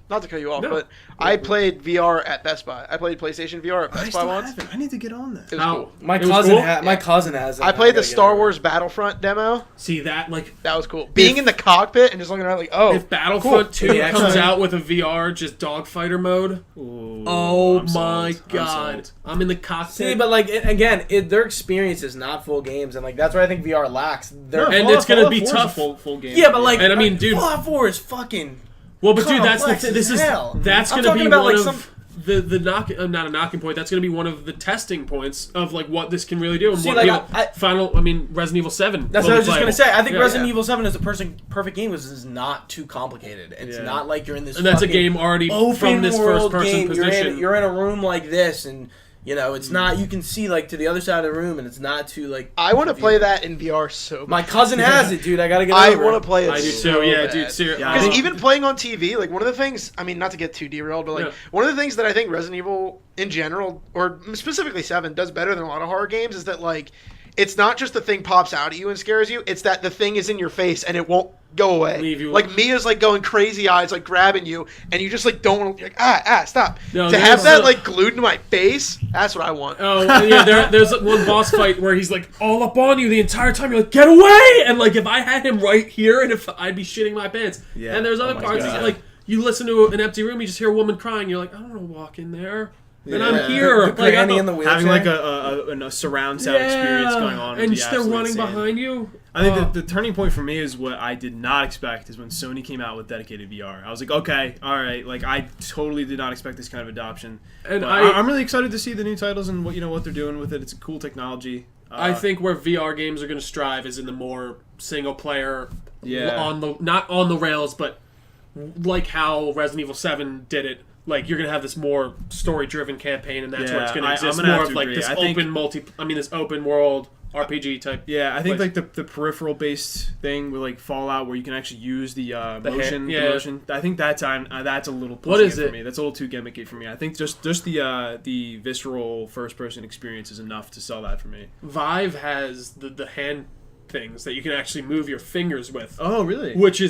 Not to cut you off, but I played VR at Best Buy. I played PlayStation VR at Best Buy once. I need to get on that. It was cool. My cousin has it. I played the Star Wars Battlefront demo. See that that was cool. Being in the cockpit and just looking around like, oh, if Battlefront 2 comes out with a VR just dogfighter mode, my god, I'm in the cockpit. See, but like their experience is not full games, and like that's where I think VR lacks. And it's gonna be tough. Full game. Yeah, but like, and I mean, dude, Fallout 4 is fucking. Well, but dude, that's the thing. That's going to be one of the not a knocking point. That's going to be one of the testing points of like what this can really do. And Resident Evil 7. That's what I was just going to say. I think Resident Evil 7 is a perfect game because it's not too complicated. It's not like you're in this. And that's a game already from this first person position. You're in a room like this and. It's not. You can see like to the other side of the room, and it's not too like. I want to play that in VR so bad. My cousin has it, dude. I gotta get. I want to play it. I do so too. Yeah, bad. dude. Seriously, because even playing on TV, like one of the things. I mean, not to get too derailed, but like one of the things that I think Resident Evil in general, or specifically 7, does better than a lot of horror games is that like. It's not just the thing pops out at you and scares you. It's that the thing is in your face and it won't go away. Leave you like Mia's like going crazy eyes, like grabbing you, and you just like don't want to like stop. No, to have that like glued to my face, that's what I want. Oh yeah, there's one boss fight where he's like all up on you the entire time. You're like, get away! And like if I had him right here, and if I'd be shitting my pants. Yeah. And there's other parts like you listen to an empty room, you just hear a woman crying. You're like, I don't want to walk in there. And I'm here, like in the wheelchair. Having like a surround sound experience going on, and they're running behind you. I think the turning point for me is what I did not expect is when Sony came out with dedicated VR. I was like, okay, all right, like I totally did not expect this kind of adoption. And I'm really excited to see the new titles and what they're doing with it. It's a cool technology. I think where VR games are going to strive is in the more single player, not on the rails, but like how Resident Evil 7 did it. Like you're gonna have this more story-driven campaign, and that's where it's gonna exist. More of like this this open world RPG type. Yeah, I think like the peripheral-based thing with like Fallout, where you can actually use the motion. I think that's a little pushing for me. That's a little too gimmicky for me. I think just the visceral first-person experience is enough to sell that for me. Vive has the hand things that you can actually move your fingers with. Oh, really? Which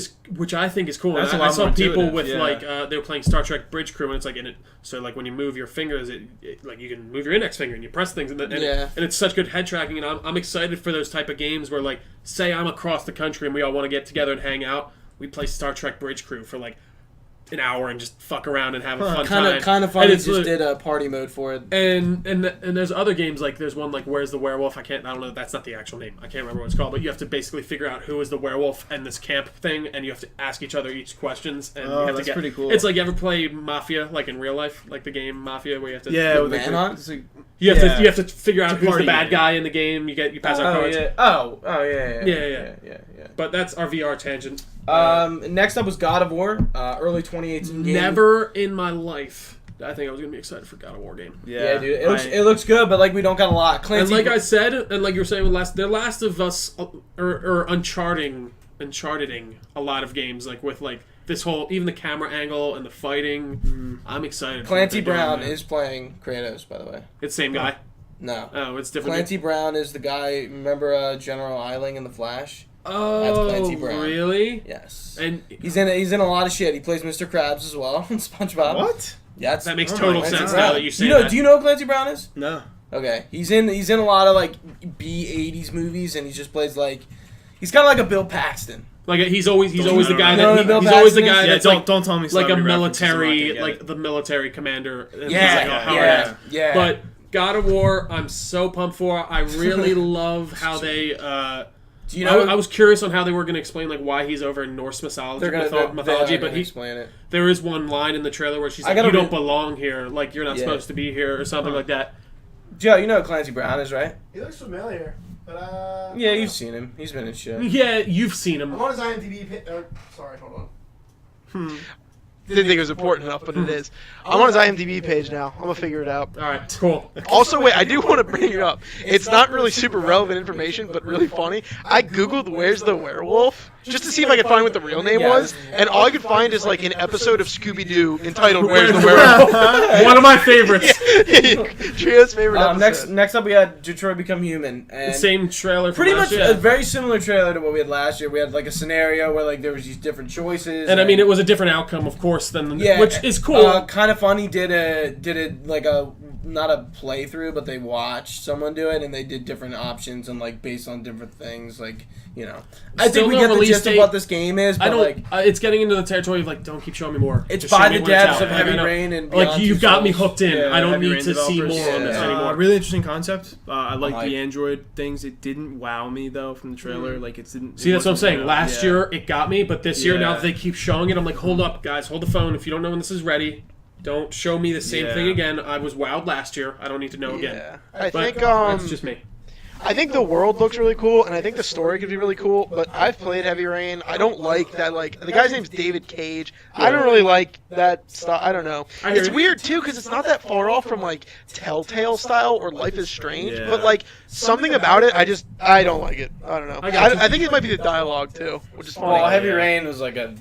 I think is cool. That's I saw people with like they were playing Star Trek Bridge Crew, and it's like so like when you move your fingers, it like you can move your index finger and you press things, and it's such good head tracking. And I'm excited for those type of games where like say I'm across the country and we all want to get together and hang out. We play Star Trek Bridge Crew for like an hour and just fuck around and have a fun time. Kind of fun. Just did a party mode for it. And there's other games like there's one like Where's the Werewolf? I don't know. That's not the actual name. I can't remember what it's called. But you have to basically figure out who is the werewolf and this camp thing, and you have to ask each other each questions. And you have that's pretty cool. It's like you ever play Mafia like in real life, like the game Mafia, where you have to you have to figure out who's the bad guy in the game. You pass out cards. Yeah. Yeah. but that's our VR tangent. Next up was God of War, early 2018 game. Never in my life I think I was gonna be excited for God of War game. Yeah, dude, it looks good, but like we don't got a lot. Clancy, and like I said, and like you were saying with they're Last of Us or uncharting a lot of games, like with like this whole even the camera angle and the fighting. I'm excited. Clancy Brown is playing Kratos, by the way. It's the same guy. No. Oh, it's different. Clancy Brown is the guy. Remember General Eiling in The Flash? Oh, that's Clancy Brown. Really? Yes. And he's in a lot of shit. He plays Mr. Krabs as well in SpongeBob. What? Yeah, that makes total sense Brown. now that you say that. Do you know who Clancy Brown is? No. Okay, he's in a lot of like B-80s movies, and he just plays like he's kind of like a Bill Paxton. Like he's always the guy he's always the guy that's don't tell me like a military the military commander. Yeah. But God of War, I'm so pumped for. I really love how they. Do you know? I was curious on how they were going to explain like why he's over in Norse mythology, but explain it. There is one line in the trailer where she's like, "You don't belong here. Like you're not supposed to be here," or something like that. Joe, you know who Clancy Brown is, right? He looks familiar, but yeah, you've seen him. He's been in shit. Yeah, you've seen him. I'm on his IMDb. Sorry, hold on. Didn't think it was important enough, but it is. I'm on his IMDb page now. I'm gonna figure it out. All right, cool. Also, wait, I do want to bring it up. It's not really super relevant information, but really funny. I googled "Where's the Werewolf" just to see if I could find what the real name was, and all I could find is like an episode of Scooby-Doo entitled "Where's the Werewolf." One of my favorites. Trio's favorite episode. Next up, we had Detroit Become Human. And same trailer. Pretty much a very similar trailer to what we had last year. We had like a scenario where like there was these different choices, and I mean it was a different outcome, of course, than which is cool. Kind of funny. Did it like a not a playthrough, but they watched someone do it, and they did different options and like based on different things, like you know. I think we get the gist of what this game is, but like it's getting into the territory of like don't keep showing me more. It's by the devs of Heavy Rain and Beyond like you've got me hooked in. Yeah, I don't Heavy need Rain to see more on this anymore. Really interesting concept. I like the Android things. It didn't wow me though from the trailer. Like it didn't. See, that's what I'm saying. Last year it got me, but this year now that they keep showing it, I'm like, hold up, guys, hold the phone. If you don't know when this is ready, don't show me the same thing again. I was wowed last year. I don't need to know again. I think that's just me. I think the world looks really cool, and I think the story could be really cool, but I've played Heavy Rain. I don't like that, like, the guy's name's David Cage. I don't really like that stuff. I don't know. It's weird, too, because it's not that far off from, like, Telltale style or Life is Strange, but, like, something about it, I don't like it. I don't know. I think it might be the dialogue, too, which is funny. Well, Heavy Rain was like a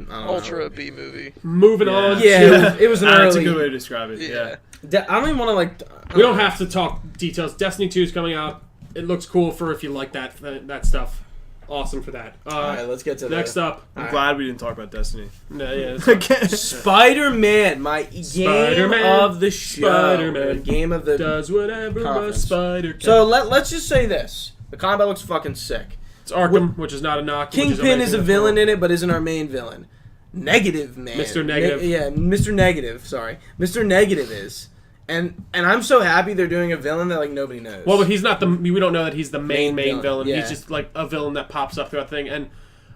ultra B movie. Moving on. Yeah, it was an early. That's a good way to describe it. Yeah. I don't even want to like. We don't have to talk details. Destiny 2 is coming out. It looks cool for if you like that stuff. Awesome for that. All right, let's get to next up. I'm glad we didn't talk about Destiny. No, yeah. Spider-Man, my game of the show. Spider-Man, game of the does whatever a spider can. So let's just say this: the combat looks fucking sick. It's Arkham, which is not a knock. Kingpin is a villain in it, but isn't our main villain. Negative Man. Mr. Negative. Mr. Negative. Sorry, Mr. Negative is, and I'm so happy they're doing a villain that like nobody knows. Well, but he's not we don't know that he's the main villain. Yeah. He's just like a villain that pops up throughout the thing. And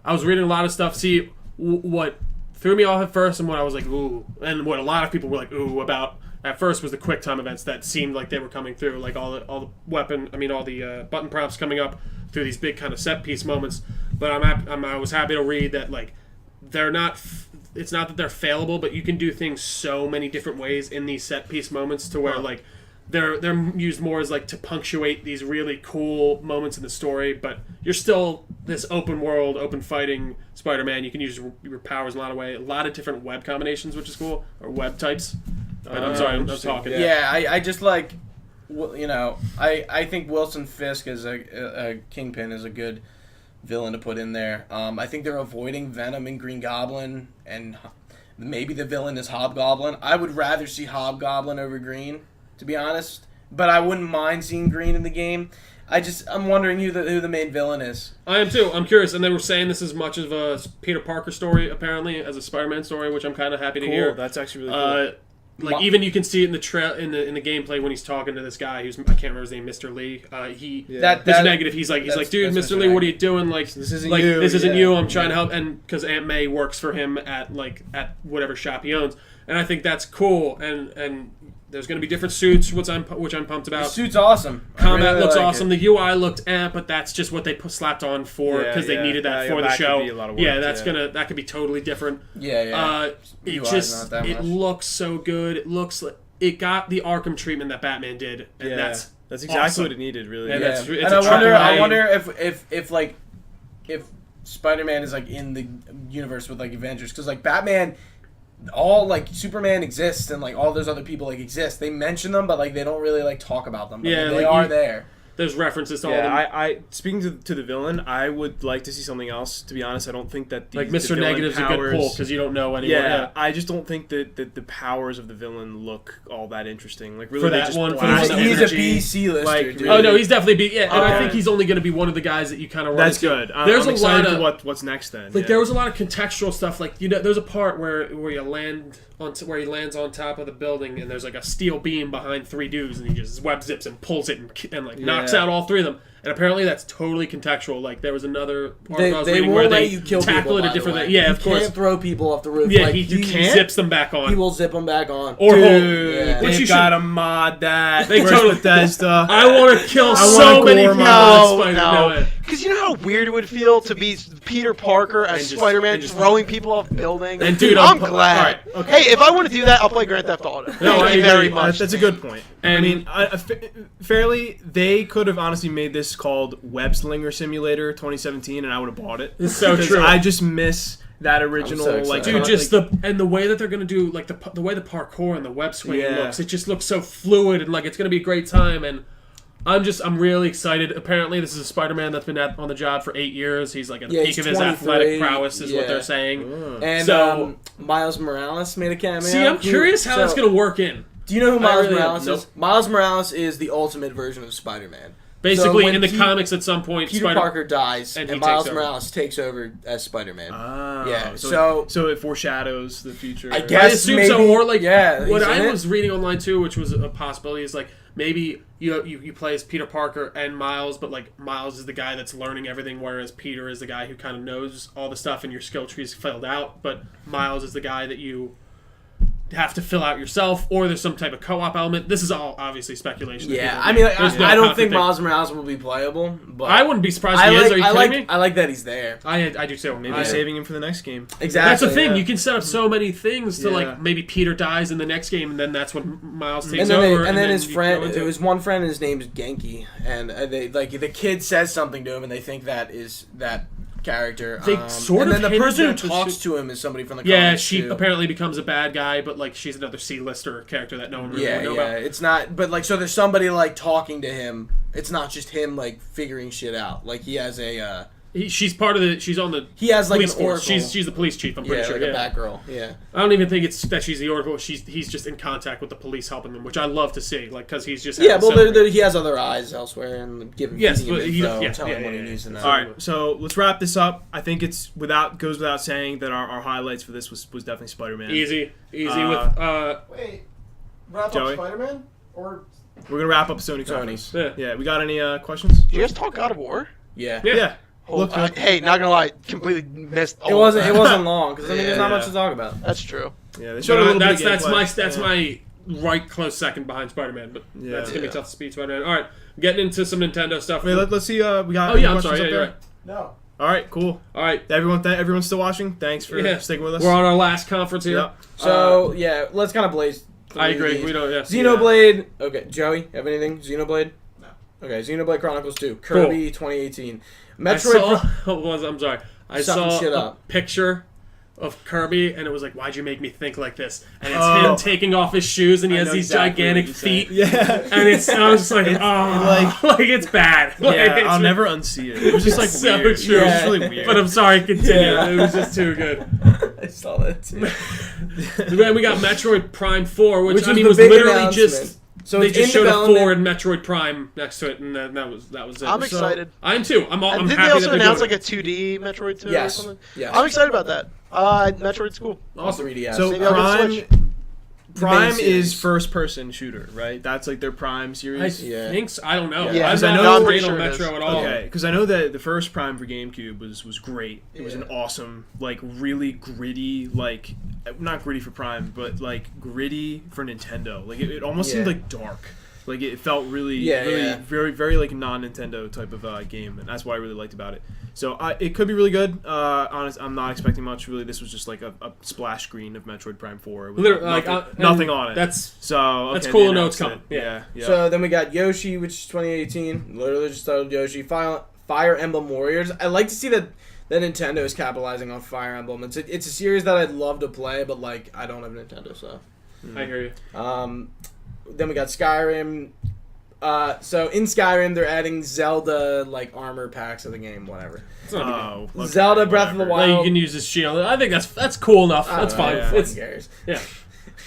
I was reading a lot of stuff. See what threw me off at first, and what I was like ooh, and what a lot of people were like ooh about at first was the quick time events that seemed like they were coming through, like all the button prompts coming up through these big kind of set piece moments. But I was happy to read that like they're not. It's not that they're failable, but you can do things so many different ways in these set piece moments to where like they're used more as like to punctuate these really cool moments in the story. But you're still this open world, open fighting Spider-Man. You can use your powers in a lot of ways, a lot of different web combinations, which is cool, or web types. I'm sorry, I'm talking. Yeah, I just like, you know, I think Wilson Fisk as a Kingpin is a good villain to put in there. I think they're avoiding Venom and Green Goblin, and maybe the villain is Hobgoblin. I would rather see Hobgoblin over Green, to be honest, but I wouldn't mind seeing Green in the game. I'm wondering who the main villain is. I am too. I'm curious, and they were saying this is much of a Peter Parker story apparently as a Spider-Man story, which I'm kind of happy to hear. That's actually really cool. Like even you can see it in the gameplay when he's talking to this guy who's I can't remember his name, Mr. Lee. Mr. Negative. He's like, dude, Mr. Lee, what are you doing? Like this isn't you. This isn't you. I'm trying to help, and because Aunt May works for him at whatever shop he owns, and I think that's cool. And There's going to be different suits, which I'm pumped about. The suit's awesome. Combat looks awesome. The UI looked but that's just what they slapped on for because they needed that for the show. Could be a lot of work, that could be totally different. Yeah. It looks so good. It looks like it got the Arkham treatment that Batman did, and that's exactly awesome. what it needed, really. And I wonder if Spider-Man is like in the universe with like Avengers, because like Batman, all like Superman exists and like all those other people like exist. They mention them, but like they don't really like talk about them. But they are there. There's references to all of them. I speaking to the villain, I would like to see something else. To be honest, I don't think that Mr. Negative's a good pull because you don't know anymore. Yeah, I just don't think that the powers of the villain look all that interesting. Like really, for that one, he's a BC lister. Like, dude. Oh no, he's definitely B. Yeah, and I think he's only going to be one of the guys that you kind of. That's good. There's I'm a lot of what's next then. Like there was a lot of contextual stuff. Like there's a part where you land where he lands on top of the building and there's like a steel beam behind 3 dudes and he just web zips and pulls it and like knocks out all 3 of them. And apparently that's totally contextual. Like there was another part I was reading where they tackle it a different way. Yeah, of course. You can't throw people off the roof. Yeah, like, he zips them back on. He will zip them back on. Or they've got to mod that. They totally Bethesda. I want to kill so many people. No. Because you know how weird it would feel to be Peter Parker as Spider-Man throwing people off buildings? And dude, I'm glad. Right, okay. Hey, if I want to do that, I'll play Grand Theft Auto. Thank you very much. That's a good point. And I mean, fairly, they could have honestly made this called Web Slinger Simulator 2017, and I would have bought it. It's so true. I just miss that original, dude, just the way that they're gonna do like the way the parkour and the web swinging looks. It just looks so fluid and like it's gonna be a great time. And I'm really excited. Apparently, this is a Spider-Man that's been on the job for 8 years. He's like at the peak of his athletic prowess, is what they're saying. And so Miles Morales made a cameo. See, I'm curious how that's gonna work in. Do you know who Miles Morales is? Miles Morales is the ultimate version of Spider-Man. Basically, in the comics, at some point, Peter Parker dies, and Miles Morales takes over as Spider-Man. Yeah, so it foreshadows the future. I guess I assume maybe, so. Or like, what I was reading online too, which was a possibility, is like maybe you play as Peter Parker and Miles, but like Miles is the guy that's learning everything, whereas Peter is the guy who kind of knows all the stuff, and your skill tree's filled out. But Miles is the guy that you have to fill out yourself, or there's some type of co-op element. This is all obviously speculation. Yeah, I mean, I don't think Miles Morales will be playable, but I wouldn't be surprised if he is. Are you kidding me? I like that he's there. I do too. Maybe saving him for the next game. Exactly. That's the thing. You can set up so many things to like maybe Peter dies in the next game, and then that's when Miles takes over. And then his friend, it was one friend, and his name's Genki, and they like the kid says something to him, and they think that is that character. They sort of. And then the person who talks to him is somebody from the comics. Yeah, she apparently becomes a bad guy, but like she's another C-lister character that no one really knows about. It's not, but like so there's somebody like talking to him. It's not just him like figuring shit out. Like he has a. She's part of the. She's on the. He has like police an oracle. Force. She's the police chief. I'm pretty sure. Like a Batgirl. Yeah. I don't even think it's that she's the oracle. He's just in contact with the police helping him, which I love to see. Like because he's just. He has other eyes elsewhere and give him. Yes, but tell him what he needs to know. All right, so let's wrap this up. I think goes without saying that our highlights for this was definitely Spider-Man. Easy with. Wait, wrap Joey? up Spider-Man or. We're gonna wrap up Sony. Yeah. We got any questions? Did you guys talk God of War? Yeah. Look, hey, not gonna lie, completely missed. It wasn't long because there's not much to talk about. That's true. Yeah, they showed a little bit. That's my right close second behind Spider-Man, but that's gonna be tough to beat Spider-Man. All right, getting into some Nintendo stuff. Wait, let's see. We got. Oh yeah, I'm sorry. Yeah, you're right. No. All right, cool. All right, everyone's still watching. Thanks for sticking with us. We're on our last conference here. Yep. So let's kind of blaze. I agree. We don't. Yeah. Xenoblade. Okay, Joey, have anything? Xenoblade. No. Okay, Xenoblade Chronicles 2. Kirby 2018. Metroid. I'm sorry. I saw a picture of Kirby, and it was like, "Why'd you make me think like this?" And it's him taking off his shoes, and he has these gigantic feet. Yeah, and I was just like, like it's bad. Yeah, I'll never unsee it. It was just like so weird. true. It was really weird. But I'm sorry, continue. It was just too good. I saw that too. Then we got Metroid Prime 4, which I mean was big literally just. So they just showed a 4 in Metroid Prime next to it, and that was it. I'm excited. I'm too. I'm happy that they also announced like a 2D Metroid 2 or something? Yes. I'm excited about that. Metroid's cool. Awesome. 3DS. So Prime is first-person shooter, right? That's like their Prime series. I think so. I don't know. Yeah, I'm not pretty sure sure Metro at all. Okay, because I know that the first Prime for GameCube was great. It was an awesome, like, really gritty, like, not gritty for Prime, but like gritty for Nintendo. Like it almost seemed like dark. Like it felt really very, very like non-Nintendo type of game, and that's what I really liked about it. So it could be really good. I'm not expecting much. Really, this was just like a splash screen of Metroid Prime 4. With nothing on it. That's that's cool to know it's coming. Yeah. So then we got Yoshi, which is 2018. Literally just titled Yoshi. Fire Emblem Warriors. I like to see that Nintendo is capitalizing on Fire Emblem. It's a series that I'd love to play, but like I don't have a Nintendo, so. I hear you. Then we got Skyrim. So in Skyrim, they're adding Zelda like armor packs of the game, whatever. Okay, Zelda Breath of the Wild. Like you can use this shield. I think that's cool enough. That's fine. Who cares? Yeah.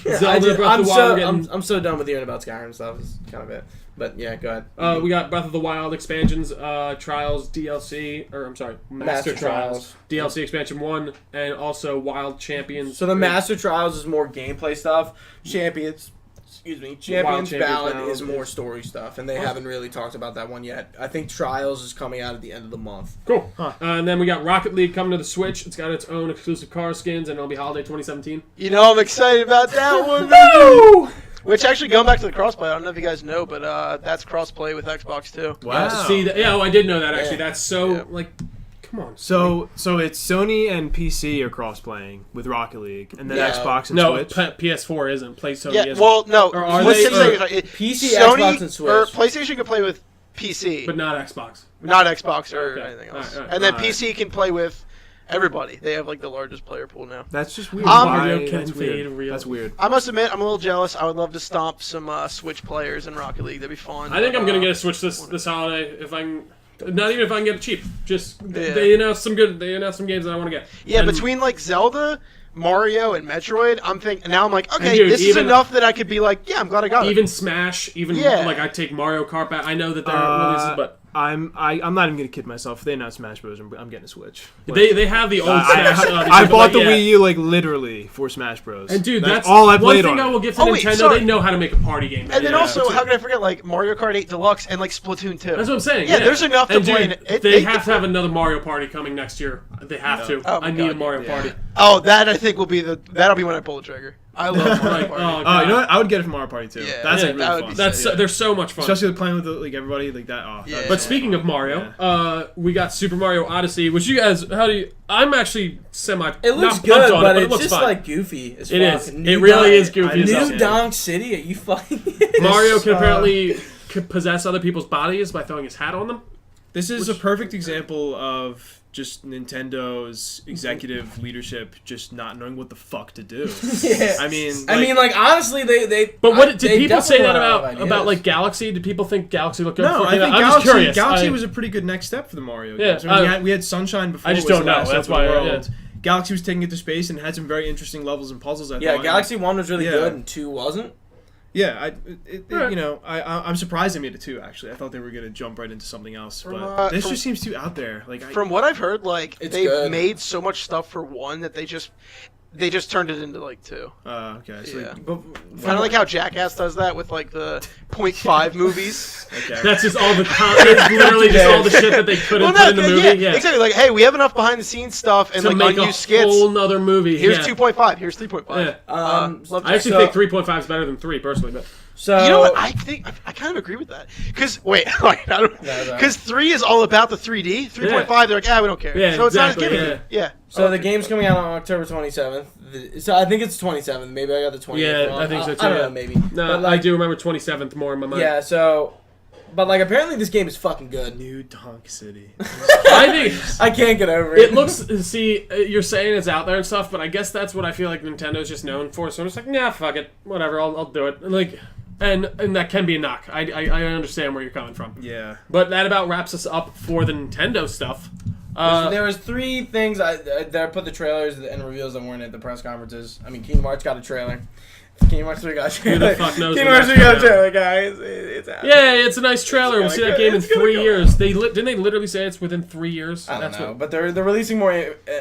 Zelda Breath of the Wild. I'm so done with hearing about Skyrim stuff. It's kind of it. But yeah, go ahead. We got Breath of the Wild expansions, Trials DLC, or I'm sorry, Master Trials DLC expansion 1, and also Wild Champions. So the Master Trials is more gameplay stuff. Champions Ballad is more story stuff, and they haven't really talked about that one yet. I think Trials is coming out at the end of the month. Cool. And then we got Rocket League coming to the Switch. It's got its own exclusive car skins, and it'll be holiday 2017. You know, I'm excited about that one. Woo! Which actually, going back to the crossplay, I don't know if you guys know, but that's crossplay with Xbox too. Wow. See that? Yeah, I did know that actually. That's so like. Come on. So it's Sony and PC are cross-playing with Rocket League, and then Xbox and Switch. No, PS4 isn't. Sony isn't. Well, no. Or are What's they? PC, Sony, Xbox, and Switch. Or PlayStation can play with PC, but not Xbox. Not Xbox or anything else. All right. And then PC can play with everybody. They have like the largest player pool now. That's just weird. That's weird. I must admit, I'm a little jealous. I would love to stomp some Switch players in Rocket League. That'd be fun. I think I'm gonna get a Switch this holiday if I can. Not even if I can get it cheap. Just they announced some games that I want to get. Yeah, and between like Zelda, Mario, and Metroid, I'm thinking now. I'm like, okay, this is enough that I could be like, yeah, I'm glad I got it. Even Smash, like I take Mario Kart back. I know that they're releases, but. I'm not even gonna kid myself. If they announce Smash Bros, I'm getting a Switch. They have the old Smash. I bought the Wii U like literally for Smash Bros. And dude, that's all I played on. One thing I will give to Nintendo, they know how to make a party game. And then also, how can I forget like Mario Kart 8 Deluxe and like Splatoon 2? That's what I'm saying. Yeah, there's enough to play. They have to have another Mario Party coming next year. They have to. I need a Mario Party. Oh, that I think will be that'll be when I pull the trigger. I love Mario Party. You know what? I would get it for Mario Party too. Yeah, that's like really fun. They're so much fun. Especially playing with like everybody like that. But speaking of Mario, we got Super Mario Odyssey, which you guys, I'm actually It looks good, but it's just fine. Like goofy. It is. It really is goofy. New Donk City? Are you fucking? Mario can apparently possess other people's bodies by throwing his hat on them. This is a perfect example of just Nintendo's executive leadership just not knowing what the fuck to do. Yeah. I mean, like honestly, they. But what did people say that about like Galaxy? Did people think Galaxy looked good? No, I think I'm just curious. Galaxy was a pretty good next step for the Mario games. I mean, we had Sunshine before. I just don't know. That's why. Galaxy was taking it to space and had some very interesting levels and puzzles. I thought. Yeah, Galaxy 1 was really good and 2 wasn't. Yeah, I'm surprised they made it 2. Actually, I thought they were gonna jump right into something else, but this just seems too out there. Like from what I've heard, like they made so much stuff for 1 that they just turned it into like 2. Okay. So kind of like how Jackass does that with like the 0.5 movies. Okay. That's just all the that's literally just all the shit that they couldn't put in the movie. Yeah, exactly. Like, hey, we have enough behind the scenes stuff and like unused skits. Whole nother movie. Here's 2.5. Here's 3.5. Yeah. I actually think 3.5 is better than 3 personally, but. So you know what? I think I kind of agree with that. Because 3 is all about the 3D. 3.5, they're like, we don't care. Yeah, so it's exactly, not as gimmicky. Yeah. So the game's coming out on October 27th. So I think it's 27th. Maybe I got the 28th. Yeah, wrong. I think so too. I don't know, maybe. No, but, I do remember 27th more in my mind. Yeah. So. But like apparently this game is fucking good. New Donk City. I think I can't get over it. It looks. See, you're saying it's out there and stuff, but I guess that's what I feel like Nintendo's just known for. So I'm just like, nah, fuck it, whatever, I'll do it. And like, and that can be a knock. I understand where you're coming from. Yeah. But that about wraps us up for the Nintendo stuff. There was 3 things that I put the trailers and reveals that weren't at the press conferences. I mean, Kingdom Hearts got a trailer. Kingdom Hearts 3 got a Who the fuck knows? Kingdom Hearts 3 got a trailer, guys. It's out. Yeah, it's a nice trailer. We'll see that game in 3 years. Didn't they literally say it's within 3 years? I don't know, but they're releasing more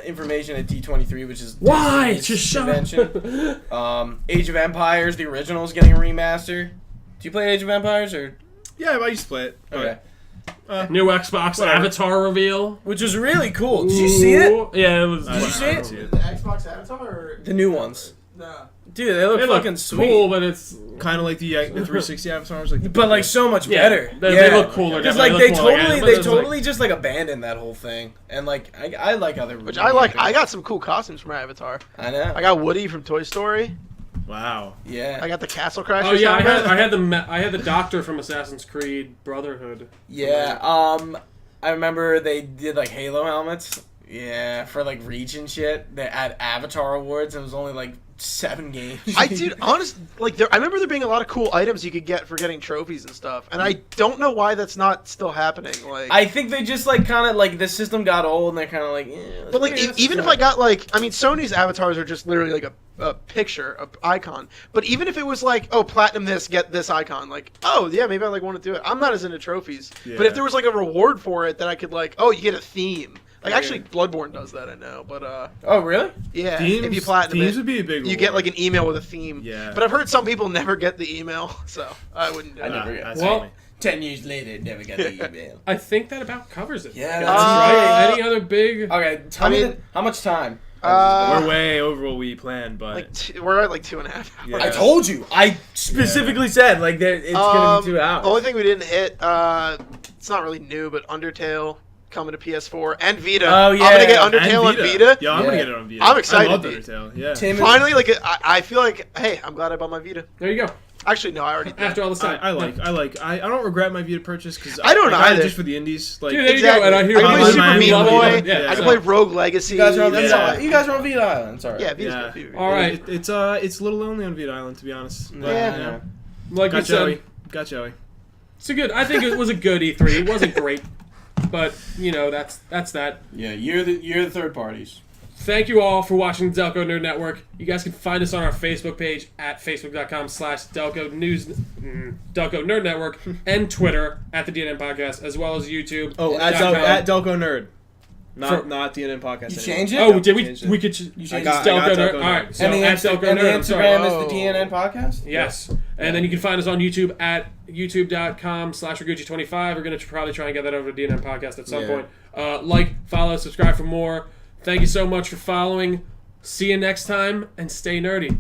information at D23, which is why? Disney's Just shut convention. Age of Empires, the original, is getting a remaster. Do you play Age of Empires or? Yeah, I used to play it. Okay. New Xbox Avatar reveal, Which was really cool. Did you see it? Yeah, it was. Did you see it? The Xbox Avatar or The new ones. nah? Dude, they look fucking sweet. Cool, but it's Kind of like the 360 avatars, like. But like so much better. They look cooler. Because definitely. like They they totally just like abandoned that whole thing, and like I like other. Which I like. I got some cool costumes from Avatar. I know. I got Woody from Toy Story. Wow. Yeah. I got the Castle Crashers. Oh yeah, helmet. I had the Doctor from Assassin's Creed Brotherhood. Yeah. I remember they did like Halo helmets. Yeah, for like Reach and shit. They had Avatar awards, and it was only like 7 games. I remember there being a lot of cool items you could get for getting trophies and stuff, and I don't know why that's not still happening. Like, I think they just like kind of like the system got old, and they're kind of like. but like even if I got like, I mean, Sony's avatars are just literally like a picture, a icon. But even if it was like, oh, platinum this, get this icon, like, oh yeah, maybe I like want to do it. I'm not as into trophies, but if there was like a reward for it that I could like, oh, you get a theme. Like, actually, Bloodborne does that, I know, but, Oh, really? yeah, Themes, if you platinum themes it, would be a big you reward. get, like, an email with a theme. Yeah. But I've heard some people never get the email, so I wouldn't do it. never get That's Well, funny. 10 years later, never got the email. I think that about covers it. Yeah, Guys, that's right? right. Any other big? Okay, tell me how much time? We're way over what we planned, but Like, we're at, like, 2.5 hours. Yeah. I told you. I specifically said like it's gonna be 2 hours. The only thing we didn't hit, it's not really new, but Undertale coming to PS4 and Vita. Oh, yeah. I'm gonna get Undertale on Vita. Yeah, I'm gonna get it on Vita. I'm excited, I love dude. Undertale. Yeah. Tim Finally, like, I feel like, hey, I'm glad I bought my Vita. There you go. Actually, no, I already did. After all this time, I don't regret my Vita purchase because I don't got it either. just for the indies. Like, Dude, there you Exactly. go. And I hear I can play Online Super Miami Meat love Boy. it. Yeah, I can so- play Rogue Legacy. You guys are on Vita Yeah. Island. You guys are on Vita Island. It's alright. Yeah, Vita's Yeah. good. All right. It's a little lonely on Vita Island, to be honest. Yeah. Like we Got Joey. said, Got Joey. it's a good. I think it was a good E3. It wasn't great, but you know that's that. Yeah, you're the third parties. Thank you all for watching the Delco Nerd Network. You guys can find us on our Facebook page at facebook.com/Delco Nerd Network and Twitter at the DNN Podcast, as well as YouTube. Oh, at Delco Nerd. Not DNN Podcast. You anymore. change it? Oh, did we? Changed it. We could. You changed changed it. Delco I got Nerd. Delco All Nerd. right. So And the at Delco Nerd. I'm Instagram sorry. is the DNN podcast? Yes. And then you can find us on YouTube at youtube.com/Ragucci25. We're going to probably try and get that over to DNN Podcast at some point. Like, follow, subscribe for more. Thank you so much for following. See you next time, and stay nerdy.